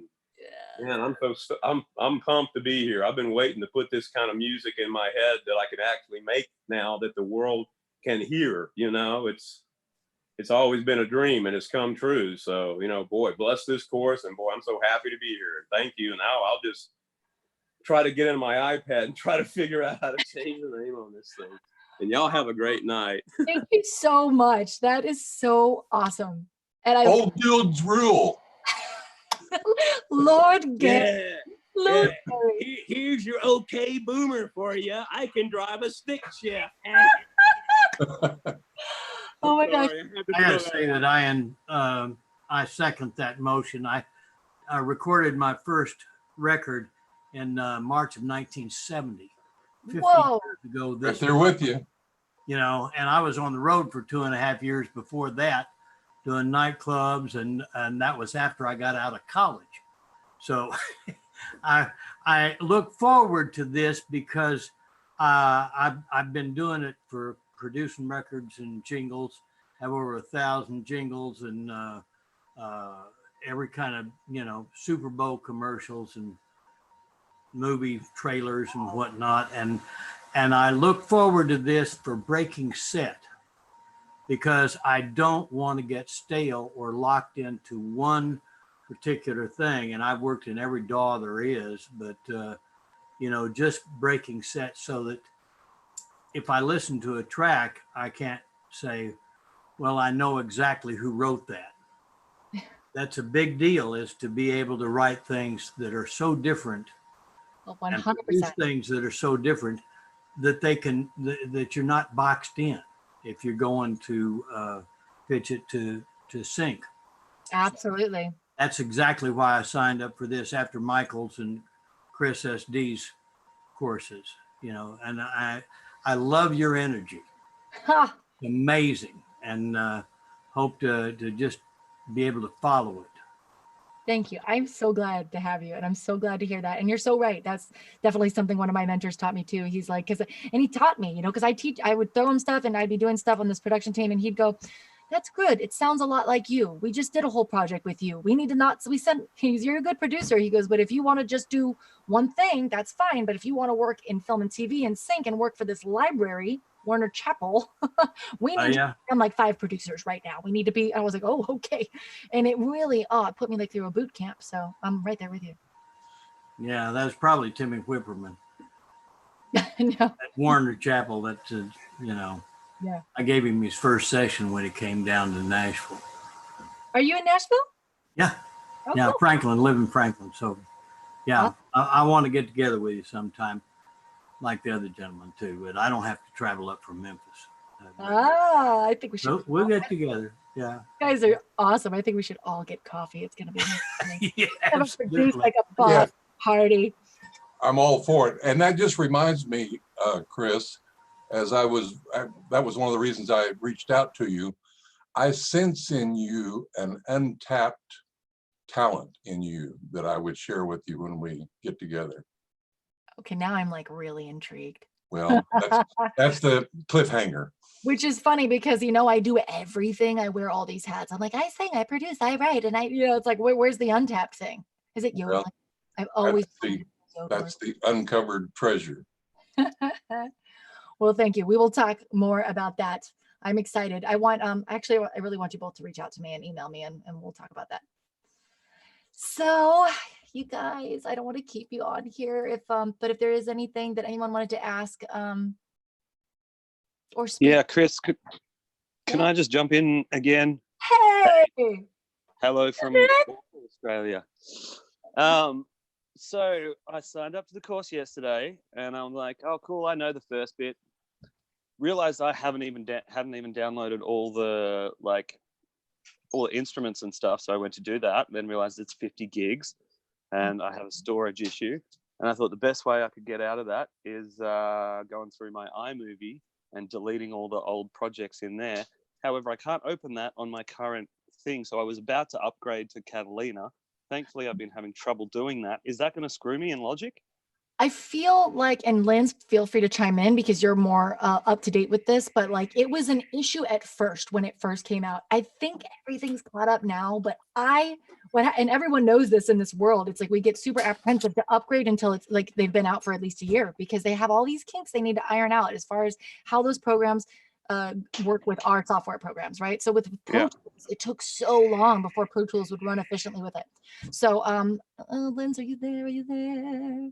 And, man, I'm pumped to be here. I've been waiting to put this kind of music in my head that I can actually make now that the world can hear. You know, it's always been a dream and it's come true. So, you know, boy, bless this course, and boy, I'm so happy to be here. Thank you. And now I'll just try to get in my iPad and try to figure out how to change the name on this thing. And y'all have a great night. Thank you so much. That is so awesome. And I old dudes rule. Lord Gary. Yeah. Lord Yeah. Gary. Here's your okay boomer for you. I can drive a stick shift. Oh my gosh. Sorry, I gotta say that I second that motion. I recorded my first record in March of 1970. 15 Whoa. years ago Right this there with you. you know, and I was on the road for 2.5 years before that, doing nightclubs, and that was after I got out of college. So I look forward to this because I've been doing it for producing records and jingles. Have over 1,000 jingles and every kind of, you know, Super Bowl commercials and movie trailers and whatnot. And I look forward to this for breaking set because I don't want to get stale or locked into one particular thing. And I've worked in every DAW there is, but you know, just breaking set so that if I listen to a track, I can't say, well, I know exactly who wrote that. That's a big deal, is to be able to write things that are so different Well, and 100%. produce things that are so different that they can, that you're not boxed in if you're going to pitch it to sync. Absolutely. That's exactly why I signed up for this after Michael's and Chris SD's courses, you know, and I love your energy. Ha! Amazing. And hope to just be able to follow it. Thank you. I'm so glad to have you. And I'm so glad to hear that. And you're so right. That's definitely something one of my mentors taught me too. He's like, and he taught me, you know, because I would throw him stuff and I'd be doing stuff on this production team and he'd go, that's good. It sounds a lot like you. We just did a whole project with you. We need to not, so you're a good producer. He goes, but if you want to just do one thing, that's fine. But if you want to work in film and TV and sync and work for this library, Warner Chapel, we need to become like 5 producers right now. We need to be, I was like, oh, okay. And it really, it put me like through a boot camp. So I'm right there with you. Yeah, that's probably Timmy Whipperman. No. At Warner Chapel, that's, you know, yeah. I gave him his first session when he came down to Nashville. Are you in Nashville? Yeah. Oh, yeah, cool. Franklin, live in Franklin. So yeah, I want to get together with you sometime like the other gentleman too, but I don't have to travel up from Memphis. I think we should. We'll get together. Yeah. You guys are awesome. I think we should all get coffee. It's going to be Yeah, produce like a boss party. I'm all for it. And that just reminds me, Chris, as that was one of the reasons I reached out to you. I sense in you an untapped talent in you that I would share with you when we get together. Okay, now I'm like really intrigued. Well, that's the cliffhanger. Which is funny because, you know, I do everything. I wear all these hats. I'm like, I sing, I produce, I write. And it's like, where's the untapped thing? Is it yoga? Well, I've always. That's the uncovered treasure. Well, thank you. We will talk more about that. I'm excited. I want, actually, I really want you both to reach out to me and email me and we'll talk about that. So you guys, I don't want to keep you on here but if there is anything that anyone wanted to ask, or speak. Yeah, Chris, can I just jump in again? Hey! Hello from Australia. So I signed up to the course yesterday and I'm like, oh, cool. I know the first bit. Realized I haven't even downloaded all the instruments and stuff. So I went to do that, then realized it's 50 gigs and I have a storage issue. And I thought the best way I could get out of that is going through my iMovie and deleting all the old projects in there. However, I can't open that on my current thing. So I was about to upgrade to Catalina. Thankfully, I've been having trouble doing that. Is that going to screw me in Logic? I feel like, and Lynn, feel free to chime in because you're more up to date with this, but like it was an issue at first when it first came out. I think everything's caught up now, but and everyone knows this in this world. It's like we get super apprehensive to upgrade until it's like they've been out for at least a year because they have all these kinks they need to iron out as far as how those programs work with our software programs, right? So with Pro Tools, it took so long before Pro Tools would run efficiently with it. So, Linz, are you there? Are you there?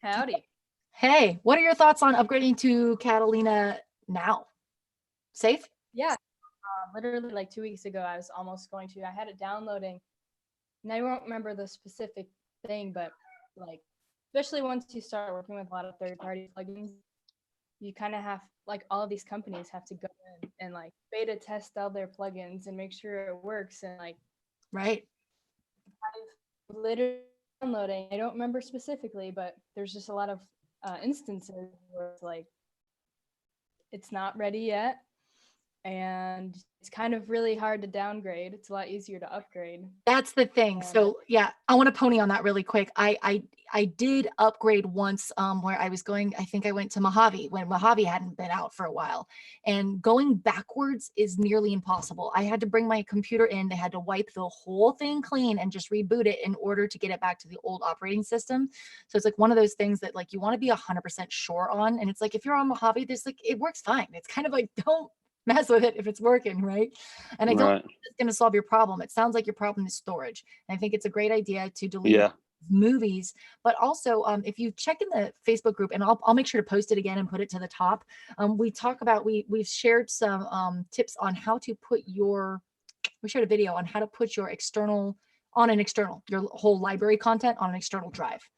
Howdy. Hey, what are your thoughts on upgrading to Catalina now? Safe? Yeah. Literally like 2 weeks ago, I was almost going to. I had it downloading, and I won't remember the specific thing, but like, especially once you start working with a lot of third-party plugins, you kind of have, like, all of these companies have to go in and like beta test all their plugins and make sure it works. And like, right. I've literally downloading, I don't remember specifically, but there's just a lot of instances where it's like, it's not ready yet. and it's kind of really hard to downgrade. It's a lot easier to upgrade. That's the thing. And So yeah, I want to pony on that really quick. I did upgrade once where I was going, I think I went to Mojave when Mojave hadn't been out for a while. And going backwards is nearly impossible. I had to bring my computer in, they had to wipe the whole thing clean and just reboot it in order to get it back to the old operating system. So it's like one of those things that like you want to be 100% sure on. And it's like if you're on Mojave, there's like it works fine. It's kind of like don't mess with it if it's working, right? And I don't Right. think it's going to solve your problem. It sounds like your problem is storage. And I think it's a great idea to delete Yeah. movies, but also if you check in the Facebook group, and I'll make sure to post it again and put it to the top. We talk about we've shared some tips on how to put we shared a video on how to put your external on an external, your whole library content on an external drive.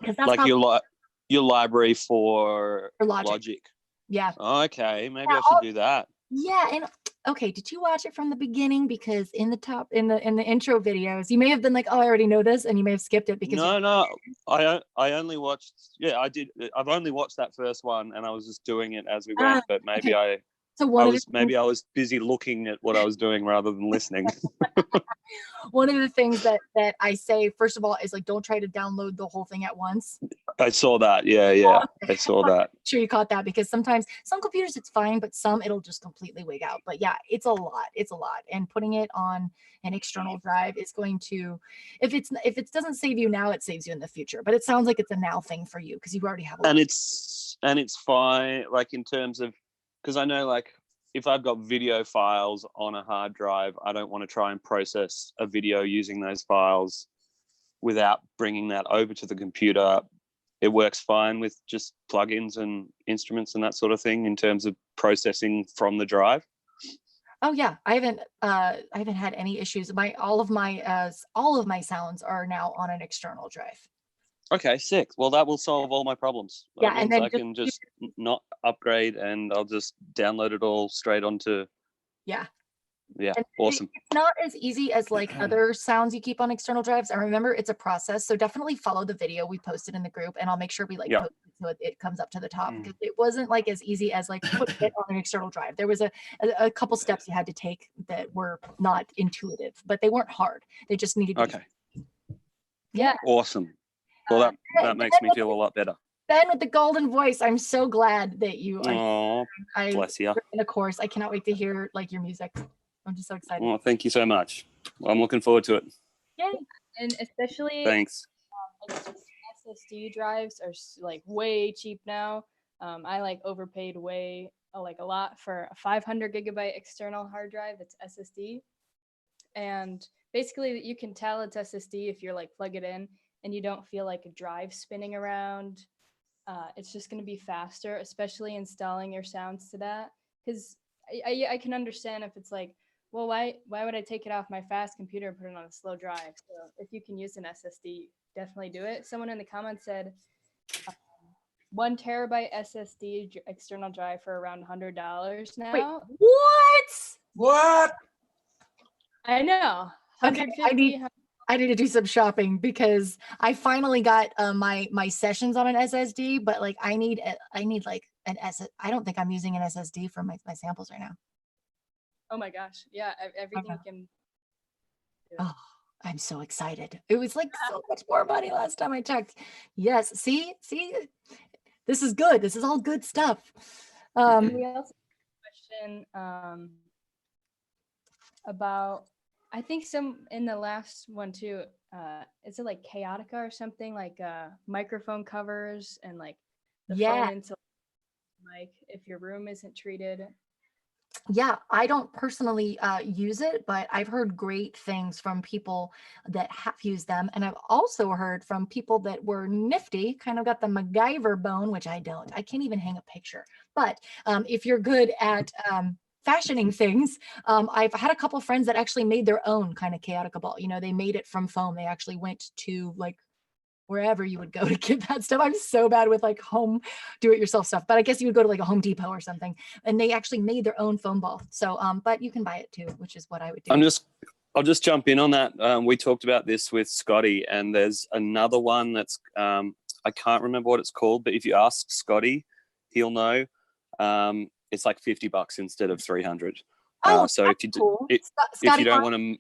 Because that's Like how your library for Logic. Logic. Yeah. Okay, maybe Yeah, I should do that. Yeah, and okay, did you watch it from the beginning? Because in the intro videos, you may have been like, "Oh, I already know this," and you may have skipped it because No, I only watched. Yeah, I did. I've only watched that first one, and I was just doing it as we went. But maybe okay. So I was busy looking at what I was doing rather than listening. one of the things that I say, first of all, is like don't try to download the whole thing at once. I saw that. Yeah, I saw that. Sure you caught that, because sometimes some computers it's fine, but some it'll just completely wig out. But yeah, it's a lot. And putting it on an external drive is going to, if it doesn't save you now, it saves you in the future. But it sounds like it's a now thing for you because you already have a lot. And it's fine, like in terms of, because I know like if I've got video files on a hard drive, I don't want to try and process a video using those files without bringing that over to the computer. It works fine with just plugins and instruments and that sort of thing in terms of processing from the drive. Oh yeah, I haven't had any issues. All of my sounds are now on an external drive. Okay, sick. Well, that will solve all my problems. That Yeah, and means then I can just not upgrade, and I'll just download it all straight onto. Yeah. Yeah, And awesome. it's not as easy as like other sounds you keep on external drives. And remember, it's a process. So definitely follow the video we posted in the group, and I'll make sure we like post it so it comes up to the top, because it wasn't like as easy as like putting it on an external drive. There was a couple steps you had to take that were not intuitive, but they weren't hard. They just needed to be. Yeah. Awesome. Well, that makes me feel a lot better. Ben with the golden voice. I'm so glad that you Oh, bless you. in a course. I cannot wait to hear like your music. I'm just so excited. Well, thank you so much. Well, I'm looking forward to it. Yay. And especially Thanks. SSD drives are like way cheap now. I like overpaid way like a lot for a 500 gigabyte external hard drive that's SSD. And basically you can tell it's SSD if you're like plug it in and you don't feel like a drive spinning around. It's just going to be faster, especially installing your sounds to that. Because I can understand if it's like, well, why would I take it off my fast computer and put it on a slow drive? So if you can use an SSD, definitely do it. Someone in the comments said 1 terabyte SSD external drive for around $100 now. Wait, what? What? I know. Okay, I need to do some shopping because I finally got my sessions on an SSD, but like I need like an SS. I don't think I'm using an SSD for my samples right now. Oh my gosh. Yeah, everything can. Oh, I'm so excited. It was like so much more money last time I checked. Yes. See, this is good. This is all good stuff. We also have a question about, I think some in the last one too, is it like Chaotica or something, like microphone covers and like the phone into mic if your room isn't treated? Yeah, I don't personally use it, but I've heard great things from people that have used them. And I've also heard from people that were nifty, kind of got the MacGyver bone, which I don't. I can't even hang a picture. But if you're good at fashioning things, I've had a couple friends that actually made their own kind of Chaotica ball. You know, they made it from foam. They actually went to like wherever you would go to get that stuff. I'm so bad with like home do-it-yourself stuff, but I guess you would go to like a Home Depot or something, and they actually made their own foam ball. So, but you can buy it too, which is what I would do. I'll just jump in on that. We talked about this with Scotty, and there's another one that's I can't remember what it's called, but if you ask Scotty, he'll know. it's like $50 instead of 300. Oh, So that's if you do, cool. if Scotty you don't Farm? want to,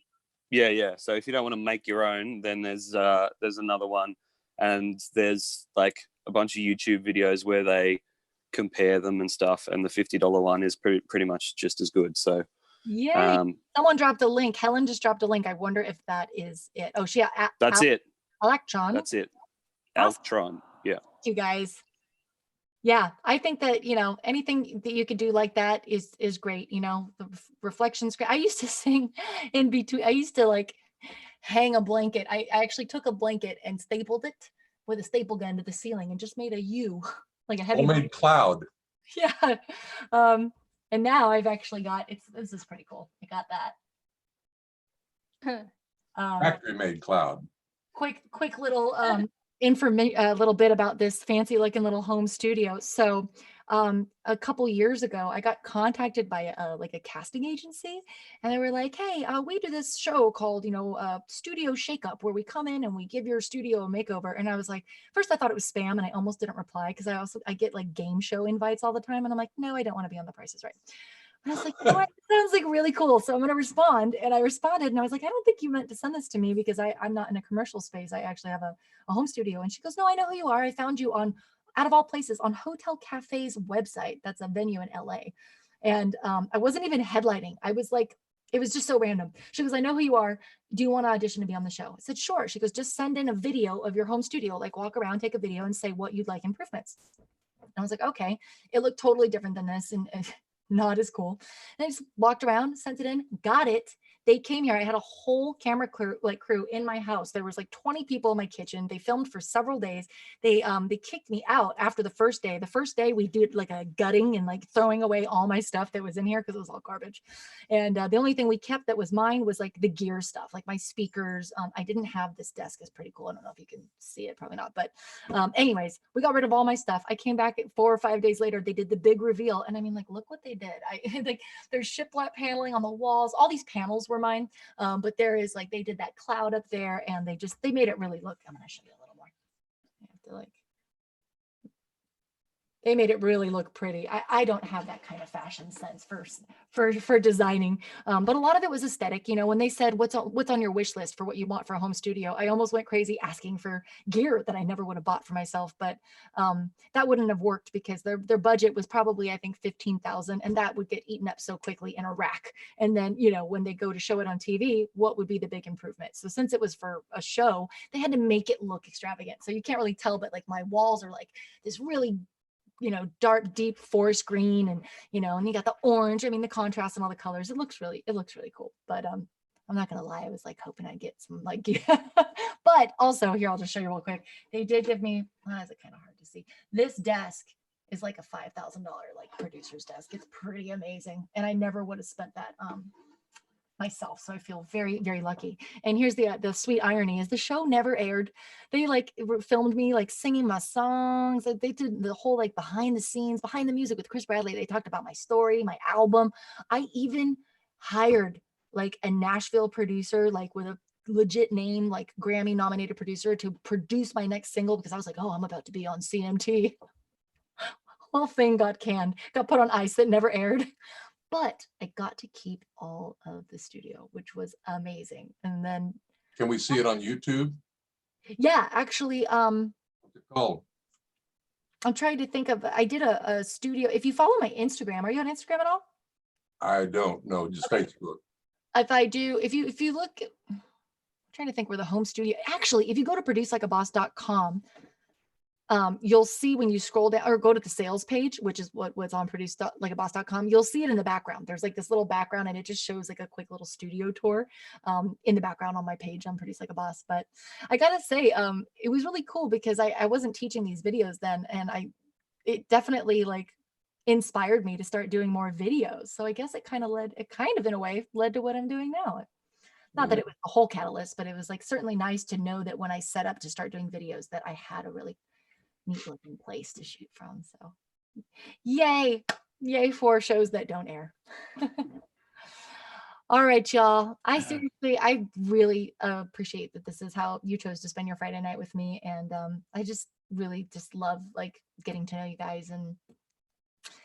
yeah. So if you don't want to make your own, then there's another one, and there's like a bunch of YouTube videos where they compare them and stuff, and the $50 one is pretty much just as good. So Yeah. Someone dropped a link. Helen just dropped a link. I wonder if that is it. Oh, that's it. Electron. That's it. Awesome. Electron. Yeah. You guys. Yeah, I think that, anything that you could do like that is great. The reflections. I used to sing in between. I used to like hang a blanket. I actually took a blanket and stapled it with a staple gun to the ceiling and just made a U, like a heavy Homemade cloud. Yeah. And now I've actually got, this is pretty cool. I got that. Factory made cloud. Quick little little bit about this fancy looking little home studio. So a couple years ago, I got contacted by a casting agency, and they were like, "Hey, we do this show called Studio Shakeup, where we come in and we give your studio a makeover." And I was like, first I thought it was spam, and I almost didn't reply because I get like game show invites all the time, and I'm like, no, I don't want to be on The Price Is Right. And I was like, what? It sounds like really cool. So I'm going to respond. And I responded, and I was like, I don't think you meant to send this to me because I'm not in a commercial space. I actually have a home studio. And she goes, no, I know who you are. I found you on, out of all places, on Hotel Cafe's website. That's a venue in LA. And I wasn't even headlining. I was like, it was just so random. She goes, I know who you are. Do you want to audition to be on the show? I said, sure. She goes, just send in a video of your home studio, like walk around, take a video and say what you'd like improvements. And I was like, okay. It looked totally different than this. And not as cool. And I just walked around, sent it in, got it. They came here. I had a whole camera crew in my house. There was like 20 people in my kitchen. They filmed for several days. They kicked me out after the first day. The first day we did like a gutting and like throwing away all my stuff that was in here because it was all garbage. And the only thing we kept that was mine was like the gear stuff, like my speakers. I didn't have this desk. It's pretty cool. I don't know if you can see it, probably not. But anyways, we got rid of all my stuff. I came back 4 or 5 days later. They did the big reveal. And I mean, like, look what they did. Like there's shiplap paneling on the walls. All these panels were mine. But there is like, they did that cloud up there, and they made it really look, I'm going to show you a little more. I have to like, they made it really look pretty. I don't have that kind of fashion sense for designing, but a lot of it was aesthetic. When they said what's on your wish list for what you want for a home studio, I almost went crazy asking for gear that I never would have bought for myself. But that wouldn't have worked because their budget was probably, I think, $15,000, and that would get eaten up so quickly in a rack. And then when they go to show it on TV, what would be the big improvement? So since it was for a show, they had to make it look extravagant. So you can't really tell, but like my walls are like this really dark, deep forest green, and and you got the orange. I mean, the contrast and all the colors. It looks really cool. But I'm not gonna lie, I was like hoping I'd get some like, but also here, I'll just show you real quick. They did give me, is it kind of hard to see? This desk is like a $5,000 like producer's desk. It's pretty amazing, and I never would have spent that myself. So I feel very, very lucky. And here's the sweet irony is the show never aired. They like filmed me like singing my songs. They did the whole like behind the scenes, behind the music with Chris Bradley. They talked about my story, my album. I even hired like a Nashville producer, like with a legit name, like Grammy nominated producer, to produce my next single because I was like, oh, I'm about to be on CMT. Whole thing got canned, got put on ice. That never aired. But I got to keep all of the studio, which was amazing. And then, can we see it on YouTube? Yeah, actually, Oh, I'm trying to think of, I did a studio. If you follow my Instagram, are you on Instagram at all? I don't know, just Okay. Facebook. If you look, I'm trying to think where the home studio, actually, if you go to producelikeaboss.com, you'll see when you scroll down or go to the sales page, which is what's on producelikeaboss.com, you'll see it in the background. There's like this little background, and it just shows like a quick little studio tour in the background on my page on Produce Like a Boss. But I gotta say, it was really cool because I wasn't teaching these videos then, and it definitely like inspired me to start doing more videos. So I guess it kind of in a way led to what I'm doing now. Not that it was a whole catalyst, but it was like certainly nice to know that when I set up to start doing videos that I had a really neat looking place to shoot from. So yay for shows that don't air. All right, y'all. I really appreciate that this is how you chose to spend your Friday night with me. And I just really just love like getting to know you guys and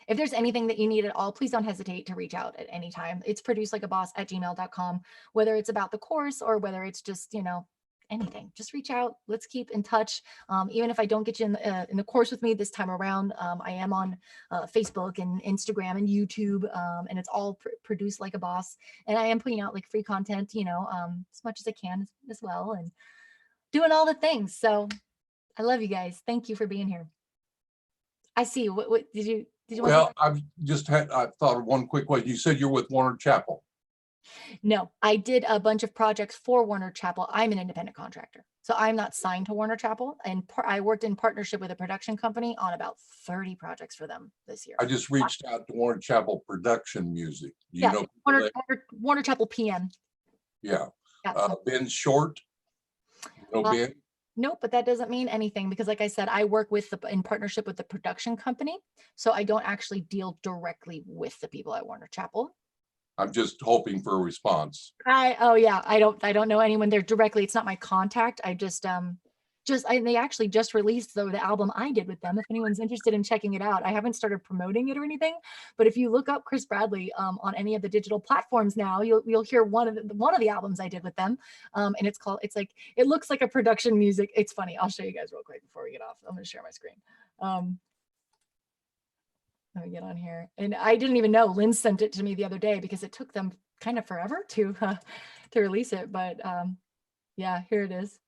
If there's anything that you need at all, please don't hesitate to reach out at any time. It's producelikeaboss@gmail.com, whether it's about the course or whether it's just, anything. Just reach out. Let's keep in touch. Even if I don't get you in the course with me this time around, I am on Facebook and Instagram and YouTube, and it's all Produce Like a Boss. And I am putting out like free content, as much as I can as well, and doing all the things. So I love you guys. Thank you for being here. I see. What did you want Well, I thought of one quick way. You said you're with Warner Chappell. No, I did a bunch of projects for Warner Chappell. I'm an independent contractor, so I'm not signed to Warner Chappell. And I worked in partnership with a production company on about 30 projects for them this year. I just reached out to Warner Chappell Production Music. Do you Yeah, know? Warner Chappell PM. Yeah. Yeah. Ben Short. You know Ben? Nope, but that doesn't mean anything because, like I said, I work in partnership with the production company, so I don't actually deal directly with the people at Warner Chappell. I'm just hoping for a response. I don't know anyone there directly. It's not my contact. They actually just released the album I did with them. If anyone's interested in checking it out, I haven't started promoting it or anything, but if you look up Chris Bradley on any of the digital platforms now, you'll hear one of the albums I did with them, and it looks like a production music. It's funny. I'll show you guys real quick before we get off. I'm going to share my screen. Let me get on here. And I didn't even know. Lynn sent it to me the other day because it took them kind of forever to release it. But yeah, here it is.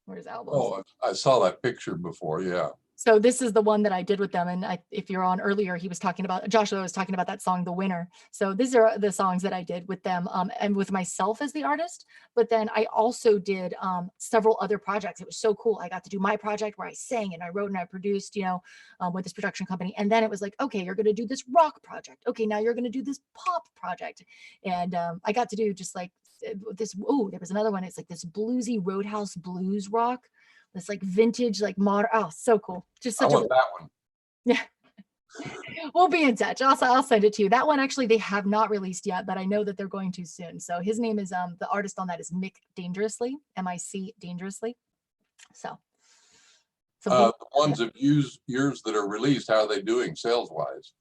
Where's albums? Oh, I saw that picture before. Yeah. So this is the one that I did with them. And if you're on earlier, Joshua was talking about that song, The Winner. So these are the songs that I did with them and with myself as the artist. But then I also did several other projects. It was so cool. I got to do my project where I sang and I wrote and I produced, with this production company. And then it was like, okay, you're going to do this rock project. Okay, now you're going to do this pop project. And I got to do just like this. Oh, there was another one. It's like this bluesy Roadhouse blues rock. This like vintage, like modern. Oh, so cool. Just such I want that one. Yeah. We'll be in touch. I'll send it to you. That one actually they have not released yet, but I know that they're going to soon. So his name is the artist on that is Mick Dangerously, M-I-C Dangerously. So the ones of yours that are released, how are they doing sales wise?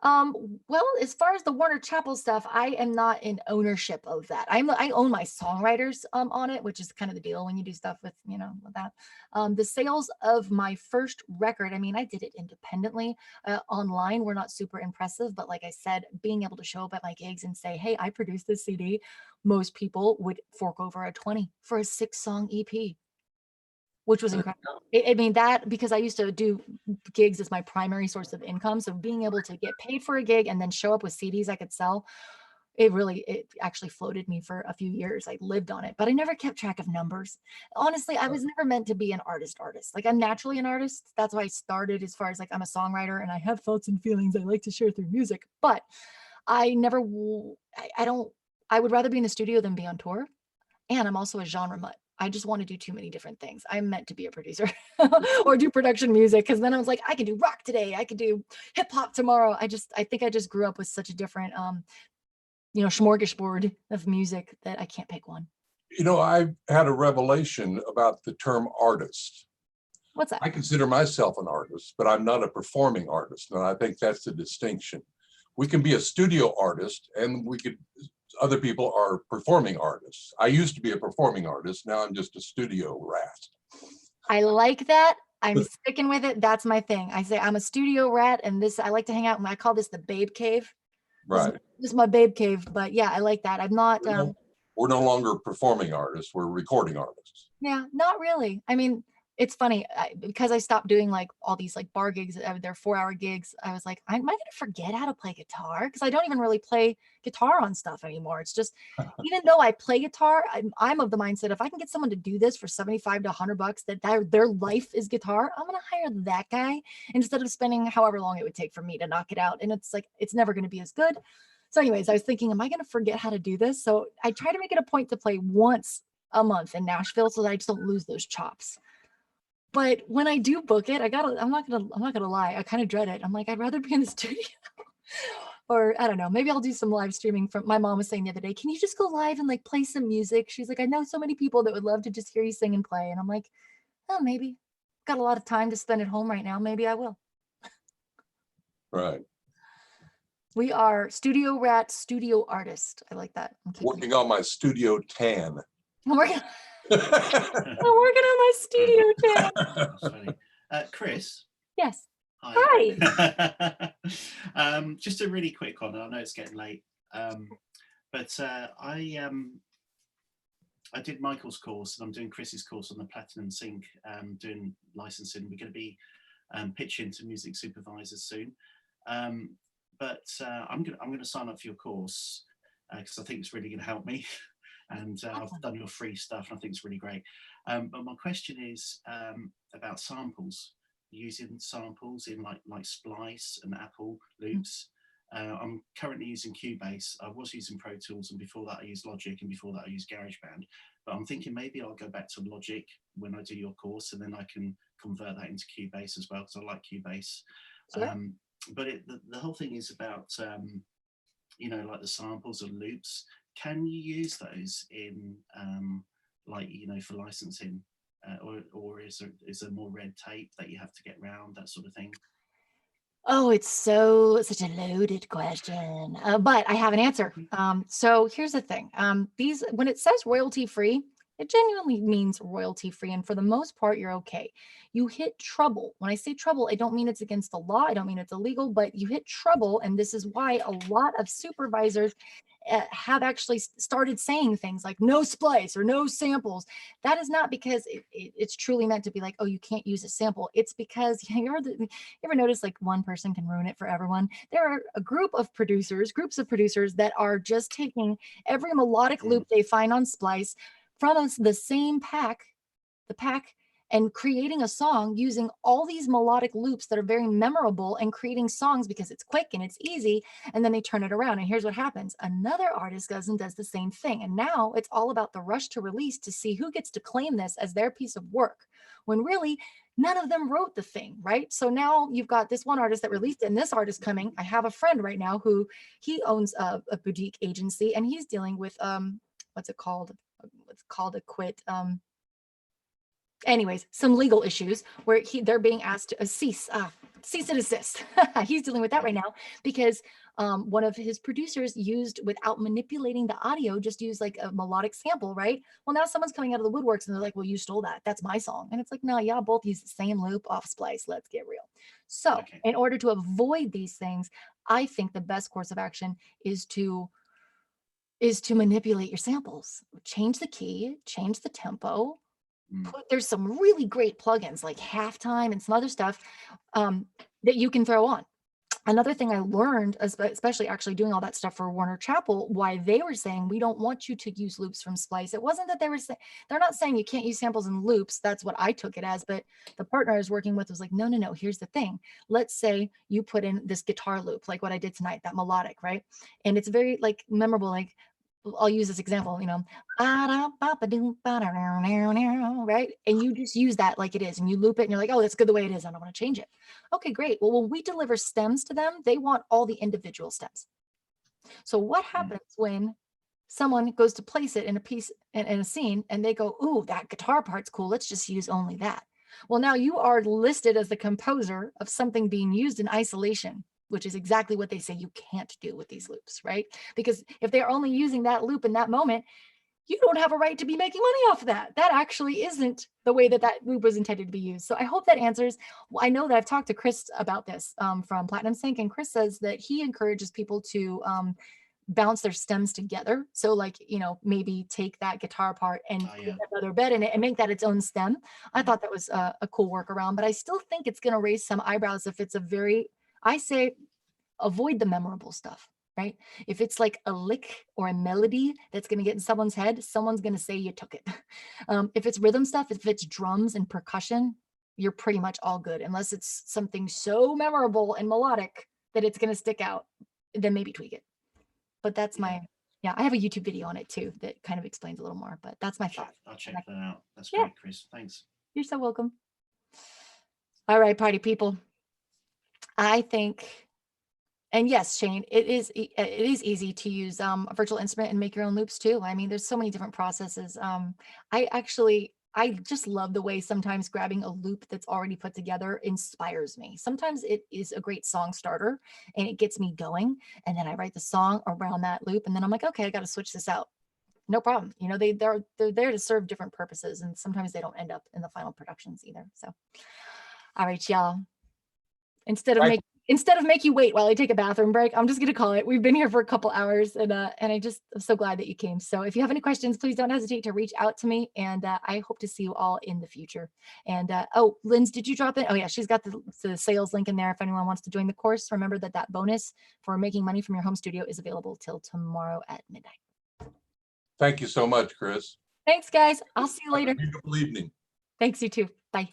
Well, as far as the Warner Chappell stuff, I am not in ownership of that. I own my songwriters on it, which is kind of the deal when you do stuff with, with that. The sales of my first record, I mean, I did it independently. Online, we're not super impressive, but like I said, being able to show up at my gigs and say, hey, I produced this CD, most people would fork over a 20 for a 6-song EP. Which was incredible. I mean, that because I used to do gigs as my primary source of income. So being able to get paid for a gig and then show up with CDs I could sell, it actually floated me for a few years. I lived on it, but I never kept track of numbers. Honestly, I was never meant to be an artist. Like I'm naturally an artist. That's why I started as far as like I'm a songwriter and I have thoughts and feelings I like to share through music. But I never, I would rather be in the studio than be on tour. And I'm also a genre mutt. I just want to do too many different things. I'm meant to be a producer or do production music because then I was like, I can do rock today. I could do hip hop tomorrow. I think I just grew up with such a different, smorgasbord of music that I can't pick one. I had a revelation about the term artist. What's that? I consider myself an artist, but I'm not a performing artist. And I think that's the distinction. We can be a studio artist and other people are performing artists. I used to be a performing artist. Now I'm just a studio rat. I like that. I'm sticking with it. That's my thing. I say I'm a studio rat and I like to hang out and I call this the babe cave. Right. This is my babe cave, but yeah, I like that. I'm not. We're no longer performing artists. We're recording artists. Yeah, not really. I mean, it's funny because I stopped doing like all these like bar gigs, they're 4-hour gigs. I was like, am I going to forget how to play guitar? Because I don't even really play guitar on stuff anymore. It's just, even though I play guitar, I'm of the mindset if I can get someone to do this for $75 to $100, that their life is guitar, I'm going to hire that guy instead of spending however long it would take for me to knock it out. And it's like, it's never going to be as good. So anyways, I was thinking, am I going to forget how to do this? So I try to make it a point to play once a month in Nashville so that I just don't lose those chops. But when I do book it, I'm not gonna lie, I kind of dread it. I'm like, I'd rather be in the studio. Or I don't know, maybe I'll do some live streaming. My mom was saying the other day, can you just go live and like play some music? She's like, I know so many people that would love to just hear you sing and play. And I'm like, oh, maybe. Got a lot of time to spend at home right now. Maybe I will. Right. We are studio rat, studio artist. I like that. I'm keeping Working on my studio tan. I'm working, I'm working on my studio tan. That's funny. Chris. Yes. Hi. Hi. Just a really quick one. I know it's getting late, but I did Michael's course, and I'm doing Chris's course on the Platinum Sync, doing licensing. We're going to be pitching to music supervisors soon, but I'm going to sign up for your course because I think it's really going to help me. And I've done your free stuff, and I think it's really great. But my question is about samples, using samples in like Splice and Apple loops. I'm currently using Cubase. I was using Pro Tools, and before that I used Logic, and before that I used GarageBand. But I'm thinking maybe I'll go back to Logic when I do your course, and then I can convert that into Cubase as well, because I like Cubase. Sure. But the whole thing is about, you know, like the samples and loops. Can you use those in, like, you know, for licensing? Or is there more red tape that you have to get around, that sort of thing? Oh, it's such a loaded question, but I have an answer. So here's the thing. When it says royalty free, it genuinely means royalty free. And for the most part, you're okay. You hit trouble. When I say trouble, I don't mean it's against the law. I don't mean it's illegal, but you hit trouble. And this is why a lot of supervisors have actually started saying things like no splice or no samples. That is not because it's truly meant to be like, oh, you can't use a sample. It's because you ever notice like one person can ruin it for everyone? There are groups of producers that are just taking every melodic loop they find on Splice from the same pack, and creating a song using all these melodic loops that are very memorable, and creating songs because it's quick and it's easy, and then they turn it around. And here's what happens. Another artist goes and does the same thing. And now it's all about the rush to release to see who gets to claim this as their piece of work, when really none of them wrote the thing, right? So now you've got this one artist that released it, and this artist coming. I have a friend right now who he owns a boutique agency, and he's dealing with, what's it called? It's called a quit. Anyways, some legal issues where they're being asked to cease and desist. He's dealing with that right now because one of his producers used, without manipulating the audio, just used like a melodic sample, right? Well, now someone's coming out of the woodworks and they're like, well, you stole that. That's my song. And it's like, no, y'all both use the same loop off Splice. Let's get real. So in order to avoid these things, I think the best course of action is to manipulate your samples, change the key, change the tempo. There's some really great plugins like Halftime and some other stuff that you can throw on. Another thing I learned, especially actually doing all that stuff for Warner Chappell, why they were saying we don't want you to use loops from Splice. It wasn't that they're not saying you can't use samples and loops. That's what I took it as. But the partner I was working with was like, no, here's the thing. Let's say you put in this guitar loop, like what I did tonight, that melodic, right? And it's very like memorable, like, I'll use this example, you know, right? And you just use that like it is, and you loop it, and you're like, oh, that's good the way it is. I don't want to change it. Okay, great. Well, when we deliver stems to them, they want all the individual stems. So what happens when someone goes to place it in a piece, in a scene, and they go, ooh, that guitar part's cool. Let's just use only that. Well, now you are listed as the composer of something being used in isolation, which is exactly what they say you can't do with these loops, right? Because if they're only using that loop in that moment, you don't have a right to be making money off of that. That actually isn't the way that loop was intended to be used. So I hope that answers. I know that I've talked to Chris about this from Platinum Sync, and Chris says that he encourages people to bounce their stems together. So like, you know, maybe take that guitar part and put another bed in it and make that its own stem. I thought that was a cool workaround, but I still think it's going to raise some eyebrows if it's I say avoid the memorable stuff, right? If it's like a lick or a melody that's going to get in someone's head, someone's going to say you took it. If it's rhythm stuff, if it's drums and percussion, you're pretty much all good, unless it's something so memorable and melodic that it's going to stick out, then maybe tweak it. But that's I have a YouTube video on it too that kind of explains a little more, but that's my thought. I'll check that out. That's great, Chris. Thanks. You're so welcome. All right, party people. I think, and yes, Shane, it is easy to use a virtual instrument and make your own loops too. I mean, there's so many different processes. I I just love the way sometimes grabbing a loop that's already put together inspires me. Sometimes it is a great song starter and it gets me going. And then I write the song around that loop. And then I'm like, okay, I got to switch this out. No problem. You know, they're there to serve different purposes. And sometimes they don't end up in the final productions either. So, all right, y'all. Instead of make you wait while I take a bathroom break, I'm just gonna call it. We've been here for a couple hours, and I'm so glad that you came. So if you have any questions, please don't hesitate to reach out to me, and I hope to see you all in the future. And oh, Linz, did you drop it? Oh yeah, she's got the sales link in there. If anyone wants to join the course, remember that bonus for making money from your home studio is available till tomorrow at midnight. Thank you so much, Chris. Thanks, guys. I'll see you Have a later. beautiful evening. Thanks, you too. Bye.